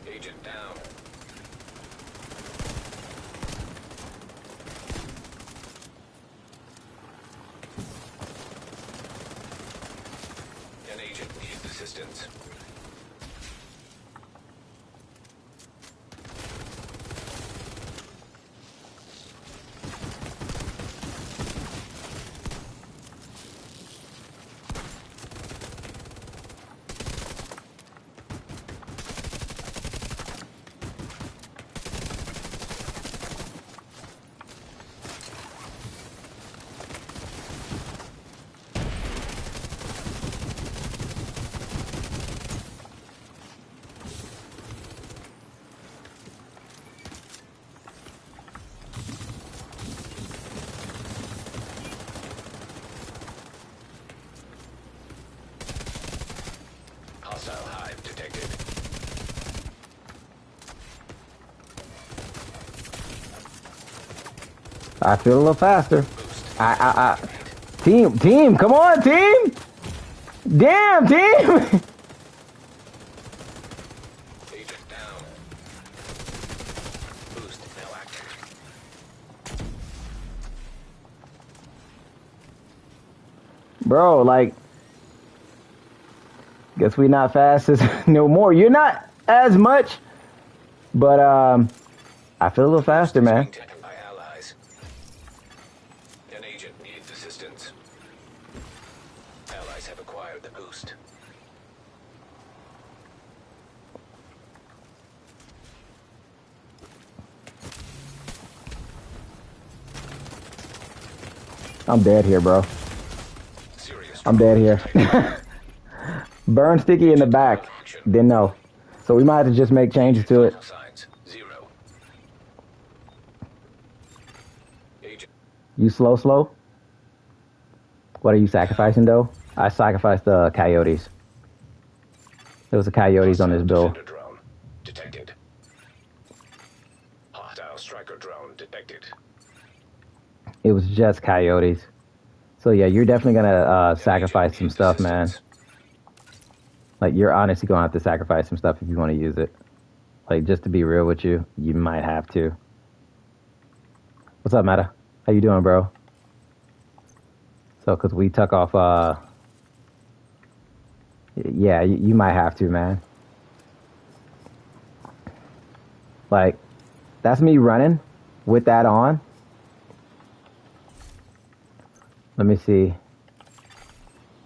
Agent down. An agent needs assistance. Hostile hive detected. I feel a little faster. Boost. Team, come on, team! Damn, team! Agent down. Boost now active. Bro, like, guess we not fast as no more. You're not as much, but I feel a little faster, Boost is man. being taken by allies. An agent needs assistance. Allies have acquired the boost. I'm dead here, bro. Serious I'm trouble dead here. detected. Burn sticky in the back. Didn't know. So we might have to just make changes to it. Vital signs 0. Agent You slow? What are you sacrificing, though? I sacrificed the coyotes. There was a coyotes on this hostile bill. defender drone detected. Hostile striker drone detected. It was just coyotes. So yeah, you're definitely gonna sacrifice some Needs stuff, man. assistance. Like you're honestly gonna have to sacrifice some stuff if you want to use it. Like just to be real with you, you might have to. What's up, Meta? How you doing, bro? So, cause we took off. Yeah, you might have to, man. Like that's me running with that on. Let me see.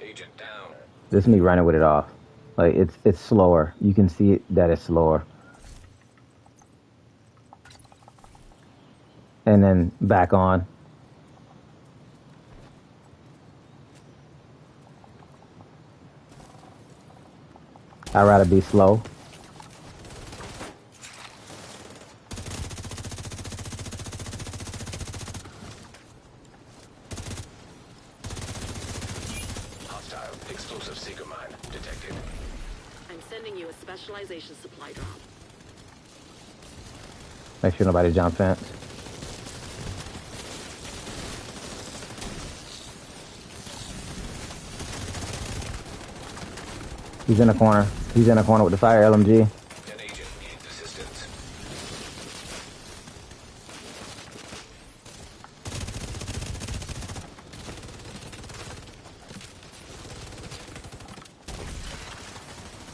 Agent down. This is me running with it off. Like it's slower. You can see it, that it's slower. And then back on. I'd rather be slow. Hostile explosive seeker mine detected. I'm sending you a specialization supply drop. Make sure nobody jump fence. He's in the corner. He's in the corner with the fire LMG. An agent needs assistance.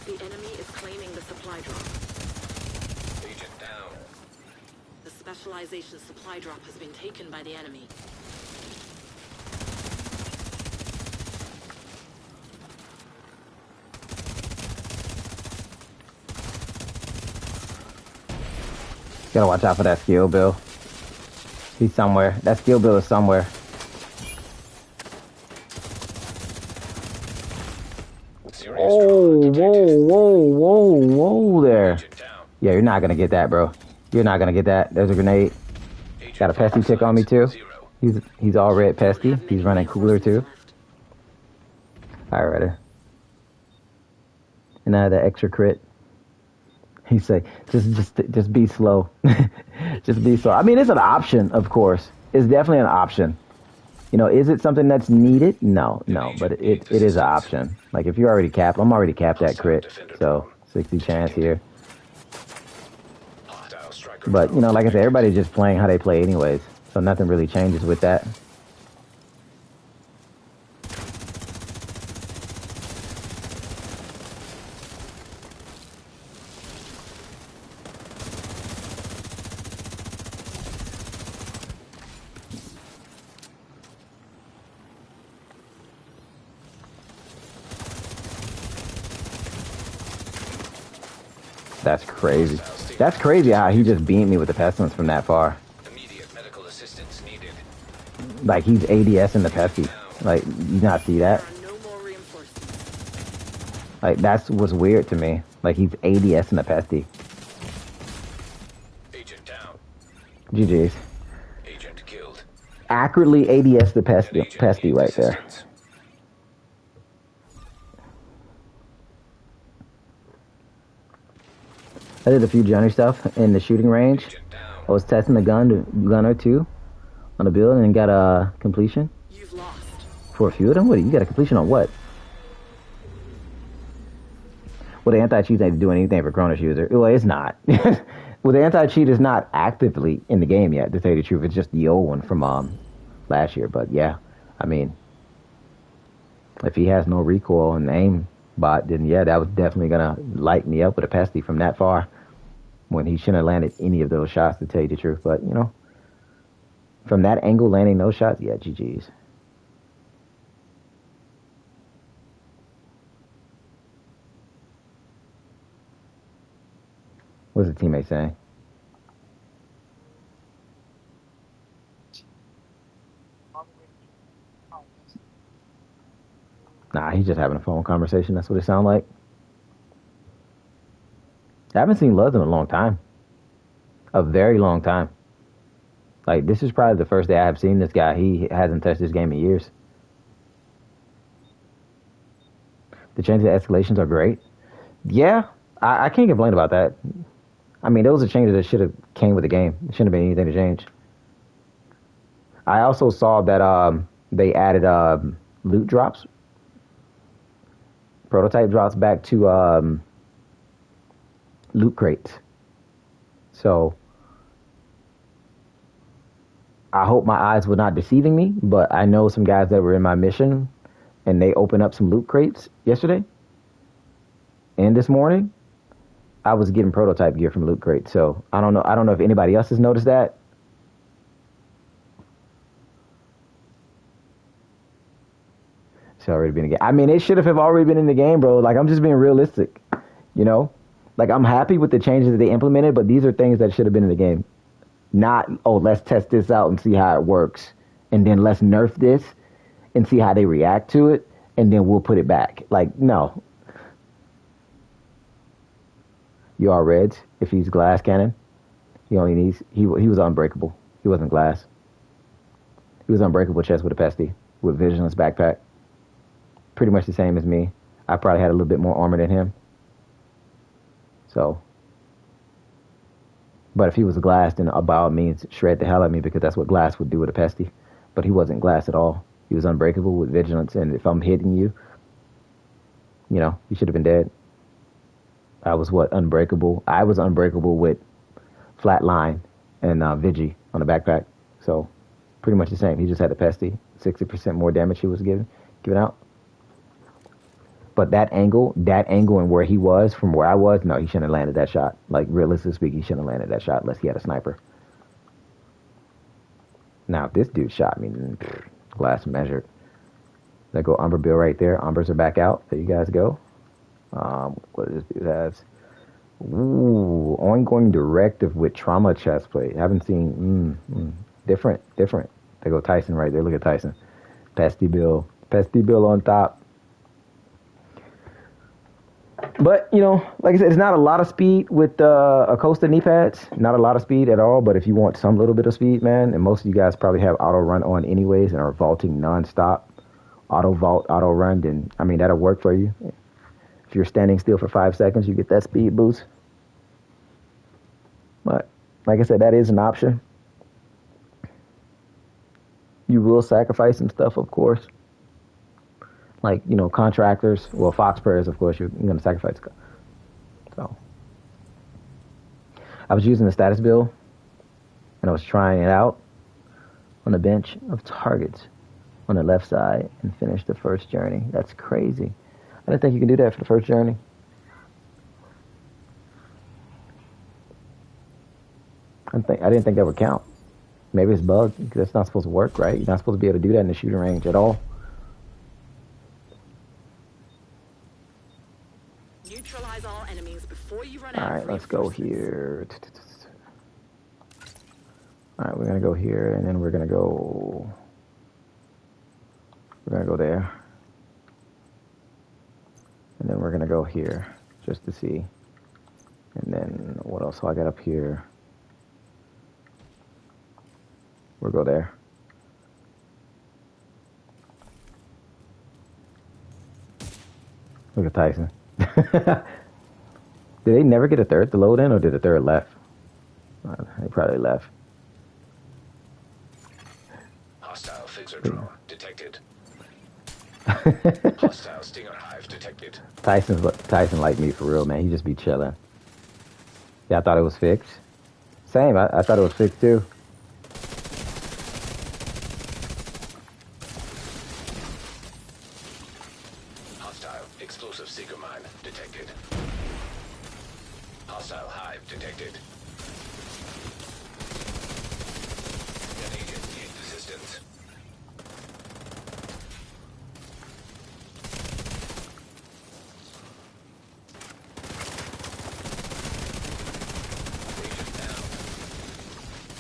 The enemy is claiming the supply drop. Agent down. The specialization supply drop has been taken by the enemy. Gotta watch out for that skill bill. He's somewhere. That skill bill is somewhere. Serious Oh, trauma detected. whoa there. Agent down. Yeah, you're not gonna get that, bro. You're not gonna get that. There's a grenade. Agent Got a pesty vital tick on me signs too. 0. He's all red Don't pesty. have many He's running cooler reinforcements too. left. Alright. And I had the extra crit. He say, just be slow. Just be slow. I mean, it's an option, of course. It's definitely an option. You know, is it something that's needed? No. But it is an option. Like if you're already capped, I'm already capped at crit. So 60 chance here. Hostile striker But you know, like I said, detected. everybody's just playing how they play anyways. So nothing really changes with that. That's crazy. That's crazy how he just beat me with the pestilence from that far. Immediate medical assistance needed. Like he's ADS in the pesty. Like you not see There that? are no more reinforcements. Like that's what's weird to me. Like he's ADS in the pesty. Agent down. GG's. Agent killed. Accurately ADS the An pesty, agent pesty needs right there. assistance. I did a few Johnny stuff in the shooting range. Agent I down. was testing the gun or two on the build and got a completion You've lost. for a few of them. What? You got a completion on what? Well, the anti-cheat ain't doing anything for Cronus user. Well, it's not. Well, the anti-cheat is not actively in the game yet, to tell you the truth. It's just the old one from last year. But yeah, I mean, if he has no recoil and aim bot, then yeah, that was definitely gonna light me up with a pesty from that far when he shouldn't have landed any of those shots, to tell you the truth. But you know, from that angle, landing those shots, yeah, GG's. What's the teammate saying? Nah, he's just having a phone conversation. That's what it sounds like. I haven't seen Luz in a long time. A very long time. Like, this is probably the first day I have seen this guy. He hasn't touched this game in years. The changes and escalations are great. Yeah, I can't complain about that. I mean, those are changes that should have came with the game. It shouldn't have been anything to change. I also saw that they added loot drops, prototype drops back to loot crates. So I hope my eyes were not deceiving me, but I know some guys that were in my mission and they opened up some loot crates yesterday. And this morning, I was getting prototype gear from loot crates. So I don't know. I don't know if anybody else has noticed that. It's already been in the game. I mean, it should have already been in the game, bro. Like, I'm just being realistic, you know? Like, I'm happy with the changes that they implemented, but these are things that should have been in the game. Not, oh, let's test this out and see how it works. And then let's nerf this and see how they react to it. And then we'll put it back. Like, no. You are Reds. If he's glass cannon, he only needs, he was unbreakable. He wasn't glass. He was unbreakable chest with a pesty, with vigilance backpack. Pretty much the same as me. I probably had a little bit more armor than him. So, but if he was glass, then by all means, shred the hell out of me, because that's what glass would do with a pesty. But he wasn't glass at all. He was unbreakable with vigilance, and if I'm hitting you, you know, you should have been dead. I was unbreakable. I was unbreakable with flatline and Vigi on the backpack. So, pretty much the same. He just had the pesty. 60% more damage he was giving out. But that angle and where he was from where I was, no, he shouldn't have landed that shot. Like, realistically speaking, he shouldn't have landed that shot unless he had a sniper. Now, if this dude shot me, then glass measured. There go Umber Bill right there. Umbers are back out. There you guys go. What does this dude has? Ooh, ongoing directive with trauma chest plate. Haven't seen, different. There go Tyson right there. Look at Tyson. Pesty Bill on top. But, you know, like I said, it's not a lot of speed with Acosta knee pads. Not a lot of speed at all. But if you want some little bit of speed, man, and most of you guys probably have auto run on anyways and are vaulting nonstop, auto vault, auto run, then, I mean, that'll work for you. If you're standing still for 5 seconds, you get that speed boost. But, like I said, that is an option. You will sacrifice some stuff, of course. Like, you know, contractors, well, Fox prayers, of course, you're going to sacrifice. So, I was using the status build, and I was trying it out on a bench of targets on the left side and finished the first journey. That's crazy. I didn't think you can do that for the first journey. I didn't think that would count. Maybe it's bugged, because that's not supposed to work, right? You're not supposed to be able to do that in the shooting range at all. Neutralize all enemies before you run All out. right, let's go here. All right, we're gonna go here, and then we're gonna go there, and then we're gonna go here just to see. And then what else do I got up here? We'll go there. Look at Tyson. Did they never get a third to load in, or did the third left? They probably left. Hostile fixer drone detected. Hostile stinger hive detected. Tyson like me for real, man. He just be chilling. Yeah, I thought it was fixed. Same. I thought it was fixed too. Hostile explosive seeker mine detected. Hostile hive detected. Canadian need assistance.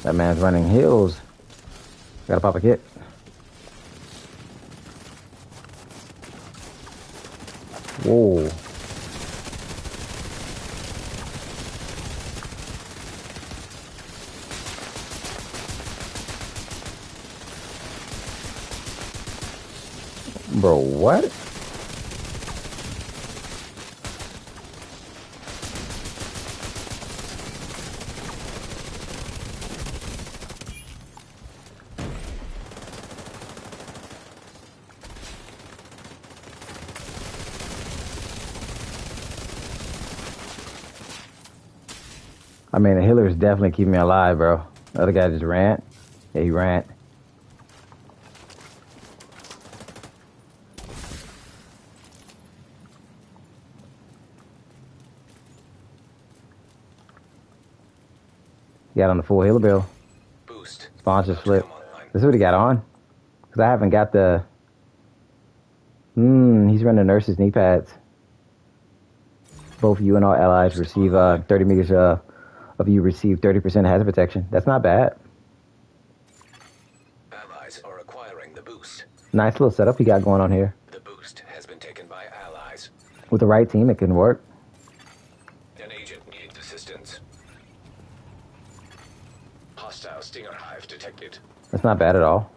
That man's running hills. Gotta pop a kit. Whoa. Bro, what? I mean, the healer is definitely keeping me alive, bro. The other guy just ran. Yeah, he ran. He got on the full healer bill. Boost. Sponsor About to flip. come online. This is what he got on. Because I haven't got the... he's running nurse's knee pads. Both you and all allies receive 30 meters of you receive 30% hazard protection. That's not bad. Allies are acquiring the boost. Nice little setup he got going on here. The boost has been taken by allies. With the right team, it can work. An agent needs assistance. Hostile stinger hive detected. That's not bad at all.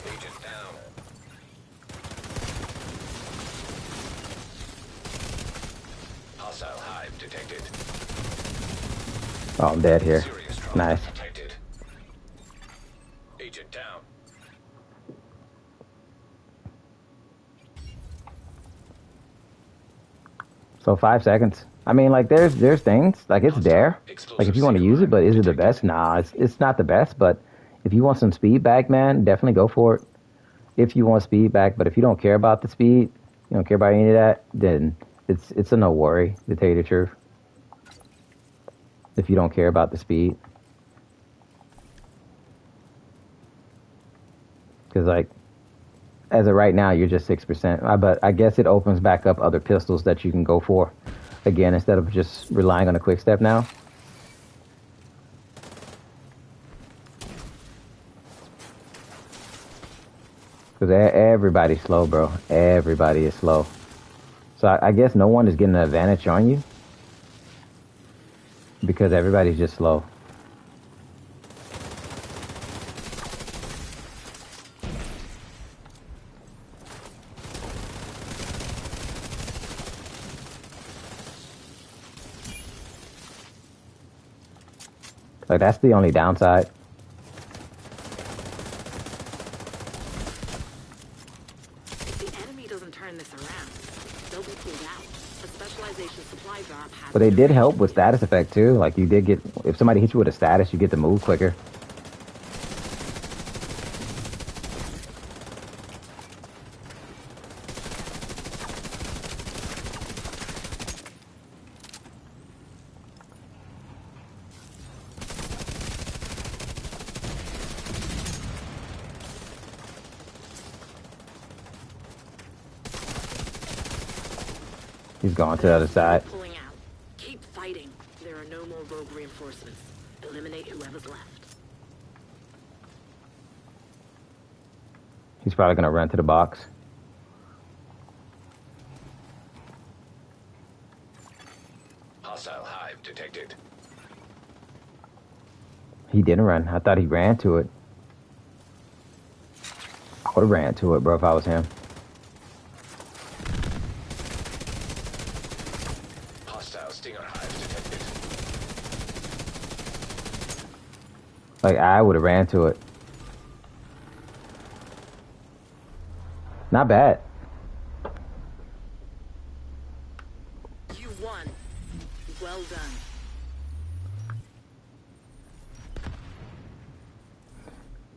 Agent down. Hostile hive detected. Oh, I'm dead here. Serious trauma Nice. detected. Agent down. So 5 seconds. I mean, like, there's things. Like, it's there. Like, if you want to use it, but is it the best? Nah, it's not the best. But if you want some speed back, man, definitely go for it. If you want speed back. But if you don't care about the speed, you don't care about any of that, then it's a no worry, to tell you the truth. If you don't care about the speed. Because, like, as of right now, you're just 6%. But I guess it opens back up other pistols that you can go for. Again, instead of just relying on a quick step now. Because everybody's slow, bro. Everybody is slow. So I guess no one is getting an advantage on you. Because everybody's just slow. Like, that's the only downside. If the enemy doesn't turn this around, they'll be pulled out. A specialization supply drop has But they been did help arranged. with status effect, too. Like, you did get... If somebody hits you with a status, you get to move quicker. He's gone to the other side. Pulling out. Keep fighting. There are no more rogue reinforcements. Eliminate whoever's left. He's probably going to run to the box. Hostile hive detected. He didn't run. I thought he ran to it. I would have ran to it, bro, if I was him. Hostile stinger hive detected. Like, I would have ran to it. Not bad. You won. Well done.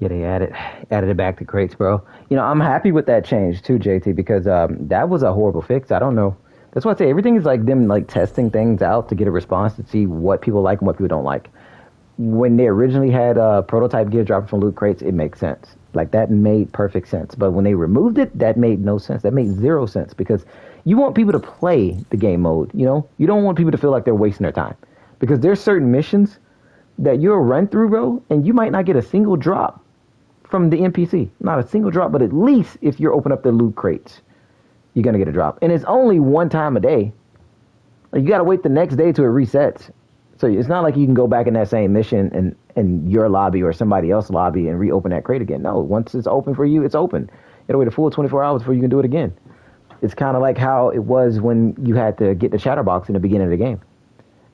Yeah, they added it back to crates, bro. You know, I'm happy with that change too, JT, because that was a horrible fix. I don't know. That's why I say everything is like them like testing things out to get a response to see what people like and what people don't like. When they originally had prototype gear dropping from loot crates, it makes sense. Like, that made perfect sense. But when they removed it, that made no sense. That made zero sense, because you want people to play the game mode, you know? You don't want people to feel like they're wasting their time. Because there's certain missions that you'll run through, bro, and you might not get a single drop from the NPC. Not a single drop, but at least if you open up the loot crates, you're going to get a drop. And it's only one time a day. Like, you got to wait the next day till it resets. So it's not like you can go back in that same mission in your lobby or somebody else's lobby and reopen that crate again. No, once it's open for you, it's open. You got to wait a full 24 hours before you can do it again. It's kind of like how it was when you had to get the chatterbox in the beginning of the game.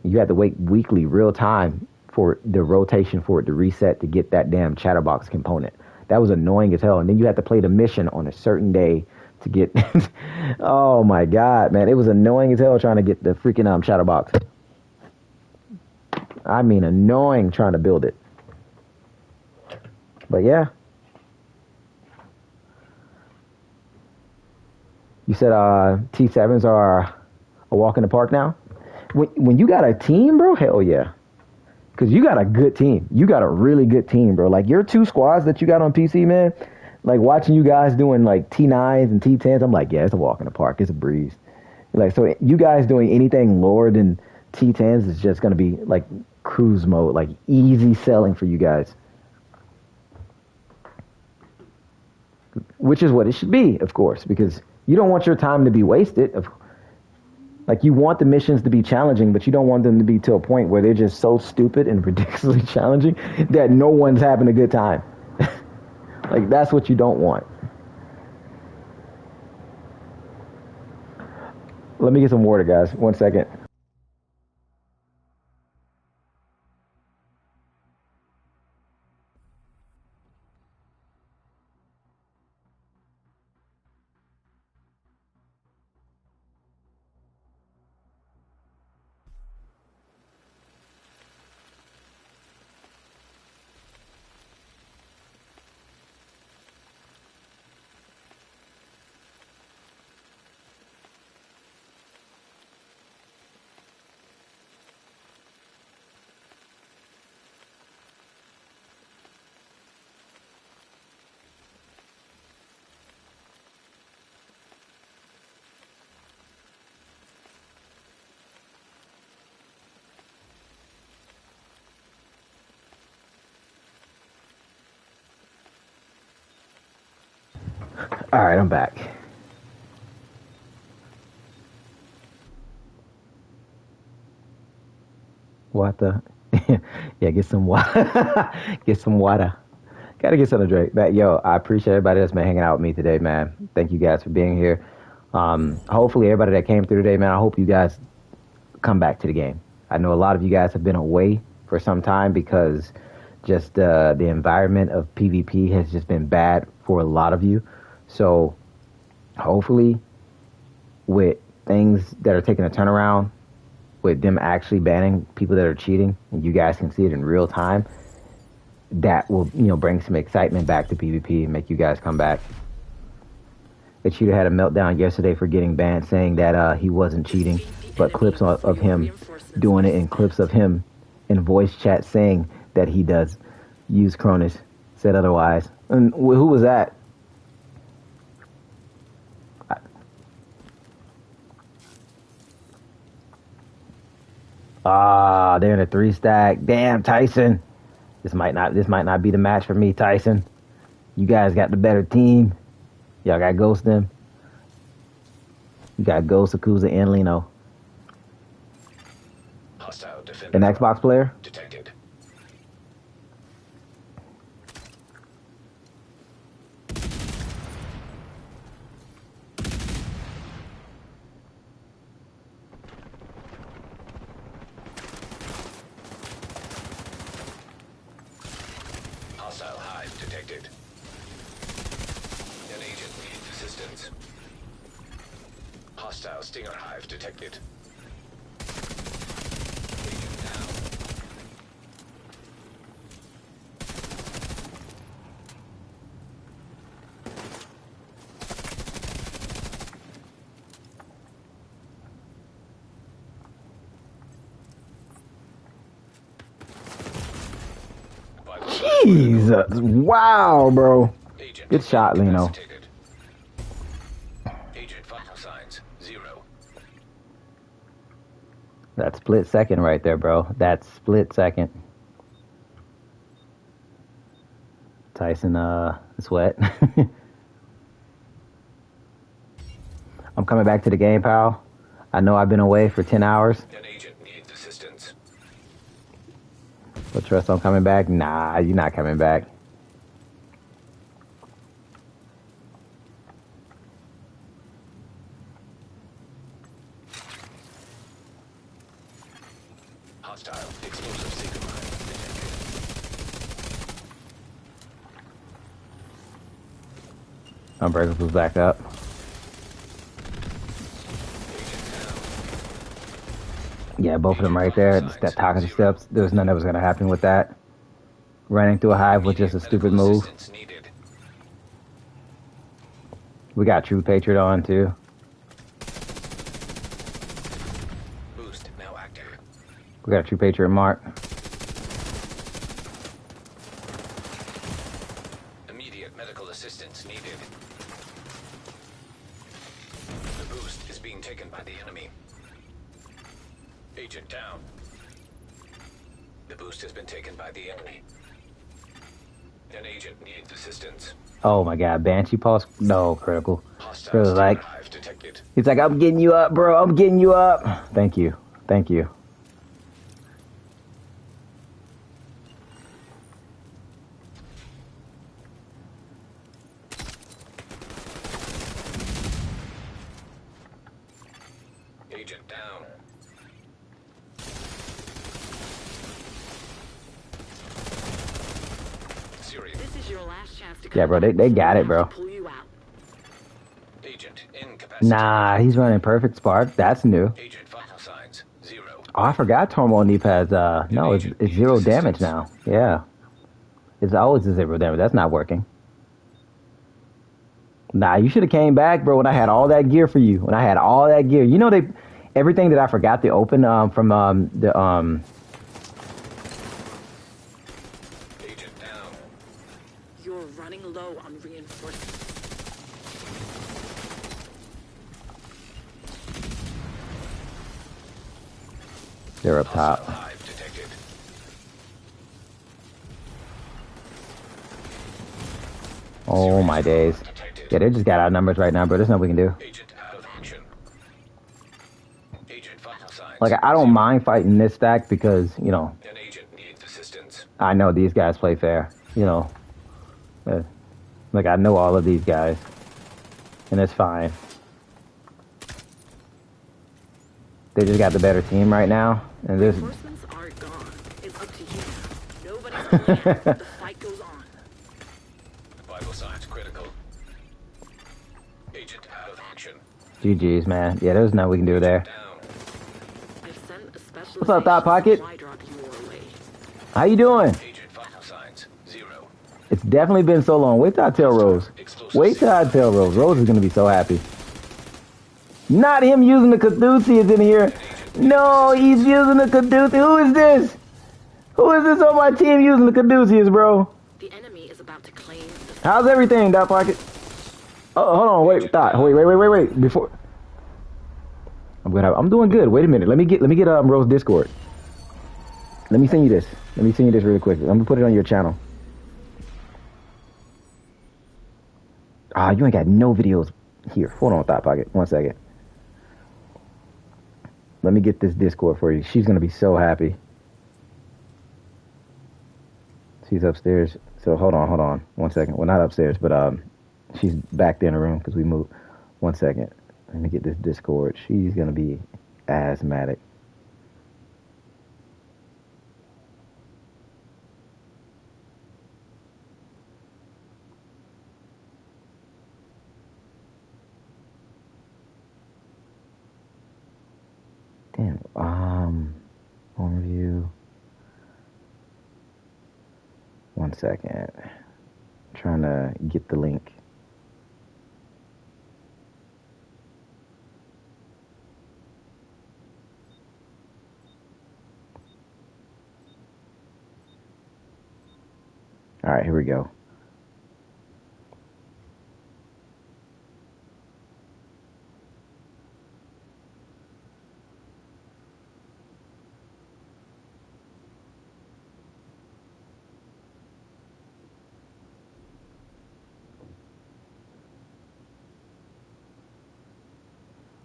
You had to wait weekly, real time, for the rotation for it to reset to get that damn chatterbox component. That was annoying as hell. And then you had to play the mission on a certain day to get... Oh, my God, man. It was annoying as hell trying to get the freaking chatterbox. I mean, annoying trying to build it. But, yeah. You said T7s are a walk in the park now? When you got a team, bro, hell yeah. Because you got a good team. You got a really good team, bro. Like, your 2 squads that you got on PC, man, like, watching you guys doing, like, T9s and T10s, I'm like, yeah, it's a walk in the park. It's a breeze. Like, so you guys doing anything lower than T10s is just going to be, like, cruise mode, like, easy selling for you guys. Which is what it should be, of course, because you don't want your time to be wasted. Like, you want the missions to be challenging, but you don't want them to be to a point where they're just so stupid and ridiculously challenging that no one's having a good time. Like, that's what you don't want. Let me get some water, guys. 1 second. All right, I'm back. What the? Yeah, get some water. Get some water. Gotta get something to drink. But yo, I appreciate everybody that's been hanging out with me today, man. Thank you guys for being here. Hopefully everybody that came through today, man, I hope you guys come back to the game. I know a lot of you guys have been away for some time because just the environment of PvP has just been bad for a lot of you. So hopefully with things that are taking a turnaround, with them actually banning people that are cheating, and you guys can see it in real time, that will, bring some excitement back to PvP and make you guys come back. The cheater had a meltdown yesterday for getting banned, saying that he wasn't cheating, but clips of him doing it and clips of him in voice chat saying that he does use Cronus said otherwise. And who was that? They're in a 3-stack. Damn, Tyson. This might not be the match for me, Tyson. You guys got the better team. Y'all got Ghost them. You got Ghost, Akuza, and Lino. Hostile defender. An Xbox player? Detected. Hostile hive detected. An agent needs assistance. Hostile stinger hive detected. Agent down. Jesus. Wow, bro. Agent Good shot, Lino. incapacitated. Agent vital signs 0. That split second right there, bro. That split second. Tyson, Sweat. I'm coming back to the game, pal. I know I've been away for 10 hours, An agent needs assistance. but trust I'm coming back. Nah, you're not coming back. Hostile explosive seeker mine detected. Unbreakable's back up. Yeah, both of them right there. It's that talk of the steps. There was nothing that was going to happen with that. Running through a hive was just a stupid move. Needed. We got True Patriot on, too. Boost now active. We got a True Patriot mark. Immediate medical assistance needed. The boost is being taken by the enemy. Agent down. The boost has been taken by the enemy. An agent needs assistance. Oh my god, Banshee Pulse? No, critical. Hostile Bro, like, hive detected. he's like, I'm getting you up, bro. I'm getting you up. Thank you. Thank you. Agent down. Syrian. This is your last chance to Yeah, bro, they got it, bro. pull you out. Agent incapacitated. Nah, he's running Perfect Spark. That's new. Agent vital signs 0. Oh, I forgot Tormo Neep has, no, it's 0 damage now. Yeah. It's always a 0 damage. That's not working. Nah, you should have came back, bro, when I had all that gear for you. When I had all that gear. You know, everything that I forgot to open, from, Agent down. You're running low on reinforcements. they're up Hostile top. hive detected. Oh, my days. Yeah, they just got our numbers right now, bro. There's nothing we can do. Agent out of action. Agent vital signs. Like, I don't 0. mind fighting this stack because, you know, An agent needs assistance. I know these guys play fair. You know. Like, I know all of these guys. And it's fine. They just got the better team right now. And this. Reinforcements are gone. It's up to you now. Nobody's pulling out. The fight goes on. Vital signs critical. Agent out of action. GG's, man. Yeah, there's nothing we can do there. Down. I've sent a special What's up, Thought Pocket? supply drop your way. How you doing? Agent vital signs 0. It's definitely been so long. Wait till I tell Rose. Wait till I tell Rose. Rose is going to be so happy. Not him using the Caduceus in here. No, he's using the Caduceus. Who is this? Who is this on my team using the Caduceus, bro? The enemy is about to claim the How's everything, Dot Pocket? Oh, hold on. Wait, Dot. Wait. Before. I'm doing good. Wait a minute. Let me get Rose Discord. Let me send you this. Really quick. I'm gonna put it on your channel. Ah, you ain't got no videos here. Hold on, Thought Pocket. 1 second. Let me get this Discord for you. She's gonna be so happy. She's upstairs. So hold on. 1 second. Well, not upstairs, but she's back there in the room because we moved. 1 second. Let me get this Discord. She's gonna be asthmatic. Damn. Home review. 1 second. Trying to get the link. All right, here we go.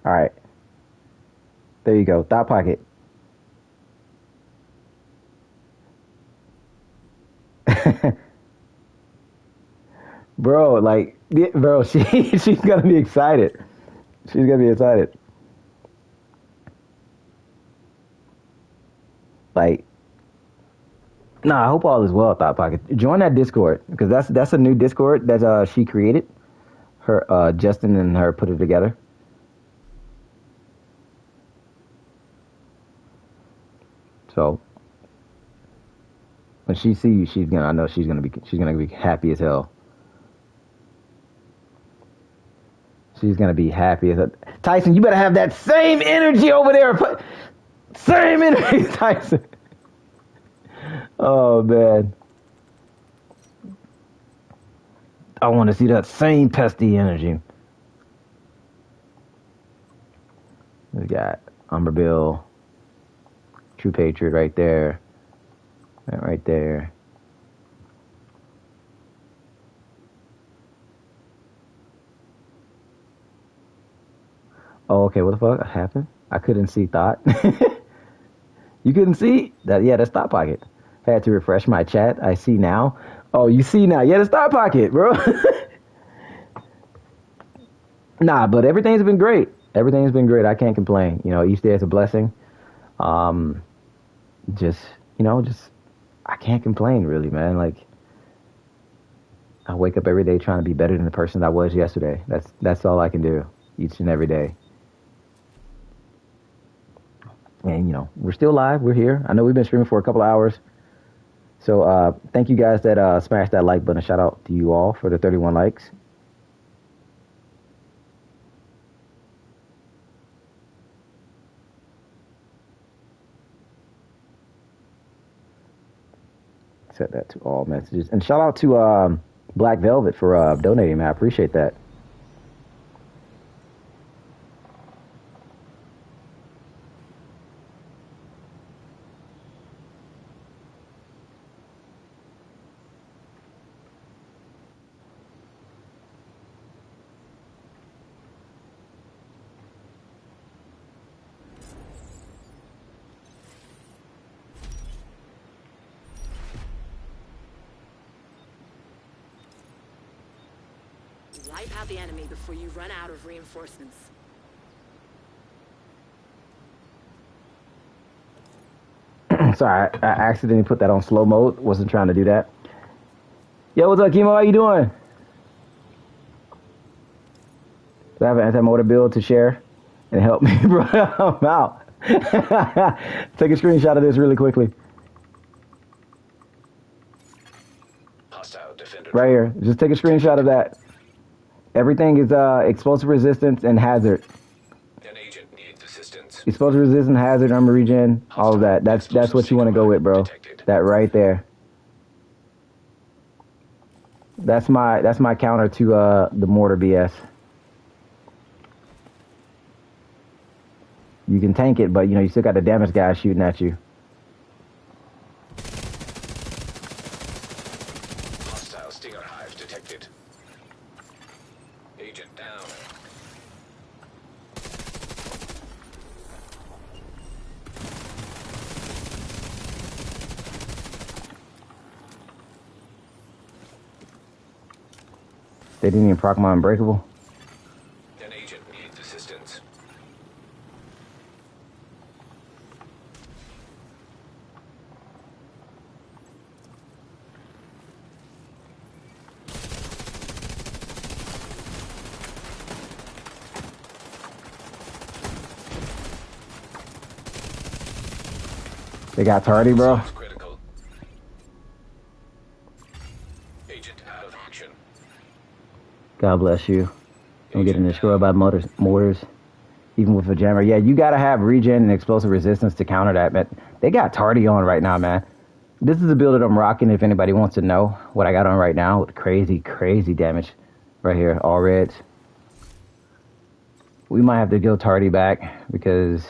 All right. There you go. Thought pocket. Bro, like, bro, she's gonna be excited. She's gonna be excited. Like, nah, I hope all is well, Thought Pocket. Join that Discord because that's a new Discord that she created. Her Justin and her put it together. So when she see you, I know she's gonna be happy as hell. She's gonna be happy as hell. Tyson, you better have that same energy over there. Same energy, Tyson. Oh man, I want to see that same pesty energy. We got Umberbill, True Patriot right there. Right there. Oh, okay. What the fuck happened? I couldn't see Thought. You couldn't see that? Yeah, that's Thought Pocket. Had to refresh my chat. I see now. Oh, you see now? Yeah, that's Thought Pocket, bro. Nah, but everything's been great. Everything's been great. I can't complain. You know, each day is a blessing. Just I can't complain really, man. Like I wake up every day trying to be better than the person I was yesterday. That's all I can do each and every day. And we're still live. We're here. I know we've been streaming for a couple of hours. So thank you guys that smashed that like button. Shout out to you all for the 31 likes. Set that to all messages. And shout out to Black Velvet for donating, man. I appreciate that. Wipe out the enemy before you run out of reinforcements. Sorry, I accidentally put that on slow mode. Wasn't trying to do that. Yo, what's up, Kimo? How you doing? Do I have an anti-motor build to share and help me, bro? I'm out. Take a screenshot of this really quickly. Hostile defender. Right here. Just take a screenshot of that. Everything is explosive resistance and hazard. An agent needs assistance. Explosive resistance, hazard, armor regen, all of that. That's what you want to go with, bro. That right there. That's my counter to the mortar BS. You can tank it, but you still got the damage guys shooting at you. Hostile Stinger hive detected. Agent down. They didn't even proc my unbreakable. An agent needs assistance. They got tardy, bro. Critical. Agent out of action. God bless you. I'm getting destroyed by mortars, even with a jammer. Yeah, you gotta have regen and explosive resistance to counter that, man. They got tardy on right now, man. This is the build that I'm rocking. If anybody wants to know what I got on right now, with crazy damage, right here, all reds. We might have to go tardy back because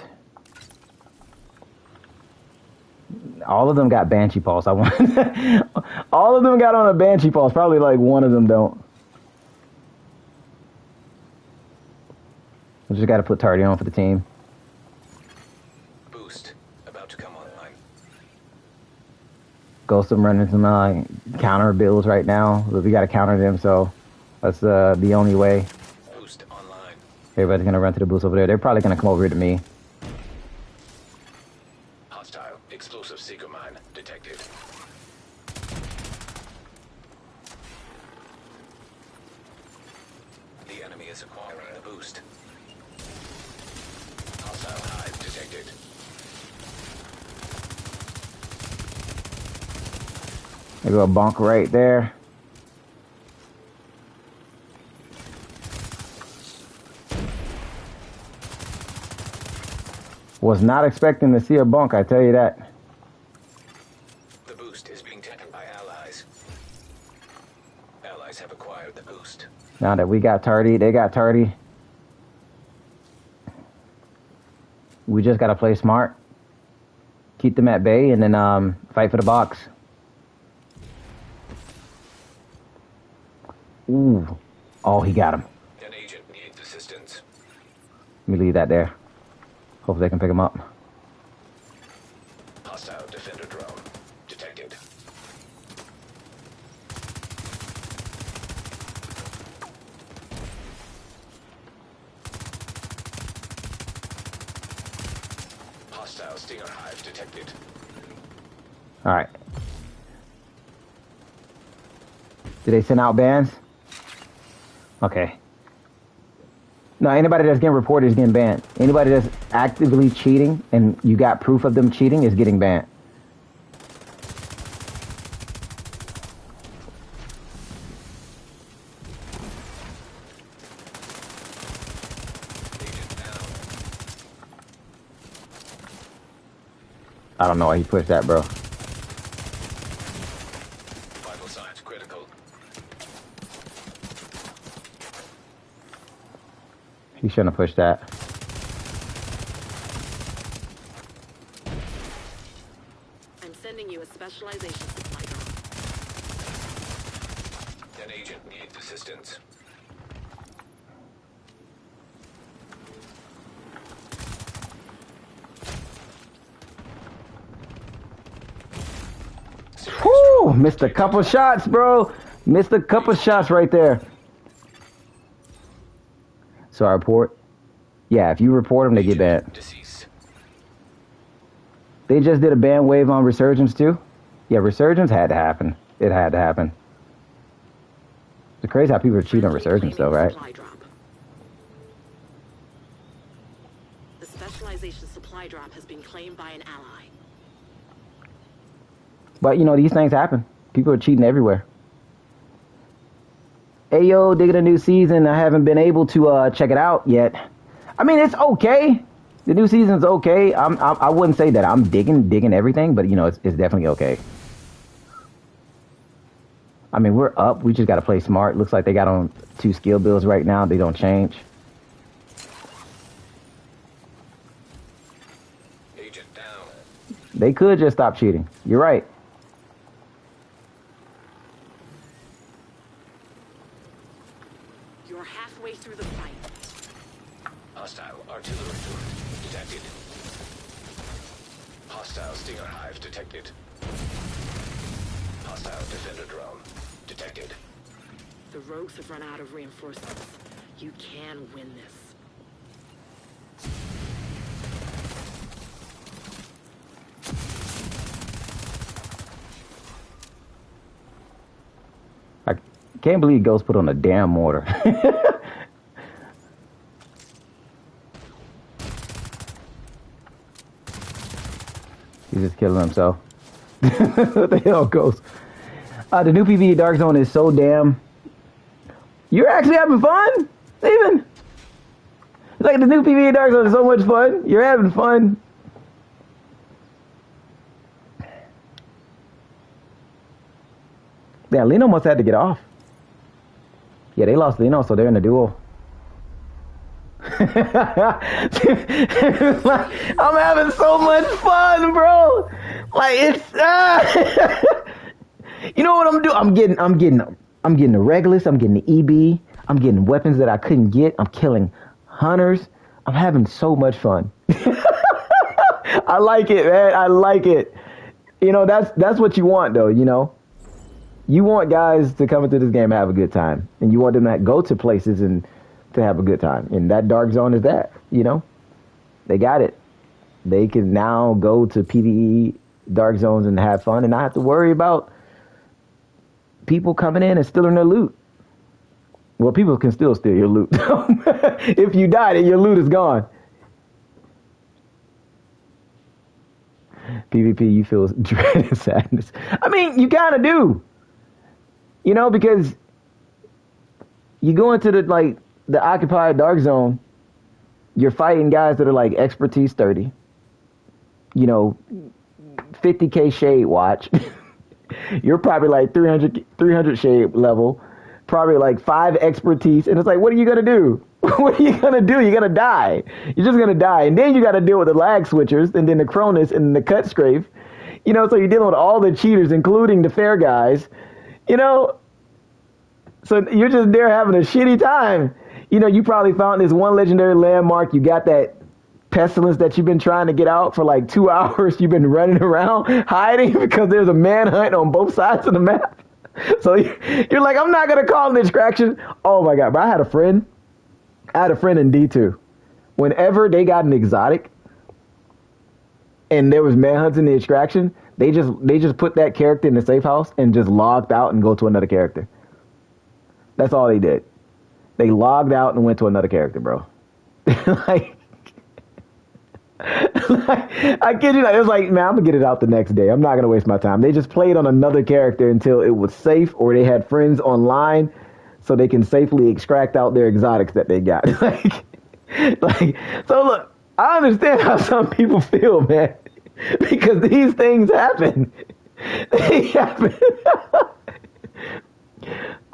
all of them got Banshee Pulse. All of them got on a Banshee Pulse. Probably like one of them don't. just got to put Tardy on for the team. Boost about to come online. Ghost, I'm running some counter builds right now. We got to counter them, so that's the only way. Boost online. Everybody's going to run to the boost over there. They're probably going to come over here to me. Hostile explosive seeker mine detected. The enemy is acquiring the boost. Hostile hive detected. There's a bunk right there. Was not expecting to see a bunk, I tell you that. The boost is being taken by allies. Allies have acquired the boost. Now that we got Tardy, they got Tardy. We just got to play smart. Keep them at bay and then fight for the box. Ooh. Oh, he got him. An agent needs assistance. Let me leave that there. Hopefully they can pick him up. Hostile defender drone detected. Hostile stinger hive detected. All right. Did they send out bans? Okay. No, anybody that's getting reported is getting banned. Anybody that's actively cheating and you got proof of them cheating is getting banned. Agent down. I don't know why he pushed that, bro. Vital signs critical. He shouldn't have pushed that. I'm sending you a specialization supply drop. An agent needs assistance. Whew, missed a couple shots, bro. Missed a couple shots right there. So I report. Yeah, if you report them, they get banned. Deceased. They just did a ban wave on Resurgence too. Yeah, Resurgence had to happen. It had to happen. It's crazy how people are cheating on Resurgence though, right? Supply drop. The specialization supply drop has been claimed by an ally. But you know, these things happen. People are cheating everywhere. Hey yo, digging a new season. I haven't been able to check it out yet. I mean, it's okay. The new season's okay. I wouldn't say that I'm digging everything, but you know, it's definitely okay. I mean, we're up. We just got to play smart. Looks like they got on 2 skill builds right now. They don't change. Agent down. They could just stop cheating. You're right. You're halfway through the fight. Hostile artillery turret detected. Hostile stinger hive detected. Hostile defender drone detected. The rogues have run out of reinforcements. You can win this. I can't believe Ghost put on a damn mortar. He's just killing himself. What the hell, Ghost? The new PvE Dark Zone is so damn... You're actually having fun, Steven? It's like the new PvE Dark Zone is so much fun. You're having fun. Yeah, Lino must have had to get off. Yeah, they lost Lino, so they're in a duo. I'm having so much fun, bro. Like it's you know what I'm doing? I'm getting the Regulus, I'm getting the EB, I'm getting weapons that I couldn't get. I'm killing hunters. I'm having so much fun. I like it, man. I like it. You know, that's what you want, though. You know, you want guys to come into this game and have a good time, and you want them to go to places and to have a good time. And that dark zone is that. You know, they got it. They can now go to PvE dark zones and have fun, and not have to worry about people coming in and stealing their loot. Well, people can still steal your loot. If you die, then your loot is gone. PvP, you feel dread and sadness. I mean, you kind of do. You know, because you go into the occupied dark zone, you're fighting guys that are like expertise 30. You know, 50k shade watch. You're probably like 300 shade level. Probably like 5 expertise. And it's like, what are you going to do? What are you going to do? You're going to die. You're just going to die. And then you got to deal with the lag switchers and then the Cronus and the cut strafe. You know, so you're dealing with all the cheaters, including the fair guys. You know, so you're just there having a shitty time. You know, you probably found this one legendary landmark. You got that pestilence that you've been trying to get out for like 2 hours. You've been running around hiding because there's a manhunt on both sides of the map. So you're like, I'm not going to call an extraction. Oh my God. But I had a friend in D2. Whenever they got an exotic and there was manhunts in the extraction, they just put that character in the safe house and just logged out and go to another character. That's all they did. They logged out and went to another character, bro. I kid you not. It was like, man, I'm gonna get it out the next day. I'm not gonna waste my time. They just played on another character until it was safe, or they had friends online, so they can safely extract out their exotics that they got. So look, I understand how some people feel, man, because these things happen. They happen.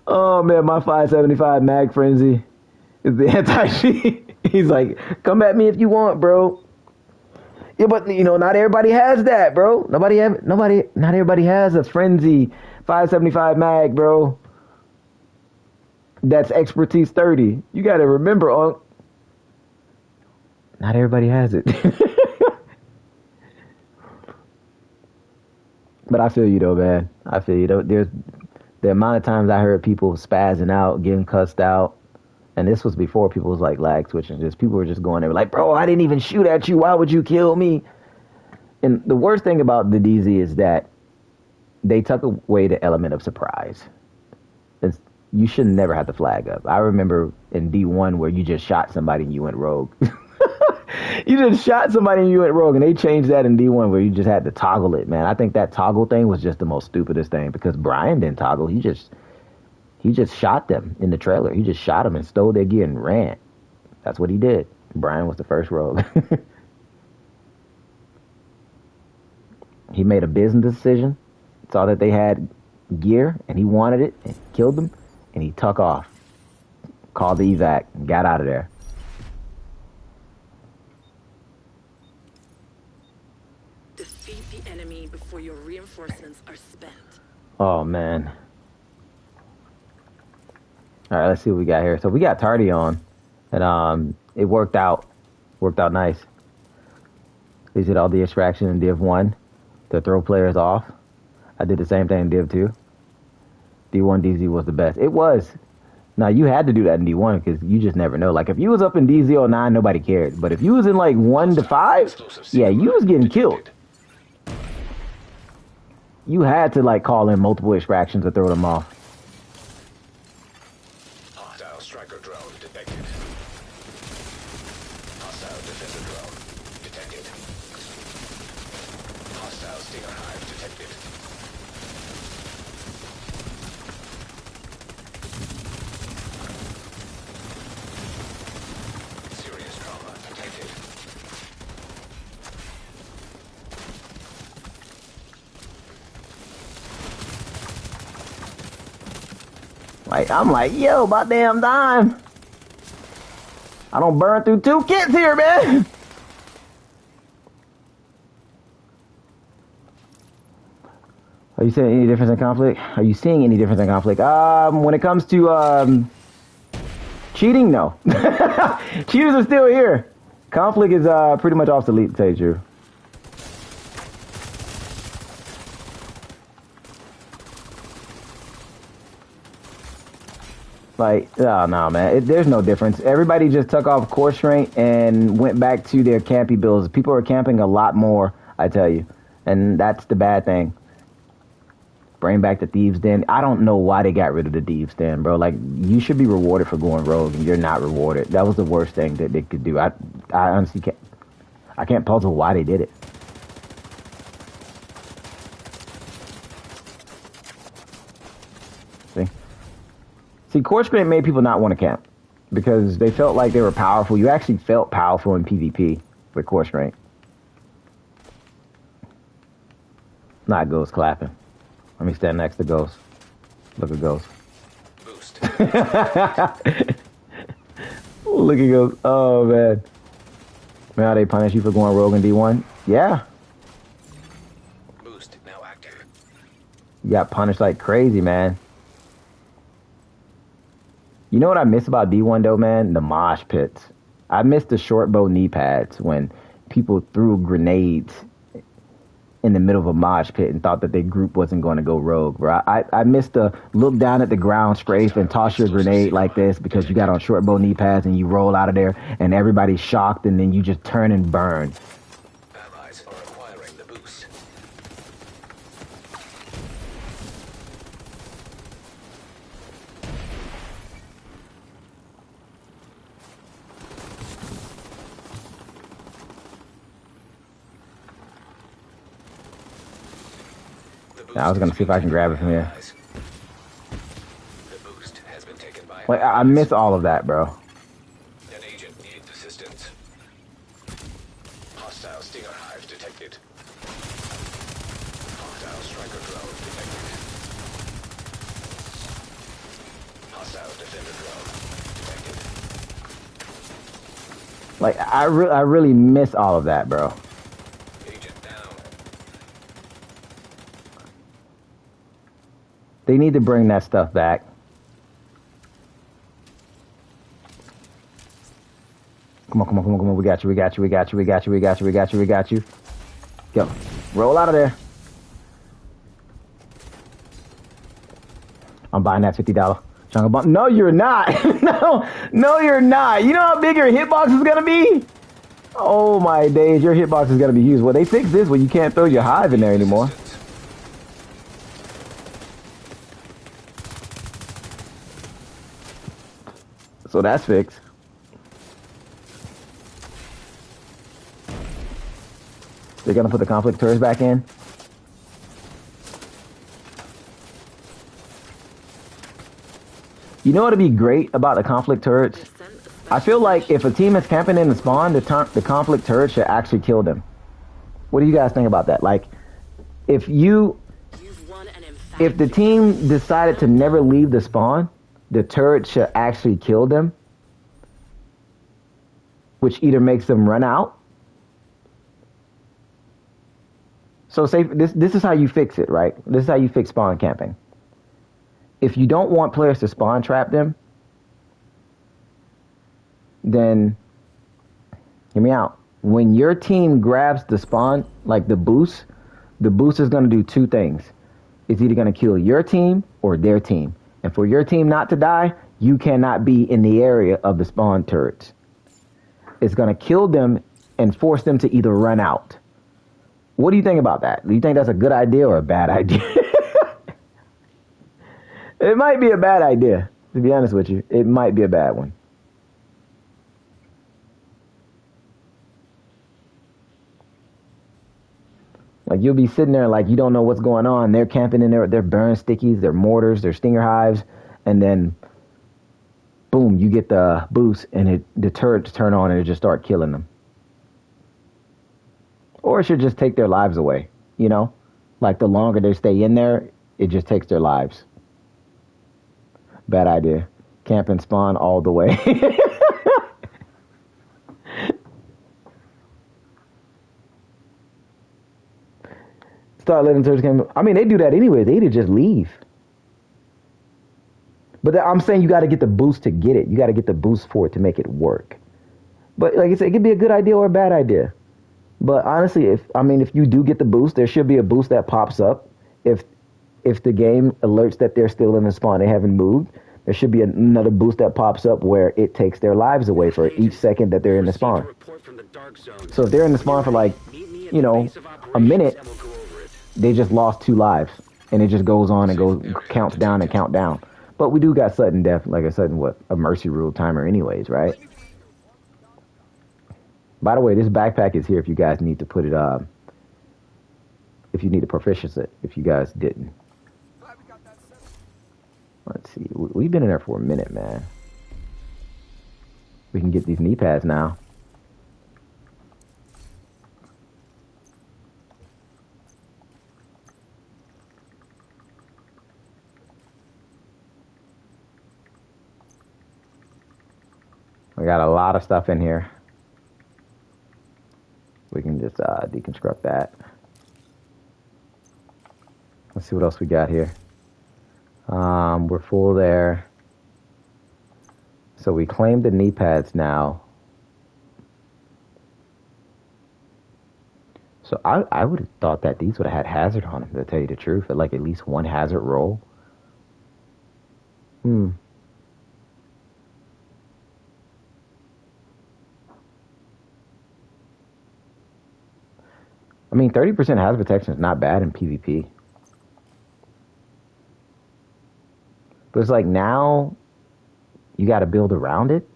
Oh man, my 575 mag frenzy is the anti-cheat. He's like, come at me if you want, bro. Yeah, but you know, not everybody has that, bro. Not everybody has a frenzy 575 mag, bro. That's expertise 30. You got to remember, not everybody has it. But I feel you though, man. I feel you though. There's the amount of times I heard people spazzing out, getting cussed out. And this was before people was like lag switching. Just people were just going there like, bro, I didn't even shoot at you. Why would you kill me? And the worst thing about the DZ is that they took away the element of surprise. You should never have to flag up. I remember in D1 where you just shot somebody and you went rogue. You just shot somebody and you went rogue, and they changed that in D1 where you just had to toggle it, man. I think that toggle thing was just the most stupidest thing because Brian didn't toggle. He just shot them in the trailer. He just shot them and stole their gear and ran. That's what he did. Brian was the first rogue. He made a business decision, saw that they had gear, and he wanted it, and killed them, and he took off. Called the evac, and got out of there. Defeat the enemy before your reinforcements are spent. Oh, man. All right, let's see what we got here. So we got Tardy on, and it worked out. Worked out nice. We did all the extraction in Div 1 to throw players off. I did the same thing in Div 2. D1 DZ was the best. It was. Now, you had to do that in D1 because you just never know. Like, if you was up in DZ09, nobody cared. But if you was in, like, 1 to 5, yeah, you was getting killed. You had to, like, call in multiple extractions to throw them off. Hostile striker drone detected. Hostile defender drone detected. Hostile stinger hive detected. Serious trauma detected. Like, I'm like, yo, about damn time. I don't burn through 2 kits here, man. Are you seeing any difference in conflict? Are you seeing any difference in conflict? When it comes to cheating, no. Cheaters are still here. Conflict is pretty much obsolete, to tell you the truth. Like, oh no, man. There's no difference. Everybody just took off core strength and went back to their campy builds. People are camping a lot more, I tell you. And that's the bad thing. Bring back the Thieves' Den. I don't know why they got rid of the Thieves' Den, bro. Like, you should be rewarded for going rogue, and you're not rewarded. That was the worst thing that they could do. I honestly can't puzzle why they did it. See, core strength made people not want to camp because they felt like they were powerful. You actually felt powerful in PvP with core strength. Not Ghost clapping. Let me stand next to Ghost. Look at Ghost. Boost. Look at Ghost. Oh, man. Man, how they punish you for going rogue in D1? Yeah. Boost now active. You got punished like crazy, man. You know what I miss about D1 though, man? The mosh pits. I miss the short bow knee pads when people threw grenades in the middle of a mosh pit and thought that their group wasn't going to go rogue, bro. I miss the look down at the ground, strafe, and toss your grenade like this because you got on short bow knee pads and you roll out of there and everybody's shocked and then you just turn and burn. Allies are acquiring the boost. I was gonna see if I can grab it from here. The boost has been taken by Like, I miss all of that, bro. an agent needs assistance. Hostile stinger hives detected. Hostile striker drone detected. Hostile defender drone detected. Like, I really miss all of that, bro. Agent down. They need to bring that stuff back. Come on, come on, come on, come on. We got you, we got you, we got you, we got you, we got you, we got you, we got you. Go. Roll out of there. I'm buying that $50 chunk of bump. No, you're not. No, you're not. You know how big your hitbox is gonna be? Oh my days, your hitbox is gonna be huge. Well, they fixed this where you can't throw your hive in there anymore. So that's fixed. They're gonna put the conflict turrets back in. You know what'd be great about the conflict turrets? I feel like if a team is camping in the spawn, the conflict turret should actually kill them. What do you guys think about that? Like, if the team decided to never leave the spawn, the turret should actually kill them, which either makes them run out. So say this is how you fix it, right? This is how you fix spawn camping. If you don't want players to spawn trap them, then hear me out. When your team grabs the spawn, like the boost is going to do two things. It's either going to kill your team or their team. And for your team not to die, you cannot be in the area of the spawn turrets. It's going to kill them and force them to either run out. What do you think about that? Do you think that's a good idea or a bad idea? It might be a bad idea, to be honest with you. It might be a bad one. Like, you'll be sitting there like you don't know what's going on. They're camping in their burn stickies, their mortars, their stinger hives, and then boom, you get the boost and the turrets turn on and it just start killing them. Or it should just take their lives away, you know? Like, the longer they stay in there, it just takes their lives. Bad idea. Camp and spawn all the way. Start letting turrets come. I mean, they do that anyway. They just leave. But I'm saying you got to get the boost to get it. You got to get the boost for it to make it work. But like I said, it could be a good idea or a bad idea. But honestly, if you do get the boost, there should be a boost that pops up. If if the game alerts that they're still in the spawn, they haven't moved, there should be another boost that pops up where it takes their lives away for each second that they're in the spawn. So if they're in the spawn for like, you know, a minute, they just lost 2 lives, and it just goes on and goes counts down and count down. But we do got sudden death, like a sudden what a mercy rule timer, anyways, right? By the way, this backpack is here if you guys need to put it. If you need to proficiency it, if you guys didn't. Glad we got that settled. Let's see. We've been in there for a minute, man. We can get these knee pads now. We got a lot of stuff in here. We can just deconstruct that. Let's see what else we got here. We're full there. So we claimed the knee pads now. So I would have thought that these would have had hazard on them, to tell you the truth. At least one hazard roll. I mean, 30% hazard protection is not bad in PvP. But it's like now you got to build around it.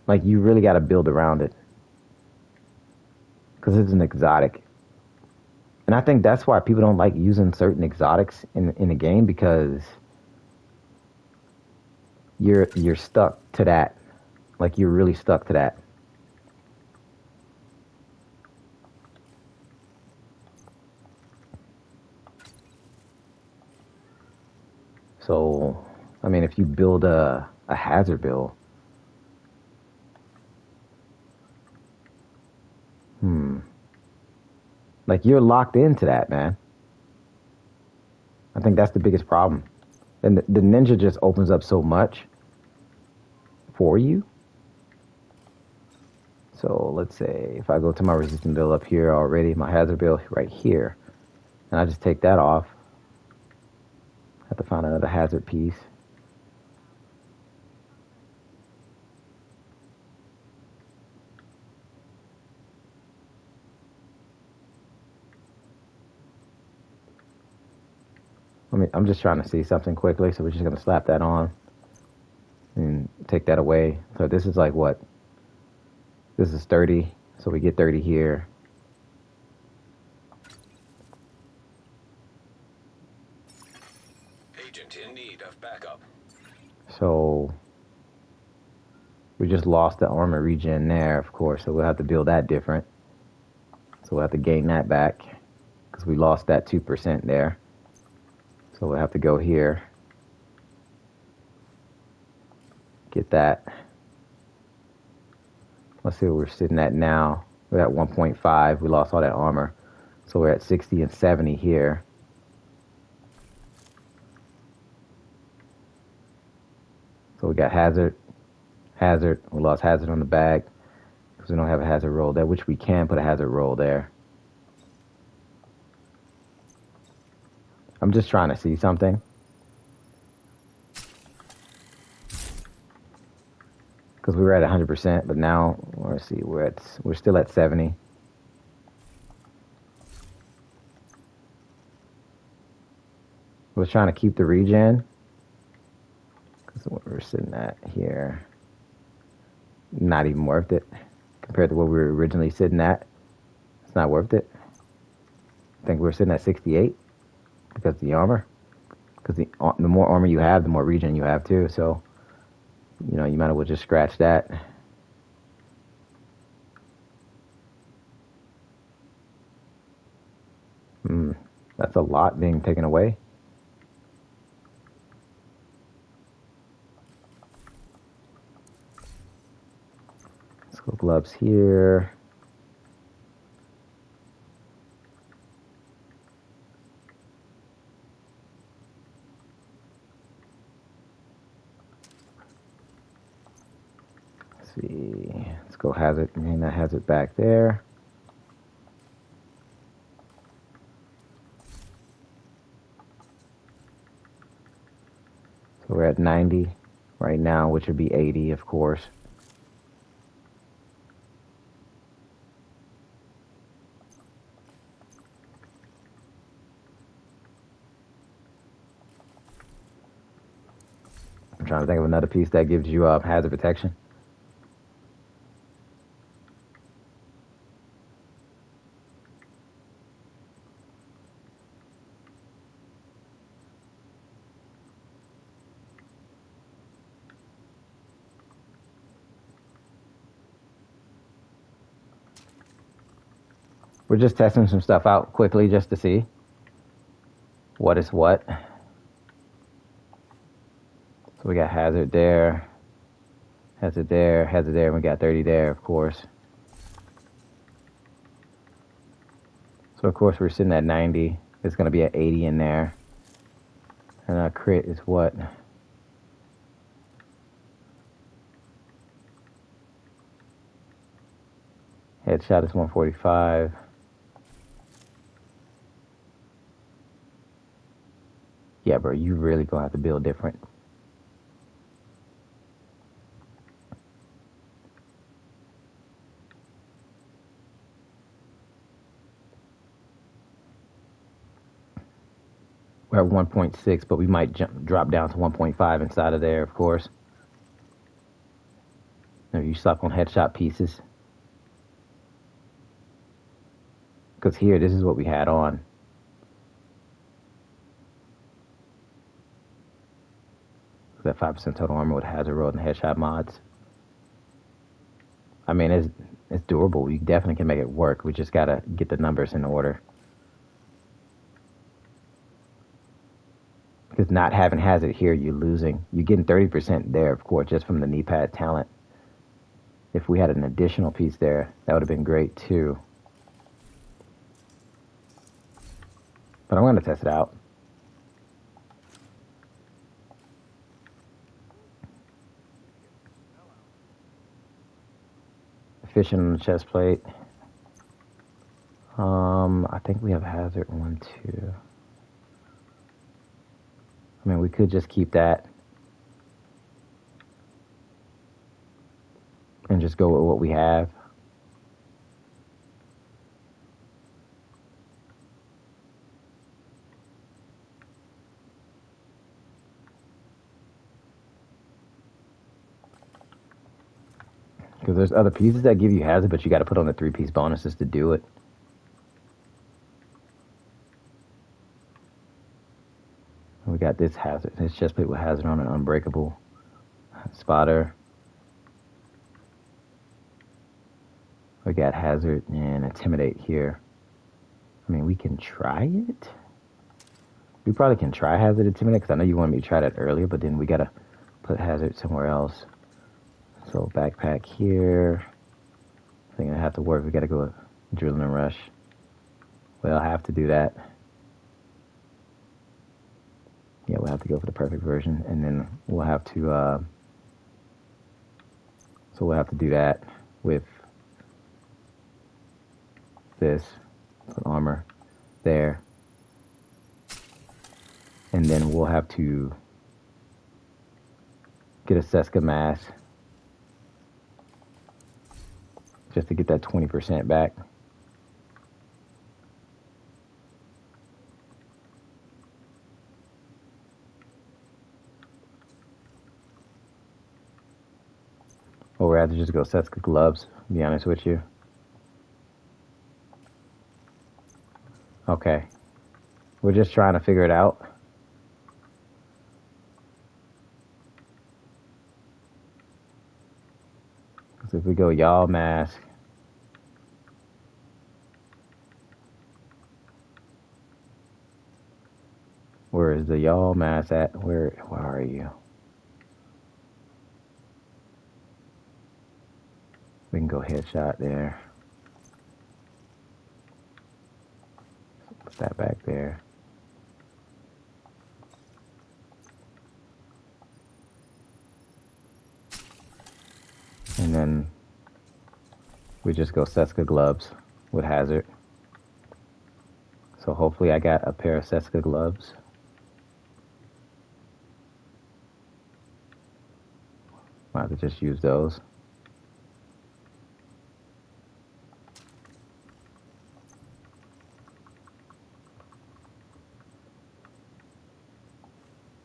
Like, you really got to build around it. Because it's an exotic. And I think that's why people don't like using certain exotics in the game, because you're stuck to that. Like, you're really stuck to that. So, I mean, if you build a hazard build, like, you're locked into that, man. I think that's the biggest problem. And the ninja just opens up so much for you. So let's say if I go to my resistant build up here already, my hazard build right here, and I just take that off, I have to find another hazard piece. I'm just trying to see something quickly, so we're just going to slap that on and take that away. So this is like what? This is 30, so we get 30 here. Agent in need of backup. So we just lost the armor regen there, of course, so we'll have to build that different. So we'll have to gain that back, because we lost that 2% there. So we'll have to go here. Get that. Let's see what we're sitting at now. We're at 1.5. We lost all that armor. So we're at 60 and 70 here. So we got hazard. Hazard. We lost hazard on the bag, because we don't have a hazard roll there, which we can put a hazard roll there. I'm just trying to see something. Because we were at 100%, but now, let's see, we're still at 70. I was trying to keep the regen, because what we're sitting at here, not even worth it compared to what we were originally sitting at. It's not worth it. I think we were sitting at 68 because of the armor. Because the more armor you have, the more regen you have too. So, you know, you might as well just scratch that. That's a lot being taken away. Let's go gloves here. see. Let's go hazard. I mean, that hazard back there. So we're at 90 right now, which would be 80, of course. I'm trying to think of another piece that gives you hazard protection. We're just testing some stuff out quickly just to see what is what. So we got hazard there, hazard there, hazard there, and we got 30 there, of course. So of course we're sitting at 90. It's going to be at 80 in there. And our crit is what? Headshot is 145. Yeah, bro, you really gonna have to build different. We're at 1.6, but we might drop down to 1.5 inside of there, of course. If you suck on headshot pieces. Because here, this is what we had on. That 5% total armor with hazard roll and headshot mods. I mean, it's durable. We definitely can make it work. We just gotta get the numbers in order. Because not having hazard here, you're losing. You're getting 30% there, of course, just from the knee pad talent. If we had an additional piece there, that would have been great too. But I'm gonna test it out. Efficient on the chest plate. I think we have hazard 1, 2. I mean, we could just keep that and just go with what we have. Because there's other pieces that give you hazard, but you got to put on the 3-piece bonuses to do it. We got this hazard. This chest plate with hazard on an unbreakable spotter. We got hazard and intimidate here. I mean, we can try it. We probably can try hazard intimidate because I know you wanted me to try that earlier, but then we got to put hazard somewhere else. So backpack here. I think I have to work. We got to go with drilling and rush. We'll have to do that. Yeah, we'll have to go for the perfect version, and then we'll have to. So we'll have to do that with this, put armor there, and then we'll have to get a Seska mask just to get that 20% back. Or we'll have to just go Seska gloves, to be honest with you. Okay. We're just trying to figure it out. So if we go y'all mask. Where is the y'all mask at? Where are you? We can go headshot there. Put that back there. And then we just go Seska gloves with hazard. So hopefully I got a pair of Seska gloves. Might have to just use those.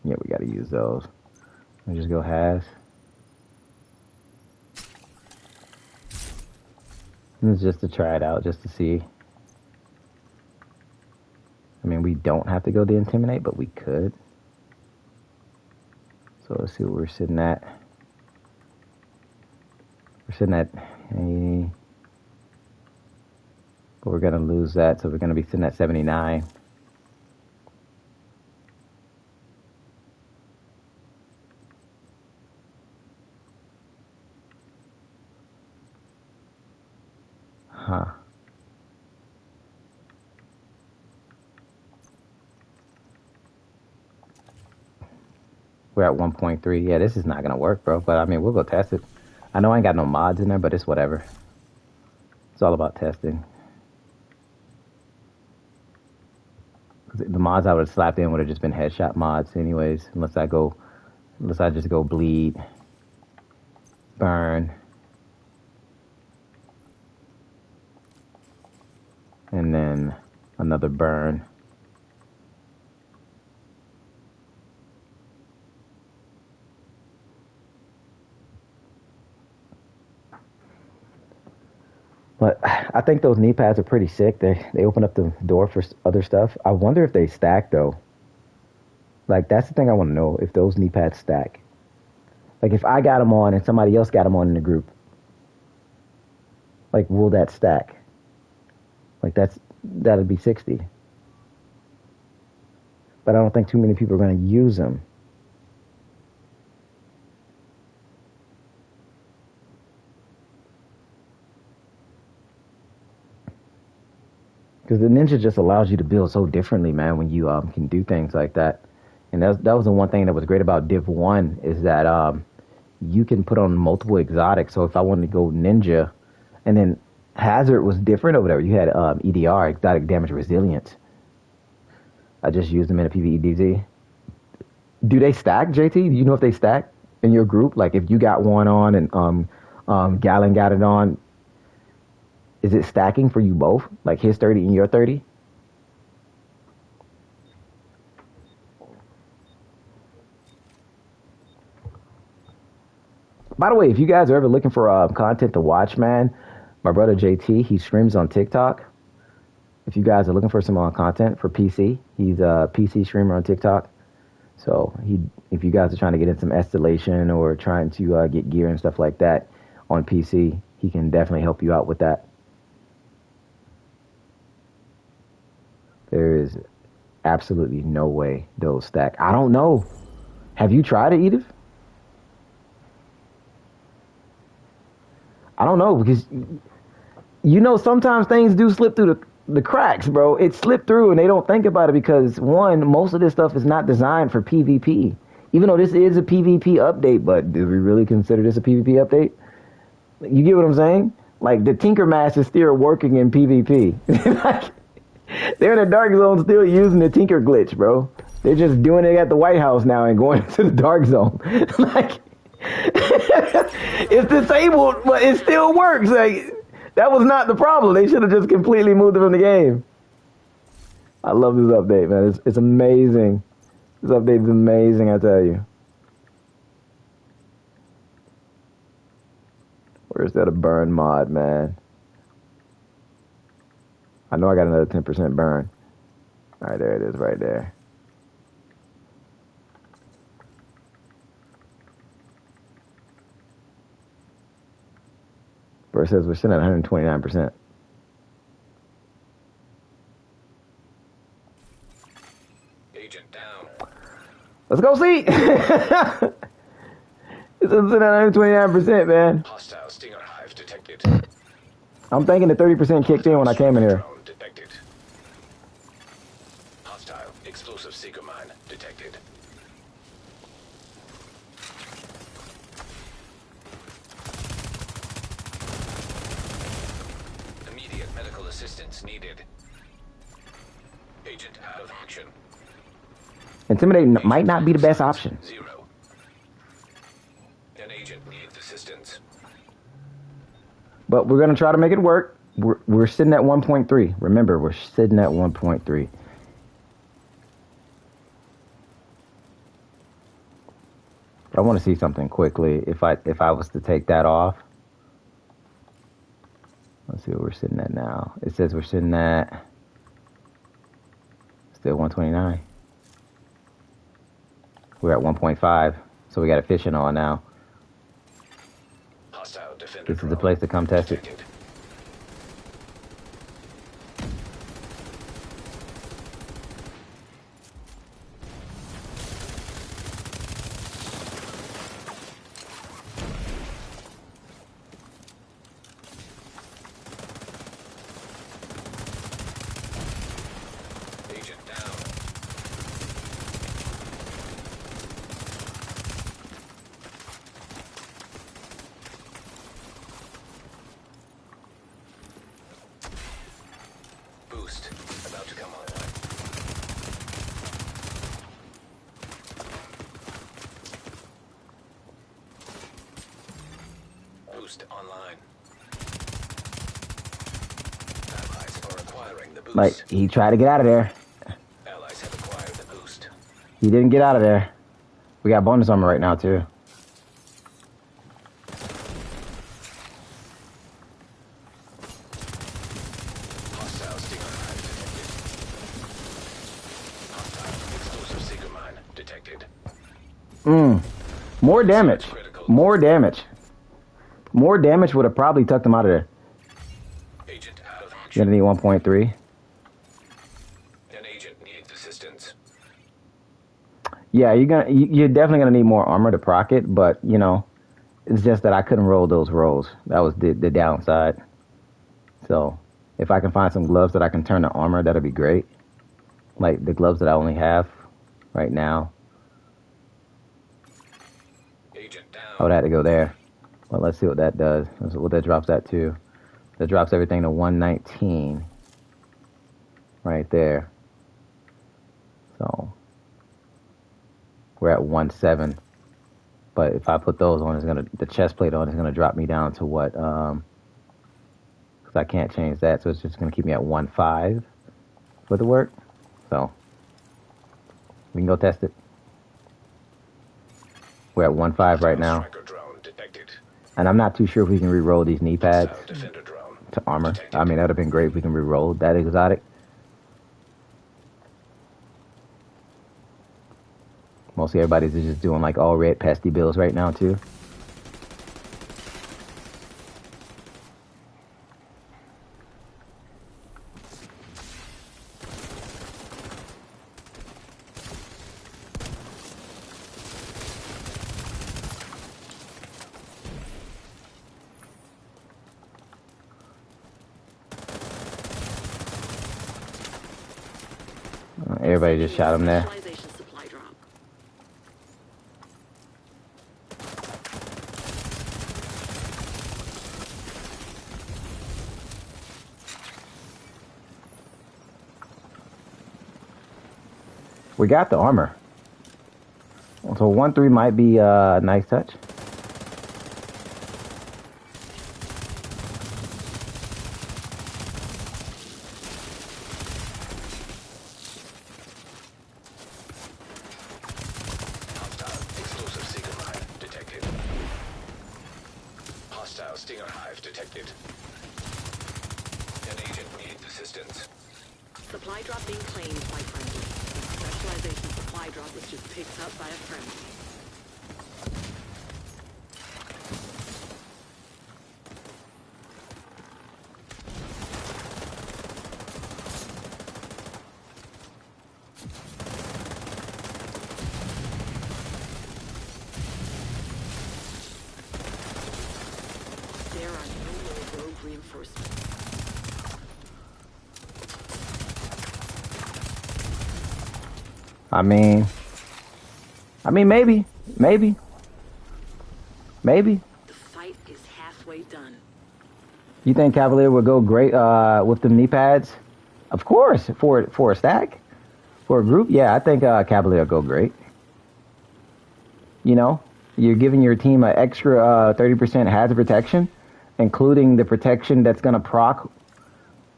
Yeah, we gotta use those. We just go Haz. This is just to try it out, just to see. I mean, we don't have to go to Intimidate, but we could. So let's see what we're sitting at. We're sitting at a... But we're gonna lose that, so we're gonna be sitting at 79. Huh. We're at 1.3. Yeah, this is not gonna work, bro. But I mean, we'll go test it. I know I ain't got no mods in there, but it's whatever. It's all about testing. The mods I would have slapped in would have just been headshot mods anyways. Unless I just go bleed, burn, and then another burn. But I think those knee pads are pretty sick. They open up the door for other stuff. I wonder if they stack though. Like that's the thing I want to know, if those knee pads stack. Like if I got them on and somebody else got them on in the group, like will that stack? Like that'd be 60. But I don't think too many people are going to use them. Because the Ninja just allows you to build so differently, man, when you can do things like that. And that was the one thing that was great about Div 1 is that you can put on multiple exotics. So if I wanted to go Ninja, and then Hazard was different over there. You had EDR, Exotic Damage Resilience. I just used them in a PvEDZ. Do they stack, JT? Do you know if they stack in your group? Like if you got one on and Gallon got it on, is it stacking for you both? Like his 30 and your 30? By the way, if you guys are ever looking for content to watch, man, my brother JT, he streams on TikTok. If you guys are looking for some content for PC, he's a PC streamer on TikTok. So if you guys are trying to get in some escalation or trying to get gear and stuff like that on PC, he can definitely help you out with that. There is absolutely no way those stack. I don't know. Have you tried it, Edith? I don't know, because you know sometimes things do slip through the cracks, bro. It slipped through and they don't think about it because, one, most of this stuff is not designed for PvP. Even though this is a PvP update, but do we really consider this a PvP update? You get what I'm saying? Like, the Tinker Mask is still working in PvP. Like, they're in the Dark Zone still using the Tinker glitch, bro. They're just doing it at the White House now and going to the Dark Zone. Like, it's disabled, but it still works. Like, that was not the problem. They should have just completely moved it from the game. I love this update, man. It's amazing. This update is amazing, I tell you. Where's that a burn mod, man? I know I got another 10% burn. All right, there it is right there. Bro, it says we're sitting at 129%. Agent down. Let's go see. It's sitting at 129%, man. Hostile Stinger Hive detected. I'm thinking the 30% kicked in when I came in here. Drone detected. Hostile explosive seeker mine detected. needed. Agent out of action. Intimidate Agent might not be the best option. 0. An agent needs assistance. But we're going to try to make it work. We're sitting at 1.3. Remember, we're sitting at 1.3. I want to see something quickly. If I was to take that off. Let's see what we're sitting at now. It says we're sitting at still 129. We're at 1.5. So we got a fishing on now. Hostile defender This is the drone place to come test it. detected. Agent down. Boost about to come online. Boost online. Allies are acquiring the boost. Like, he tried to get out of there. Allies have acquired the boost. He didn't get out of there. We got bonus armor right now, too. Hostile stinger mine detected. Hostile explosive seeker mine detected. More damage. More damage. More damage would have probably tucked him out of there. Agent out of You're action. gonna need 1.3. An agent needs assistance. Yeah, you're definitely gonna need more armor to proc it, but you know, it's just that I couldn't roll those rolls. That was the downside. So if I can find some gloves that I can turn to armor, that'd be great. Like the gloves that I only have right now, Agent down. I would have to go there. Well, let's see what that does. Let's see what that drops that to. That drops everything to 119. Right there. So we're at 1.7. But if I put those on, the chest plate on is gonna drop me down to what? Because I can't change that, so it's just gonna keep me at 1.5 for the work. So we can go test it. We're at 1.5 right now, Striker drone detected. and I'm not too sure if we can re-roll these knee pads Hostile defender drone to armor. detected. I mean, that'd have been great if we can re-roll that exotic. Mostly everybody's just doing like all red pesty bills right now too. Everybody just shot him there. Specialization supply drop. We got the armor. So 1.3 might be a nice touch. Hostile explosive seeker mine detected. Hostile stinger hive detected. An agent needs assistance. Supply drop being claimed by friendly. Specialization supply drop was just picked up by a friend. There are no more rogue reinforcements. I mean, maybe. The fight is halfway done. You think Cavalier would go great with the knee pads? Of course, for a stack, for a group. Yeah, I think Cavalier will go great. You know, you're giving your team an extra 30% hazard protection, including the protection that's gonna proc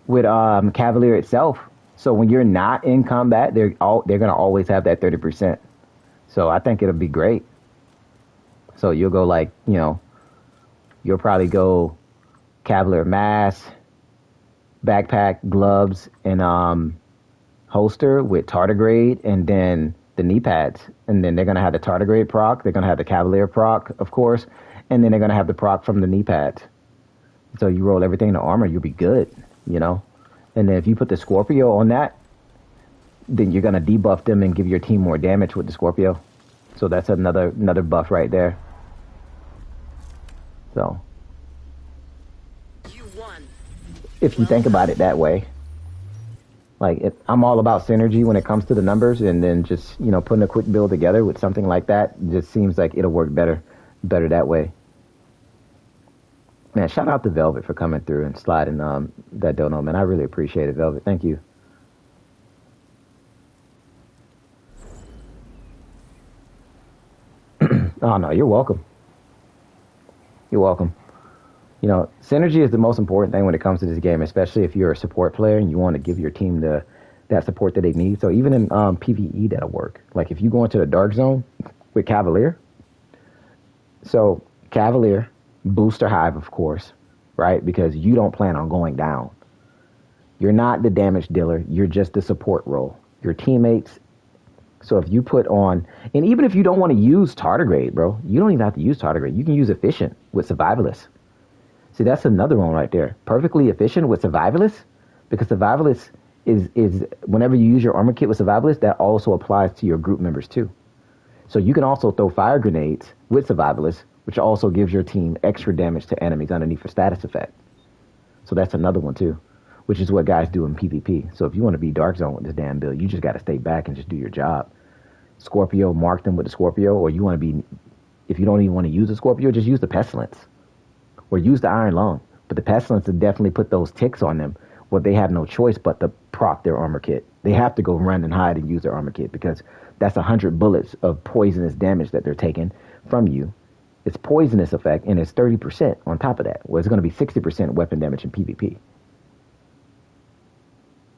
with Cavalier itself. So when you're not in combat, they're gonna always have that 30%. So I think it'll be great. So you'll go like, you'll probably go Cavalier mask, backpack, gloves, and holster with tardigrade, and then the knee pads. And then they're gonna have the tardigrade proc. They're gonna have the Cavalier proc, of course, and then they're gonna have the proc from the knee pads. So you roll everything to armor, you'll be good, And then if you put the Scorpio on that, then you're gonna debuff them and give your team more damage with the Scorpio. So that's another buff right there. So You won. if you think about it that way, like I'm all about synergy when it comes to the numbers, and then just putting a quick build together with something like that just seems like it'll work better that way. Man, shout out to Velvet for coming through and sliding that dono, man. I really appreciate it, Velvet. Thank you. Oh, no, you're welcome. You're welcome. Synergy is the most important thing when it comes to this game, especially if you're a support player and you want to give your team that support that they need. So even in PvE, that'll work. Like if you go into the Dark Zone with Cavalier, so Cavalier, Booster Hive, of course, right? Because you don't plan on going down. You're not the damage dealer. You're just the support role. Your teammates. So if you put on, and even if you don't want to use tardigrade, bro, you don't even have to use tardigrade. You can use efficient with survivalist. See, that's another one right there. Perfectly efficient with survivalist, because survivalist is whenever you use your armor kit with survivalist, that also applies to your group members too. So you can also throw fire grenades with survivalist, which also gives your team extra damage to enemies underneath for status effect. So that's another one too, which is what guys do in PvP. So if you want to be Dark Zone with this damn build, you just got to stay back and just do your job. Scorpio, mark them with the Scorpio, or you want to be, if you don't even want to use the Scorpio, just use the Pestilence. Or use the Iron Lung. But the Pestilence will definitely put those ticks on them where they have no choice but to proc their armor kit. They have to go run and hide and use their armor kit because that's 100 bullets of poisonous damage that they're taking from you. It's poisonous effect, and it's 30% on top of that. Well, it's going to be 60% weapon damage in PvP.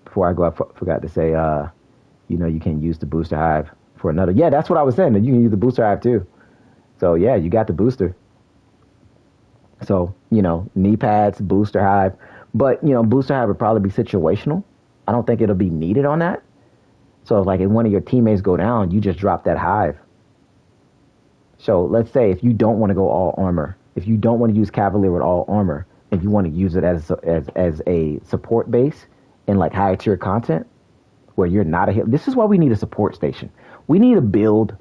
Before I go, I forgot to say, you can use the Booster Hive for another. Yeah, that's what I was saying. That you can use the Booster Hive too. So yeah, you got the booster. So, knee pads, Booster Hive. But, Booster Hive would probably be situational. I don't think it'll be needed on that. So, like, if one of your teammates go down, you just drop that Hive. So, let's say if you don't want to go all armor, if you don't want to use Cavalier with all armor, and you want to use it as a support base in, like, higher tier content, where you're not a healer. This is why we need a support station. We need a build,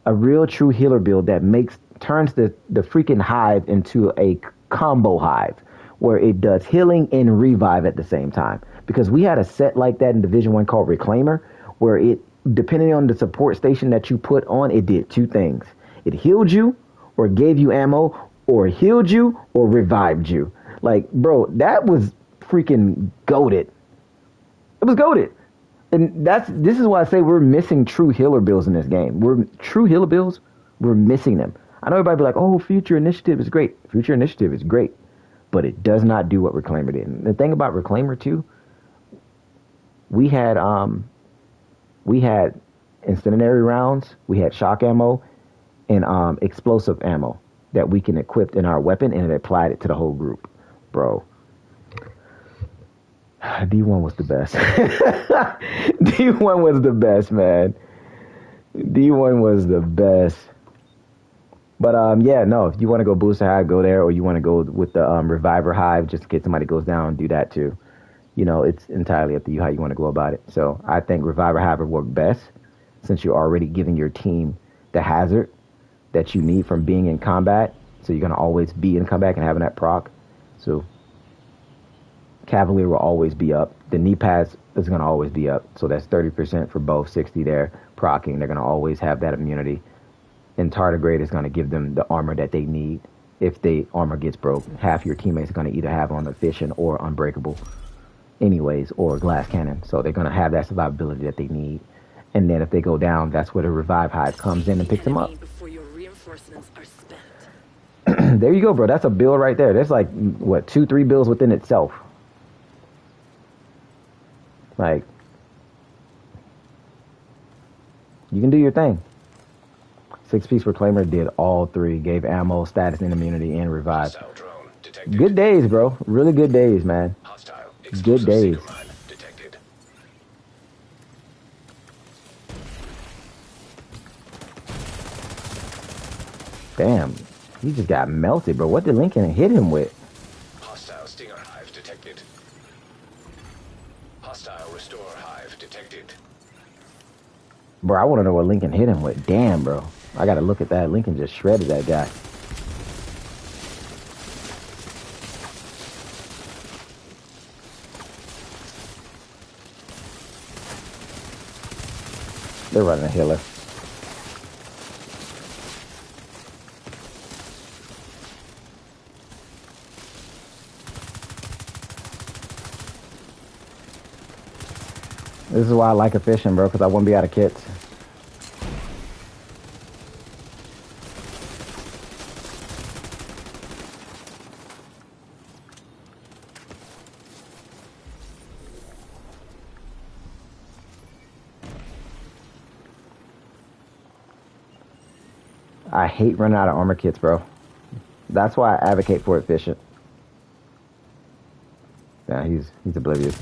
a real true healer build that turns the freaking Hive into a combo Hive where it does healing and revive at the same time. Because we had a set like that in Division 1 called Reclaimer, where it, depending on the support station that you put on, it did two things. It healed you or gave you ammo, or healed you or revived you. Like, bro, that was freaking goated. It was goated. And this is why I say we're missing true healer builds in this game. True healer builds, we're missing them. I know everybody be like, oh, Future Initiative is great. Future Initiative is great. But it does not do what Reclaimer did. And the thing about Reclaimer, too, we had incendiary rounds, we had shock ammo, and explosive ammo that we can equip in our weapon, and it applied it to the whole group. Bro. D1 was the best. D1 was the best, man. D1 was the best. But yeah, no, if you want to go Booster Hive, go there, or you want to go with the Reviver Hive just in case somebody goes down, do that too. It's entirely up to you how you want to go about it. So I think Reviver Hive would work best since you're already giving your team the hazard that you need from being in combat. So you're going to always be in combat and having that proc. So Cavalier will always be up. The knee pads is going to always be up. So that's 30% for both, 60 there, procking. They're going to always have that immunity. And Tardigrade is going to give them the armor that they need if the armor gets broke. Half your teammates are going to either have on efficient or unbreakable, anyways, or glass cannon. So they're going to have that survivability that they need. And then if they go down, that's where the revive hive comes in and picks them up. Before your reinforcements are spent. There you go, bro. That's a build right there. There's like, what, 2-3 builds within itself. Like, you can do your thing. 6-piece Reclaimer did all 3. Gave ammo, status, and immunity, and revive. Hostile drone detected. Good days, bro. Really good days, man. Hostile Good explosive days. seeker mine detected. Damn. He just got melted, bro. What did Lincoln hit him with? Hostile stinger hive detected. Hostile restore hive detected. Bro, I want to know what Lincoln hit him with. Damn, bro. I got to look at that. Lincoln just shredded that guy. They're running a healer. This is why I like a fishing, bro, because I wouldn't be out of kits. I hate running out of armor kits, bro. That's why I advocate for efficient. Yeah, he's oblivious.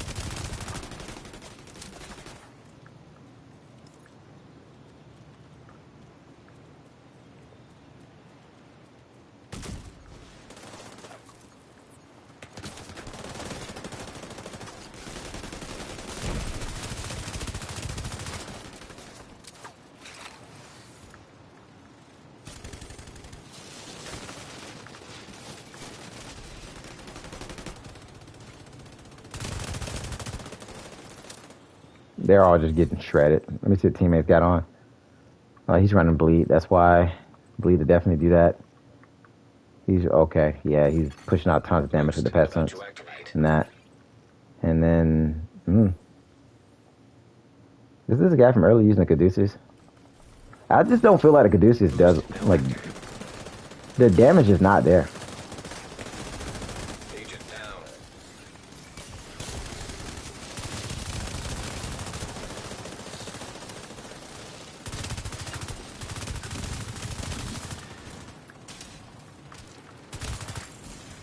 They're all just getting shredded. Let me see what teammates got on. Oh, he's running bleed. That's why bleed to definitely do that. He's okay. Yeah, he's pushing out tons of damage to the pestilence and that. And then, is this a guy from early using the Caduceus? I just don't feel like the Caduceus does, like, the damage is not there. Agent down.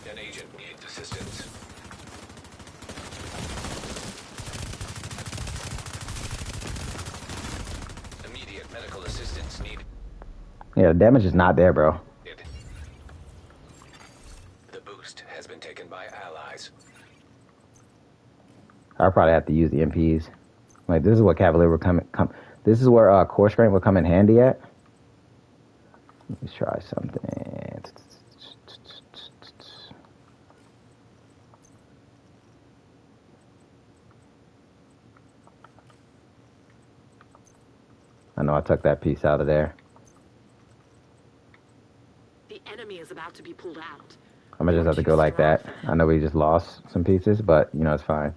An agent needs assistance. Immediate medical assistance needed. Yeah, the damage is not there, bro. The boost has been taken by allies. I'll probably have to use the MPs. Like, this is what Cavalier would come. This is where Core Strength would come in handy at. Let's try something. I know I took that piece out of there. The enemy is about to be pulled out. I'm gonna just have to go like that. I know we just lost some pieces, but, you know, it's fine.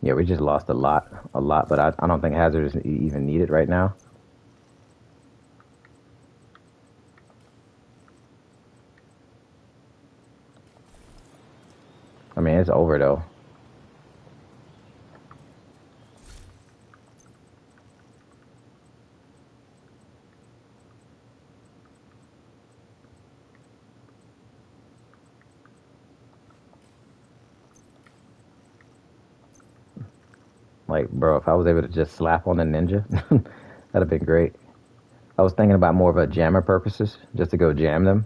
Yeah, we just lost a lot, but I don't think Hazard is even needed right now. I mean, it's over, though. Like, bro, if I was able to just slap on the ninja, that'd have been great. I was thinking about more of a jammer purposes, just to go jam them.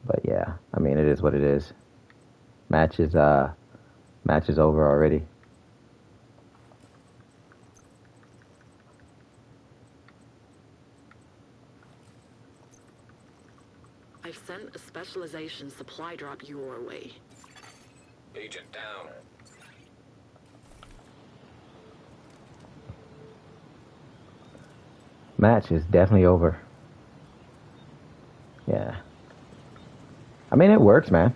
But yeah, I mean, it is what it is. Match is over already. I've sent a specialization supply drop your way. Agent down. Match is definitely over. Yeah. I mean, it works, man.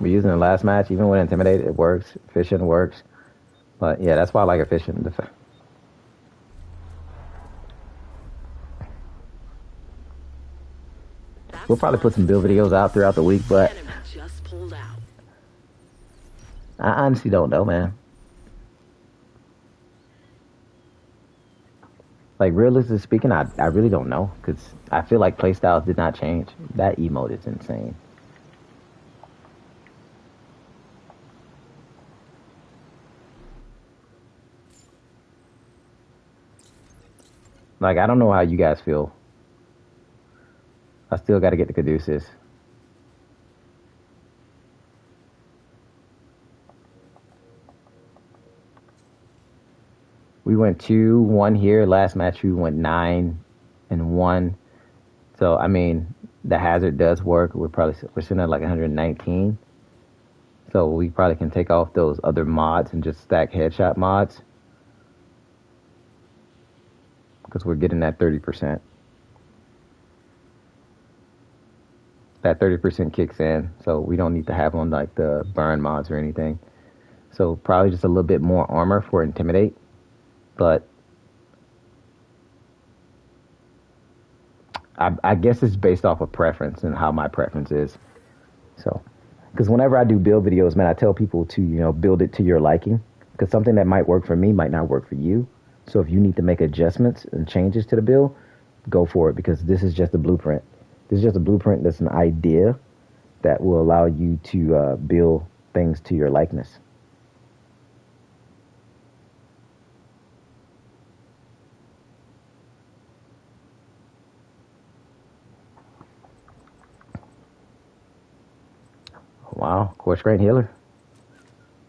We're using the last match, even with Intimidate, it works. Efficient works. But yeah, that's why I like Efficient. We'll That's probably put some one build videos out throughout the week, the but enemy just pulled out. I honestly don't know, man. Like, realistically speaking, I really don't know, because I feel like playstyles did not change. That emote is insane. Like, I don't know how you guys feel. I still got to get the Caduceus. We went 2-1 here. Last match, we went 9-1. So, I mean, the hazard does work. We're sitting at like 119. So we probably can take off those other mods and just stack headshot mods. Because we're getting that 30%. That 30% kicks in. So we don't need to have on like the burn mods or anything. So probably just a little bit more armor for Intimidate. But I guess it's based off of preference and how my preference is. So, because whenever I do build videos, man, I tell people to, build it to your liking. Because something that might work for me might not work for you. So if you need to make adjustments and changes to the build, go for it. Because this is just a blueprint. This is just a blueprint that's an idea that will allow you to build things to your likeness. Wow, Core Strain Healer.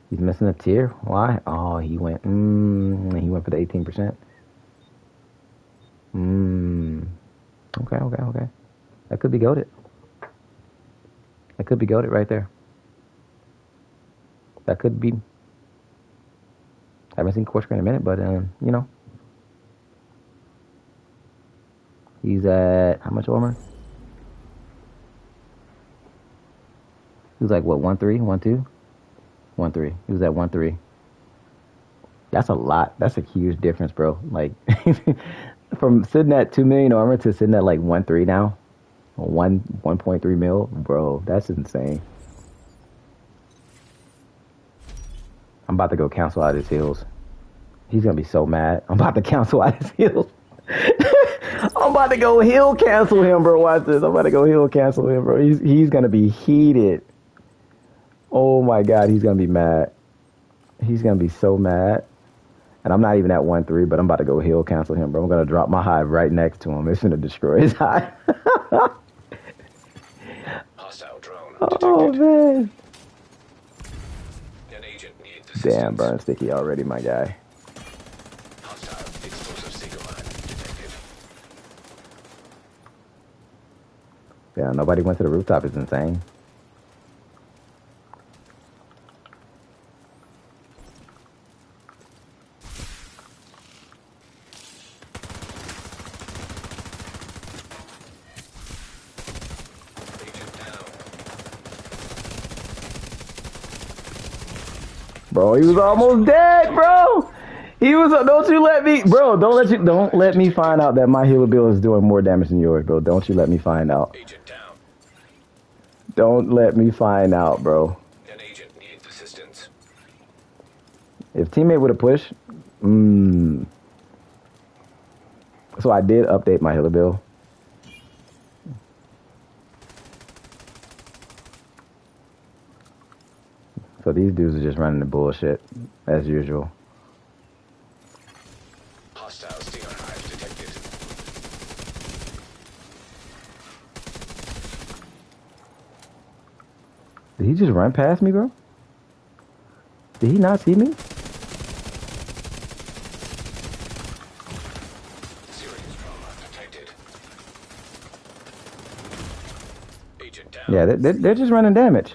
He's missing a tier. Why? Oh, he went for the 18%. Okay. That could be goated. That could be goated right there. That could be. I haven't seen Core Strain in a minute, but he's at how much armor? He was like what, 1-3, 1-2? 1-3. He was at 1-3. That's a lot. That's a huge difference, bro. Like from sitting at 2 million armor to sitting at like 1-3 now. 1.3 mil, bro. That's insane. I'm about to go cancel out his heals. He's gonna be so mad. I'm about to cancel out his heals. I'm about to go heal cancel him, bro. Watch this. I'm about to go heal cancel him, bro. He's gonna be heated. Oh my god, he's gonna be mad. He's gonna be so mad. And I'm not even at 1-3, but I'm about to go heal cancel him, bro. I'm gonna drop my hive right next to him. It's gonna destroy his hive. Hostile drone Oh detected. man. An agent needs Damn, assistance. burn sticky already, my guy. Hostile explosive single line detected. Yeah, nobody went to the rooftop. It's insane. Agent down. Bro, he was almost dead, bro. He was. Don't you let me, bro. Don't let me find out that my healer bill is doing more damage than yours, bro. Don't you let me find out. Agent down. Don't let me find out, bro. An agent needs assistance. If teammate would have pushed, So I did update my healer bill. So these dudes are just running the bullshit as usual. Hostile stinger hive detected. Did he just run past me, bro? Did he not see me? Serious trauma detected. Agent down. Yeah, they're just running damage.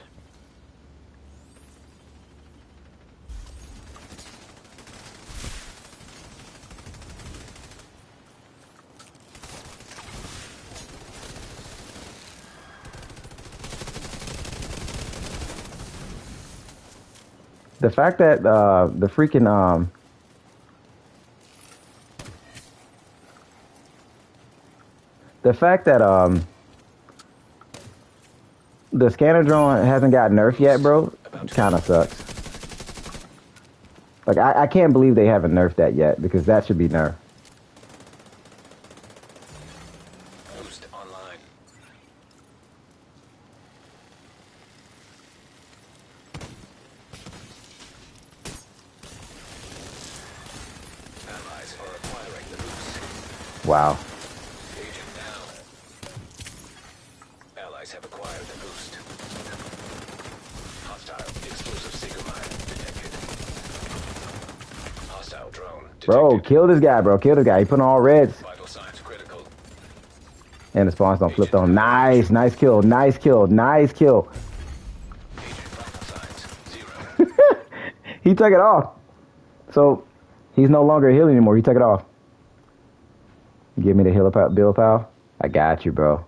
The fact that the freaking the fact that the scanner drone hasn't got nerfed yet, bro, kind of sucks. Like I can't believe they haven't nerfed that yet because that should be nerfed. Boost online. Allies are acquiring the boost. Wow. Agent down. Allies have acquired the boost. Hostile explosive seeker mine detected. Hostile drone detected. Bro, kill this guy, bro. Kill this guy. He put on all reds. Vital signs critical. And the spawns don't flip on. Nice. Nice kill. Nice kill. Nice kill. Agent vital signs 0. He took it off. So he's no longer a healer anymore. He took it off. Give me the healer build pal. I got you, bro.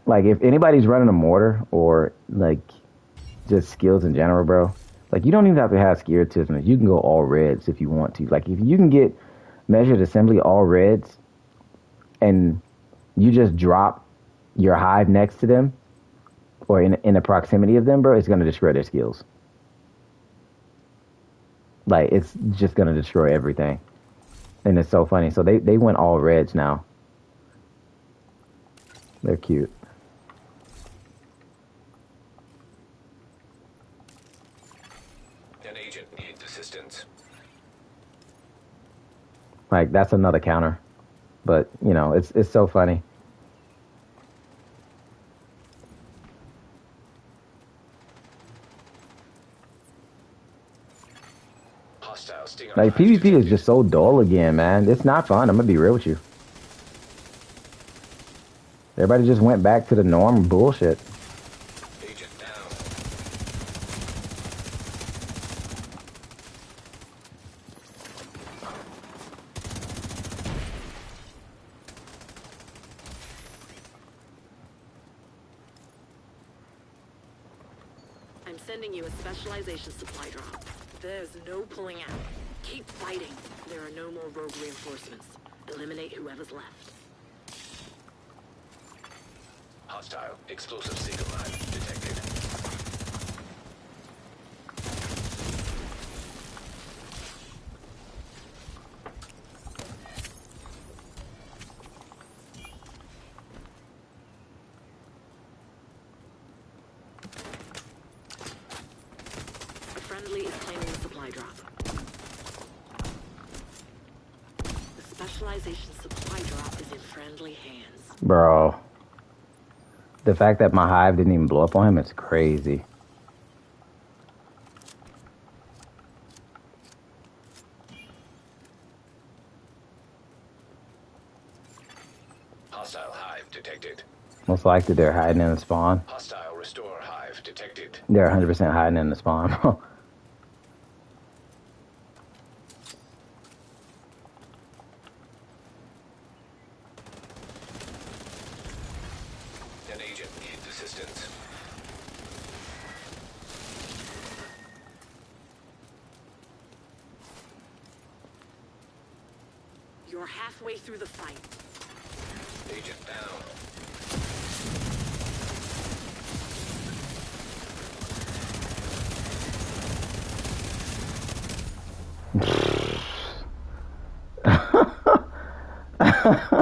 Like, if anybody's running a mortar or, like, just skills in general, bro, like, you don't even have to have skiritism. You can go all reds if you want to. Like, if you can get measured assembly all reds and you just drop your hive next to them or in the proximity of them, bro, it's going to destroy their skills. Like, it's just going to destroy everything. And it's so funny. So they went all reds now. They're cute. An agent needs assistance. Like, that's another counter. But, you know, it's so funny. Hostile stinger Like, mines PvP is detected. just so dull again, man. It's not fun. I'm gonna be real with you. Everybody just went back to the norm bullshit. Agent down. I'm sending you a specialization supply drop. There's no pulling out. Keep fighting. There are no more rogue reinforcements. Eliminate whoever's left. Hostile explosive seeker mine detected. A friendly is claiming the supply drop. The specialization supply drop is in friendly hands. Bro. The fact that my hive didn't even blow up on him, it's crazy. Hostile hive detected. Most likely they're hiding in the spawn. Hostile restore hive detected. They're 100% hiding in the spawn, bro. An agent needs assistance. You're halfway through the fight. Agent down.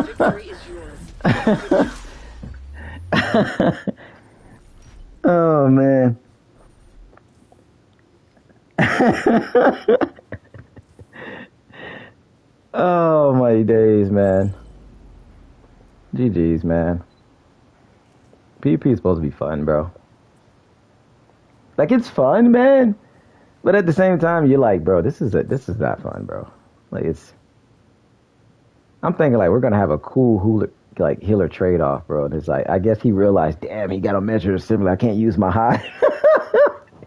Victory is yours. Oh, man. Oh, my days, man. GG's, man. PvP is supposed to be fun, bro. Like, it's fun, man. But at the same time, you're like, bro, this is not fun, bro. Like, I'm thinking, like, we're going to have a cool healer trade-off, bro. And it's like, I guess he realized, damn, he got a measure similar. I can't use my high.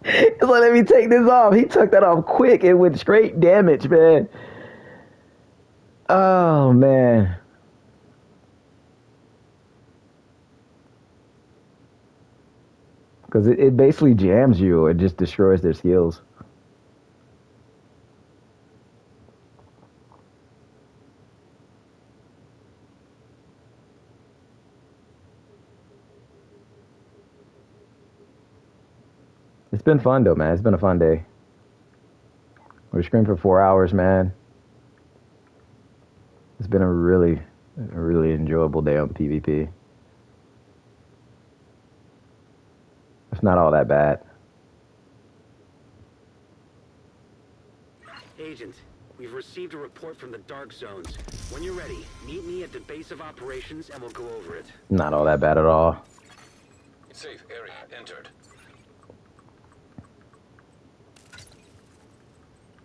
It's like, let me take this off. He took that off quick and went straight damage, man. Oh, man. Because it basically jams you. It just destroys their skills. It's been fun though, man. It's been a fun day. We're screaming for 4 hours, man. It's been a really enjoyable day on PvP. It's not all that bad. Agent, we've received a report from the Dark Zones. When you're ready, meet me at the base of operations and we'll go over it. Not all that bad at all. Safe area entered.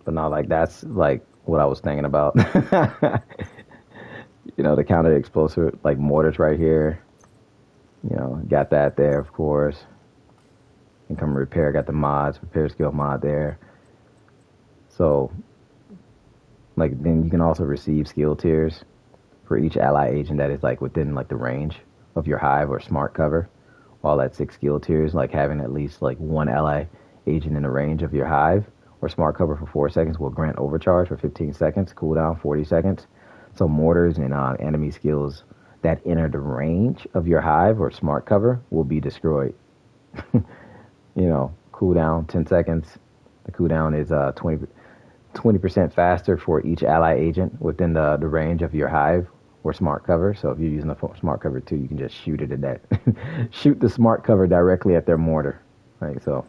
But not like that's like what I was thinking about. The counter explosive, like mortars right here. Got that there, of course. Income repair, got the mods, repair skill mod there. So, like, then you can also receive skill tiers for each ally agent that is like within like the range of your hive or smart cover. All at 6 skill tiers, like having at least like one ally agent in the range of your hive or smart cover for 4 seconds will grant overcharge for 15 seconds, cooldown 40 seconds. So mortars and enemy skills that enter the range of your hive or smart cover will be destroyed. Cooldown 10 seconds. The cooldown is 20% faster for each ally agent within the range of your hive or smart cover. So if you're using the smart cover too, you can just shoot it at that. Shoot the smart cover directly at their mortar. Right. So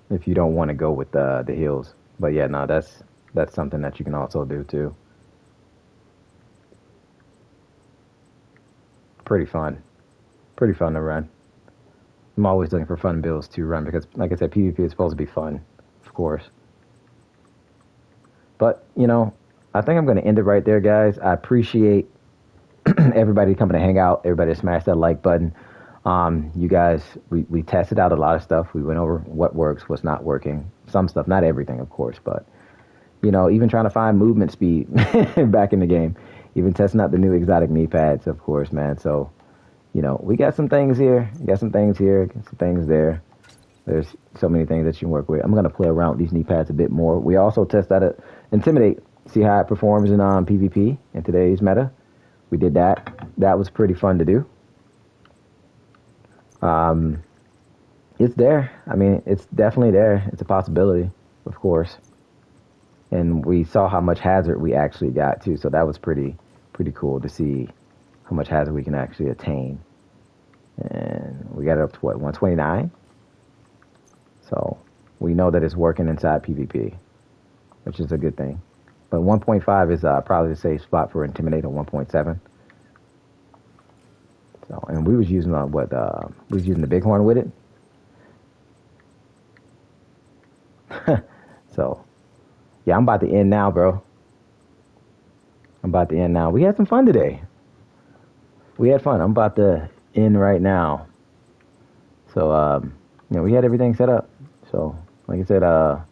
if you don't want to go with the heals, but yeah, no, that's something that you can also do too. Pretty fun to run. I'm always looking for fun builds to run because, like I said, PvP is supposed to be fun, of course. But I think I'm going to end it right there, guys. I appreciate everybody coming to hang out. Everybody smash that like button. You guys, we tested out a lot of stuff. We went over what works, what's not working. Some stuff, not everything, of course, but even trying to find movement speed back in the game. Even testing out the new exotic knee pads, of course, man. So, we got some things here, got some things here, got some things there. There's so many things that you can work with. I'm going to play around with these knee pads a bit more. We also test out Intimidate, see how it performs in PvP in today's meta. We did that. That was pretty fun to do. It's there. I mean, it's definitely there. It's a possibility, of course. And we saw how much hazard we actually got too. So that was pretty cool to see how much hazard we can actually attain. And we got it up to what, 129? So we know that it's working inside PvP, which is a good thing. But 1.5 is probably the safe spot for Intimidate on 1.7. So, and we was using we was using the Bighorn with it. So, yeah, I'm about to end now, bro. I'm about to end now. We had some fun today. We had fun. I'm about to end right now. So, we had everything set up. So, like I said, that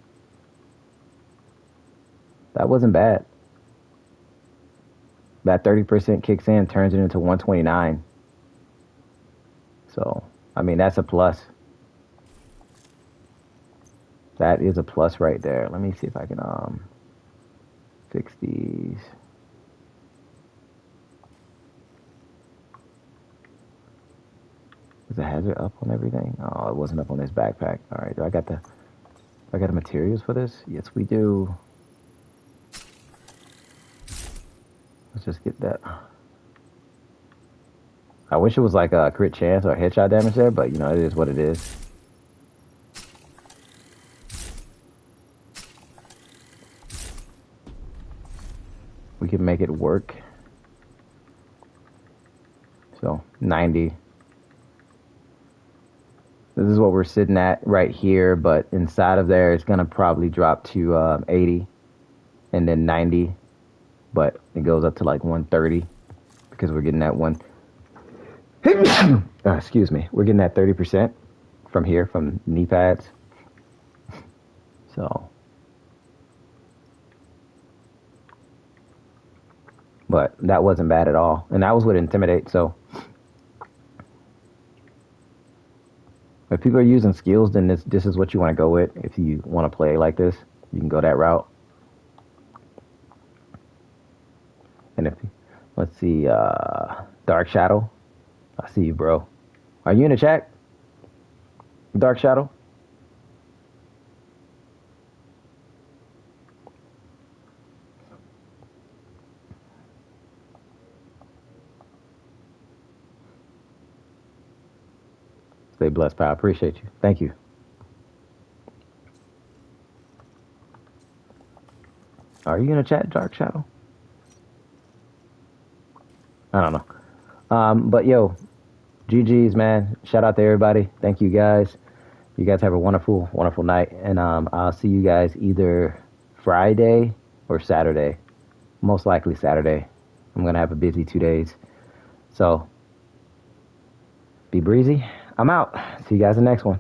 wasn't bad. That 30% kicks in, turns it into 129. So, I mean, that's a plus. That is a plus right there. Let me see if I can fix these. Is the hazard up on everything? Oh, it wasn't up on this backpack. All right, do I got the materials for this? Yes, we do. Let's just get that. I wish it was like a crit chance or headshot damage there, but it is what it is. We can make it work. So 90. This is what we're sitting at right here, but inside of there, it's gonna probably drop to 80, and then 90, but it goes up to like 130 because we're getting that one. Excuse me. We're getting that 30% from here, from knee pads. So, but that wasn't bad at all, and that was with Intimidate. So, If people are using skills, then this is what you want to go with. If you want to play like this, you can go that route. And if, let's see, Dark Shadow. I see you, bro. Are you in the chat? Dark Shadow? Stay blessed, pal. I appreciate you. Thank you. Are you in the chat, Dark Shadow? I don't know. But yo, GG's, man. Shout out to everybody. Thank you guys. You guys have a wonderful, wonderful night. And I'll see you guys either Friday or Saturday. Most likely Saturday. I'm going to have a busy 2 days. So, be breezy. I'm out. See you guys in the next one.